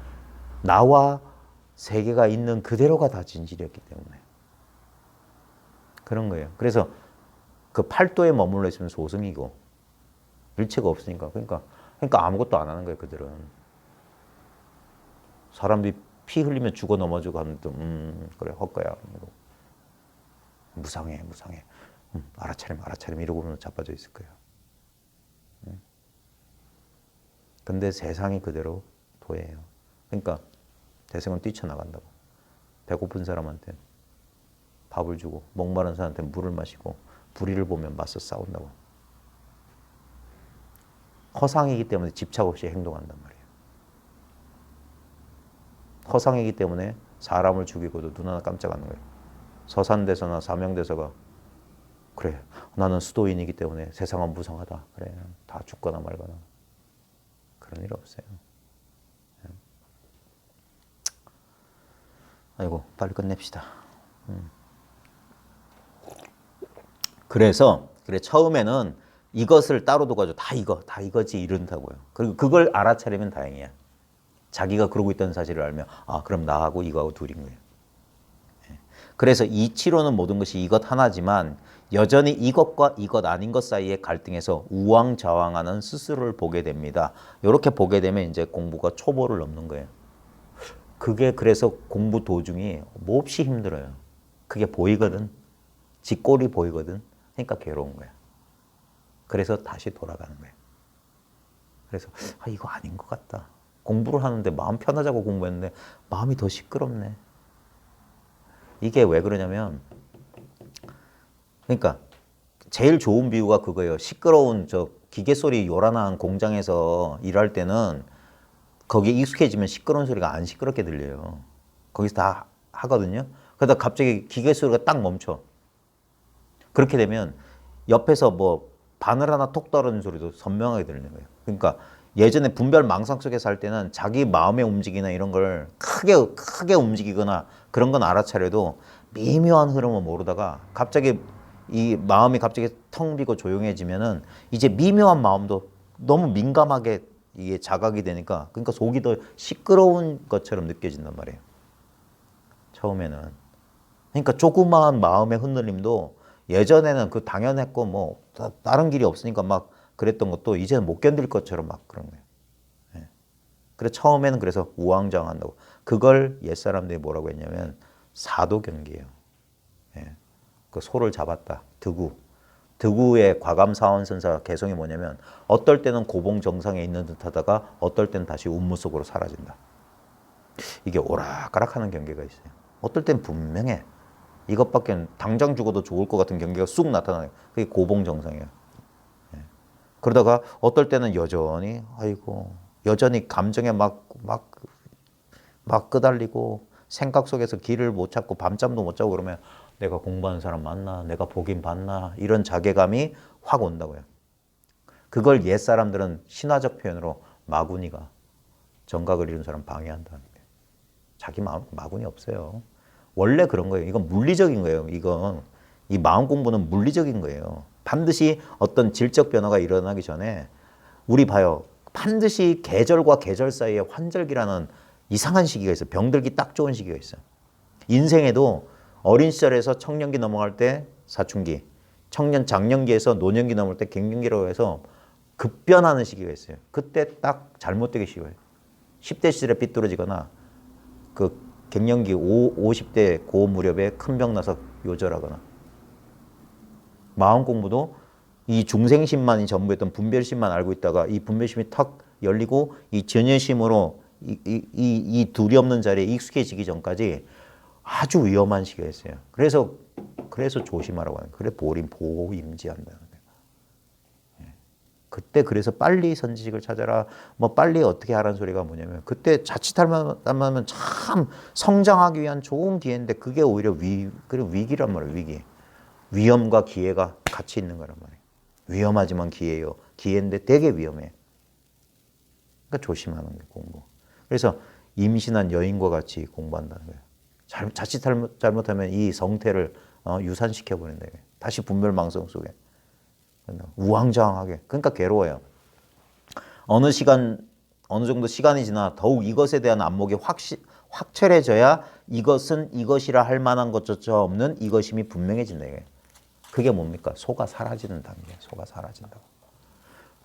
나와 세계가 있는 그대로가 다 진실이었기 때문에. 그런 거예요. 그래서 그 팔도에 머물러 있으면 소승이고 일체가 없으니까. 그러니까 아무것도 안 하는 거예요, 그들은. 사람들이 피 흘리면 죽어 넘어지고 하는데, 그래, 헛거야. 무상해. 알아차림. 이러고 보면 자빠져 있을 거예요. 근데 세상이 그대로 도예요. 그러니까 대승은 뛰쳐나간다고. 배고픈 사람한테 밥을 주고, 목마른 사람한테 물을 마시고, 불의를 보면 맞서 싸운다고. 허상이기 때문에 집착 없이 행동한단 말이에요. 허상이기 때문에 사람을 죽이고도 눈 하나 깜짝 안 거예요. 서산대서나 사명대서가 그래, 나는 수도인이기 때문에 세상은 무상하다. 그래, 다 죽거나 말거나. 그런 일 없어요. 아이고, 빨리 끝냅시다. 그래서 처음에는 이것을 따로 둬가지고 다 이거지 이런다고요. 그리고 그걸 알아차리면 다행이야. 자기가 그러고 있다는 사실을 알면 그럼 나하고 이거하고 둘인 거예요. 그래서 이치로는 모든 것이 이것 하나지만 여전히 이것과 이것 아닌 것 사이의 갈등에서 우왕좌왕하는 스스로를 보게 됩니다. 이렇게 보게 되면 이제 공부가 초보를 넘는 거예요. 그게 그래서 공부 도중이 몹시 힘들어요. 그게 보이거든. 지 꼴이 보이거든. 그러니까 괴로운 거야. 그래서 다시 돌아가는 거예요. 그래서 이거 아닌 것 같다. 공부를 하는데 마음 편하자고 공부했는데 마음이 더 시끄럽네. 이게 왜 그러냐면 그러니까 제일 좋은 비유가 그거예요. 시끄러운 저 기계 소리 요란한 공장에서 일할 때는 거기에 익숙해지면 시끄러운 소리가 안 시끄럽게 들려요. 거기서 다 하거든요. 그러다 갑자기 기계 소리가 딱 멈춰. 그렇게 되면 옆에서 뭐 바늘 하나 톡 떨어지는 소리도 선명하게 들리는 거예요. 그러니까 예전에 분별 망상 속에서 할 때는 자기 마음의 움직이나 이런 걸 크게 움직이거나 그런 건 알아차려도 미묘한 흐름을 모르다가 갑자기 이 마음이 갑자기 텅 비고 조용해지면은 이제 미묘한 마음도 너무 민감하게 이게 자각이 되니까 그러니까 속이 더 시끄러운 것처럼 느껴진단 말이에요. 처음에는. 그러니까 조그마한 마음의 흔들림도 예전에는 그 당연했고 뭐 다른 길이 없으니까 막 그랬던 것도 이제는 못 견딜 것처럼 막 그런 거예요. 예. 그래서 처음에는 그래서 우왕좌왕한다고. 그걸 옛사람들이 뭐라고 했냐면 사도경기예요. 예. 그 소를 잡았다. 득우의 과감사원선사 개성이 뭐냐면 어떨 때는 고봉정상에 있는 듯 하다가 어떨 때는 다시 운무 속으로 사라진다. 이게 오락가락하는 경계가 있어요. 어떨 때는 분명해. 이것밖에 당장 죽어도 좋을 것 같은 경계가 쑥 나타나요. 그게 고봉정상이에요. 예. 그러다가 어떨 때는 여전히 아이고 여전히 감정에 막 끄달리고 생각 속에서 길을 못 찾고 밤잠도 못 자고 그러면 내가 공부하는 사람 맞나? 내가 보긴 봤나? 이런 자괴감이 확 온다고요. 그걸 옛 사람들은 신화적 표현으로 마구니가 정각을 이룬 사람 방해한다는 게 자기 마구니 없어요. 원래 그런 거예요. 이건 물리적인 거예요. 이건 이 마음 공부는 물리적인 거예요. 반드시 어떤 질적 변화가 일어나기 전에 우리 봐요. 반드시 계절과 계절 사이에 환절기라는 이상한 시기가 있어요. 병들기 딱 좋은 시기가 있어요. 인생에도 어린 시절에서 청년기 넘어갈 때 사춘기, 장년기에서 노년기 넘을 때 갱년기라고 해서 급변하는 시기가 있어요. 그때 딱 잘못되기 쉬워요. 10대 시절에 삐뚤어지거나 그 갱년기 50대 고 무렵에 큰 병 나서 요절하거나 마음 공부도 이 중생심만이 전부였던 분별심만 알고 있다가 이 분별심이 탁 열리고 이 전여심으로 이 둘이 없는 자리에 익숙해지기 전까지 아주 위험한 시기가 있어요. 그래서 조심하라고 하는 거예요. 그래 보임지한다는 거예요. 그때 그래서 빨리 선지식을 찾아라. 뭐 빨리 어떻게 하라는 소리가 뭐냐면 그때 자칫하면 참 성장하기 위한 좋은 기회인데 그게 오히려 위기란 말이에요. 위기. 위험과 기회가 같이 있는 거란 말이에요. 위험하지만 기회예요. 기회인데 되게 위험해. 그러니까 조심하는 게 공부. 그래서 임신한 여인과 같이 공부한다는 거예요. 자칫 잘못하면 이 성태를 유산시켜 버린다. 다시 분별망성 속에. 우왕좌왕하게. 그러니까 괴로워요. 어느 정도 시간이 지나 더욱 이것에 대한 안목이 확철해져야 이것은 이것이라 할 만한 것조차 없는 이것임이 분명해진다. 그게 뭡니까? 소가 사라지는 단계. 소가 사라진다고.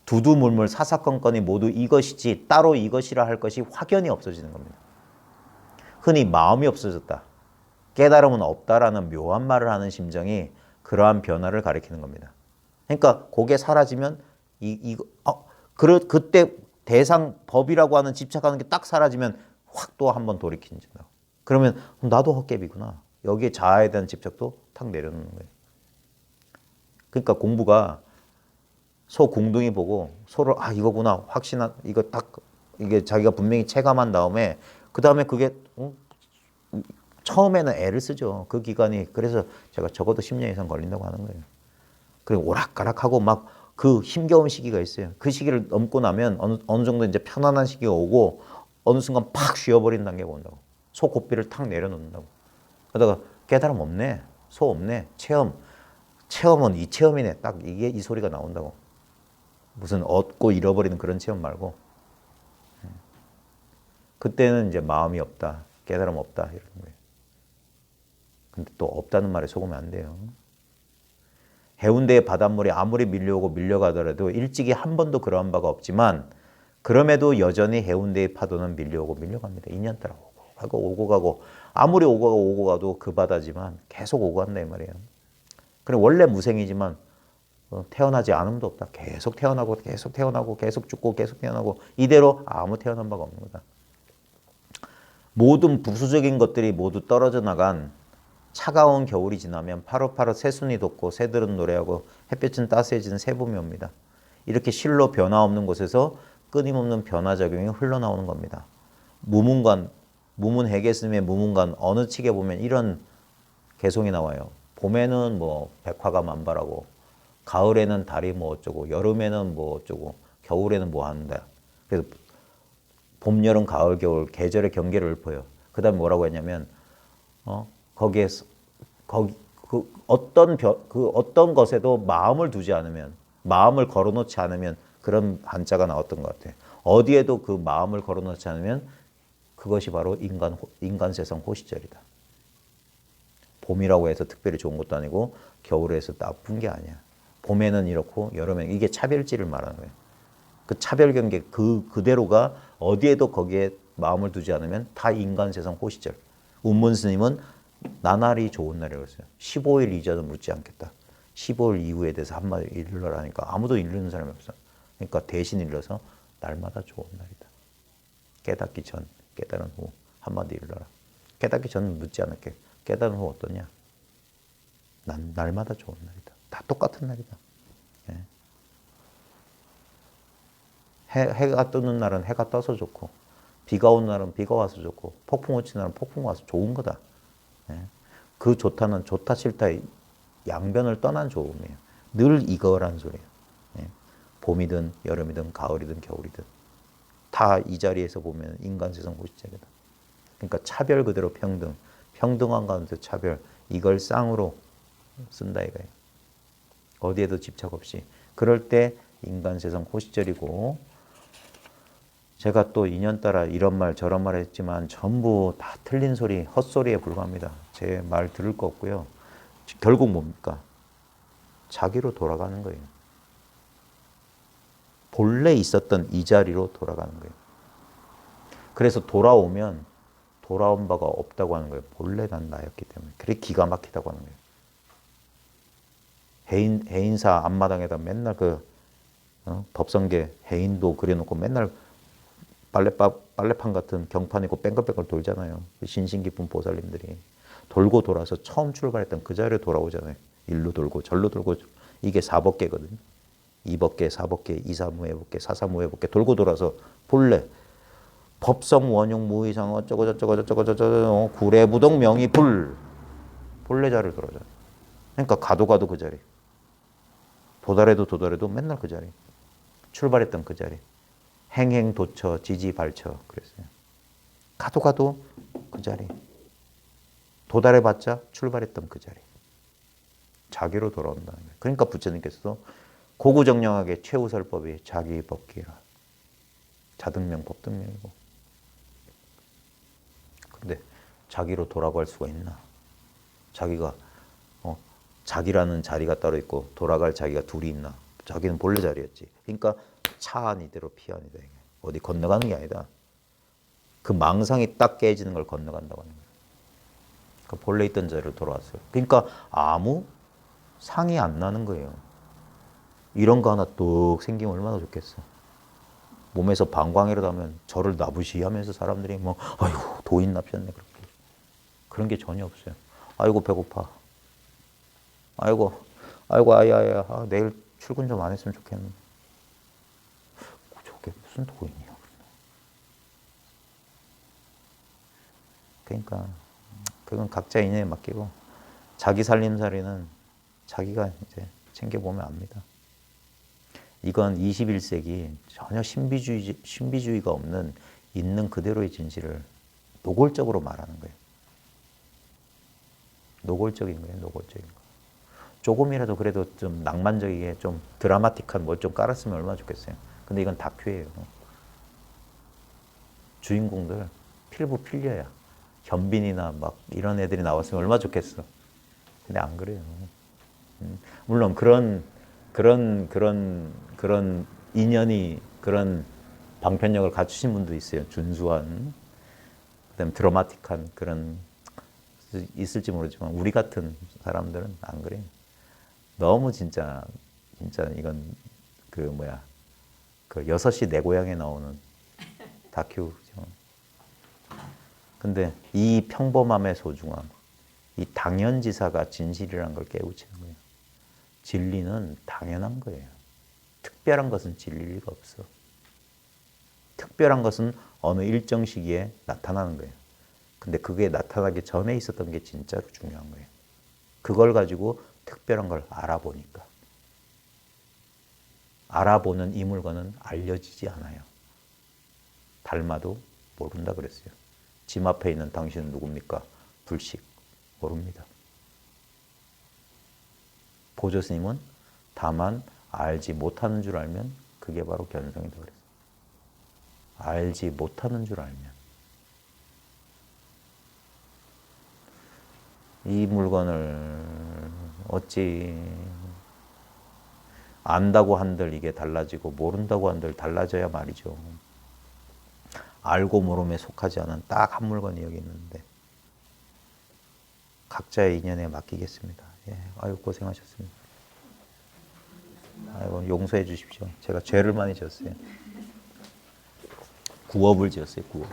두두물물 사사건건이 모두 이것이지 따로 이것이라 할 것이 확연히 없어지는 겁니다. 흔히 마음이 없어졌다. 깨달음은 없다라는 묘한 말을 하는 심정이 그러한 변화를 가리키는 겁니다. 그러니까 그게 사라지면 그때 대상 법이라고 하는 집착하는 게 딱 사라지면 확 또 한 번 돌이킨다. 그러면 나도 헛개비구나. 여기에 자아에 대한 집착도 탁 내려놓는 거예요. 그러니까 공부가 소 궁둥이 보고 소를 이거구나 확신한 이거 딱 이게 자기가 분명히 체감한 다음에 그 다음에 그게 처음에는 애를 쓰죠. 그 기간이 그래서 제가 적어도 10년 이상 걸린다고 하는 거예요. 그리고 오락가락하고 막 그 힘겨운 시기가 있어요. 그 시기를 넘고 나면 어느 정도 이제 편안한 시기가 오고 어느 순간 팍 쉬어버리는 단계가 온다고. 소 고삐를 탁 내려놓는다고. 그러다가 깨달음 없네. 소 없네. 체험은 이 체험이네. 딱 이게 이 소리가 나온다고. 무슨 얻고 잃어버리는 그런 체험 말고. 그때는 이제 마음이 없다. 깨달음 없다. 이런 거예요. 근데 또 없다는 말에 속으면 안 돼요. 해운대의 바닷물이 아무리 밀려오고 밀려가더라도 일찍이 한 번도 그러한 바가 없지만 그럼에도 여전히 해운대의 파도는 밀려오고 밀려갑니다. 2년 따라 오고 가고 아무리 오고 가도 그 바다지만 계속 오고 간다 이 말이에요. 그래 원래 무생이지만 태어나지 않음도 없다. 계속 태어나고 계속 태어나고 계속 죽고 계속 태어나고 이대로 아무 태어난 바가 없는 거다. 모든 부수적인 것들이 모두 떨어져 나간 차가운 겨울이 지나면 파릇파릇 새순이 돋고 새들은 노래하고 햇볕은 따스해지는 새봄이 옵니다. 이렇게 실로 변화 없는 곳에서 끊임없는 변화작용이 흘러나오는 겁니다. 무문해계스님의 무문관 어느 책에 보면 이런 개송이 나와요. 봄에는 뭐 백화가 만발하고 가을에는 달이 뭐 어쩌고 여름에는 뭐 어쩌고 겨울에는 뭐 한다. 그래서 봄, 여름, 가을, 겨울 계절의 경계를 읊어요. 그 다음에 뭐라고 했냐면 거기에서 어떤 것에도 마음을 두지 않으면 마음을 걸어놓지 않으면 그런 한자가 나왔던 것 같아요. 어디에도 그 마음을 걸어놓지 않으면 그것이 바로 인간 세상 호시절이다. 봄이라고 해서 특별히 좋은 것도 아니고 겨울에 해서 나쁜 게 아니야. 봄에는 이렇고 여름에는 이게 차별지를 말하는 거예요. 그 차별 경계 그대로가 어디에도 거기에 마음을 두지 않으면 다 인간 세상 호시절. 운문 스님은 나날이 좋은 날이라고 했어요. 15일 이전은 묻지 않겠다. 15일 이후에 대해서 한마디 일러라니까 아무도 일르는 사람이 없어. 그러니까 대신 일러서 날마다 좋은 날이다. 깨닫기 전, 깨달은 후 한마디 일러라. 깨닫기 전은 묻지 않을게. 깨달은 후 어떠냐? 난 날마다 좋은 날이다. 다 똑같은 날이다. 예. 해가 뜨는 날은 해가 떠서 좋고, 비가 오는 날은 비가 와서 좋고, 폭풍 우치는 날은 폭풍 와서 좋은 거다. 예. 그 좋다는 좋다 싫다의 양변을 떠난 좋음이에요. 늘 이거란 소리예요. 예. 봄이든 여름이든 가을이든 겨울이든 다 이 자리에서 보면 인간 세상 고시적이다. 그러니까 차별 그대로 평등, 평등한 가운데 차별, 이걸 쌍으로 쓴다 이거예요. 어디에도 집착 없이. 그럴 때 인간 세상 호시절이고, 제가 또 인연따라 이런 말 저런 말 했지만 전부 다 틀린 소리, 헛소리에 불과합니다. 제 말 들을 거 없고요. 결국 뭡니까? 자기로 돌아가는 거예요. 본래 있었던 이 자리로 돌아가는 거예요. 그래서 돌아오면 돌아온 바가 없다고 하는 거예요. 본래 난 나였기 때문에. 그래 기가 막히다고 하는 거예요. 해인사 앞마당에다 맨날 법성계 해인도 그려놓고 맨날 빨래판 같은 경판 있고 뺑글뺑글 돌잖아요. 신신 깊은 보살님들이. 돌고 돌아서 처음 출발했던 그 자리에 돌아오잖아요. 일로 돌고 절로 돌고. 이게 사법계거든요. 이법계, 사법계, 이사무해법계, 사사무해법계 돌고 돌아서 본래 법성 원흉 무의상 어쩌고 저쩌고 구례부동 명의 불 본래 자리를 돌아오잖아요. 그러니까 가도 그 자리. 도달해도 맨날 그 자리. 출발했던 그 자리. 행행도처 지지발처 그랬어요. 가도 그 자리. 도달해봤자 출발했던 그 자리. 자기로 돌아온다는 거예요. 그러니까 부처님께서도 고구정령하게 최우설법이 자기 법기라. 자등명 법등명이고. 근데 자기로 돌아갈 수가 있나? 자기가 자기라는 자리가 따로 있고 돌아갈 자기가 둘이 있나? 자기는 본래 자리였지. 그러니까 차안 이대로 피안이다. 어디 건너가는 게 아니다. 그 망상이 딱 깨지는 걸 건너간다고 하는 거예요. 그러니까 본래 있던 자리로 돌아왔어요. 그러니까 아무 상이 안 나는 거예요. 이런 거 하나 뚝 생기면 얼마나 좋겠어. 몸에서 방광이라도 하면 저를 나부시하면서 사람들이 뭐 아이고 도인 납셨네 그렇게. 그런 게 전혀 없어요. 아이고 배고파. 아이고 아야야 내일 출근 좀 안 했으면 좋겠는데. 저게 무슨 도인이야. 그러니까 그건 각자 인연에 맡기고 자기 살림살이는 자기가 이제 챙겨보면 압니다. 이건 21세기 전혀 신비주의가 없는 있는 그대로의 진실을 노골적으로 말하는 거예요. 노골적인 거예요. 노골적인 거. 조금이라도 그래도 좀 낭만적이게 좀 드라마틱한 뭘 좀 깔았으면 얼마나 좋겠어요. 근데 이건 다큐예요. 주인공들 필부 필려야. 현빈이나 막 이런 애들이 나왔으면 얼마나 좋겠어. 근데 안 그래요. 물론 그런 인연이 그런 방편력을 갖추신 분도 있어요. 준수한, 그다음에 드라마틱한 그런 있을지 모르지만 우리 같은 사람들은 안 그래요. 너무 진짜 이건 그 6시 내 고향에 나오는 다큐죠. 근데 이 평범함의 소중함, 이 당연지사가 진실이라는 걸 깨우치는 거예요. 진리는 당연한 거예요. 특별한 것은 진리일 리가 없어. 특별한 것은 어느 일정 시기에 나타나는 거예요. 근데 그게 나타나기 전에 있었던 게 진짜로 중요한 거예요. 그걸 가지고 특별한 걸 알아보니까. 알아보는 이 물건은 알려지지 않아요. 닮아도 모른다 그랬어요. 짐 앞에 있는 당신은 누굽니까? 불식. 모릅니다. 보조 스님은 다만 알지 못하는 줄 알면 그게 바로 견성이다 그랬어요. 알지 못하는 줄 알면. 이 물건을 어찌 안다고 한들 이게 달라지고 모른다고 한들 달라져야 말이죠. 알고 모름에 속하지 않은 딱 한 물건이 여기 있는데 각자의 인연에 맡기겠습니다. 예, 아유 고생하셨습니다. 아이고 용서해 주십시오. 제가 죄를 많이 지었어요. 구업을 지었어요. 구업.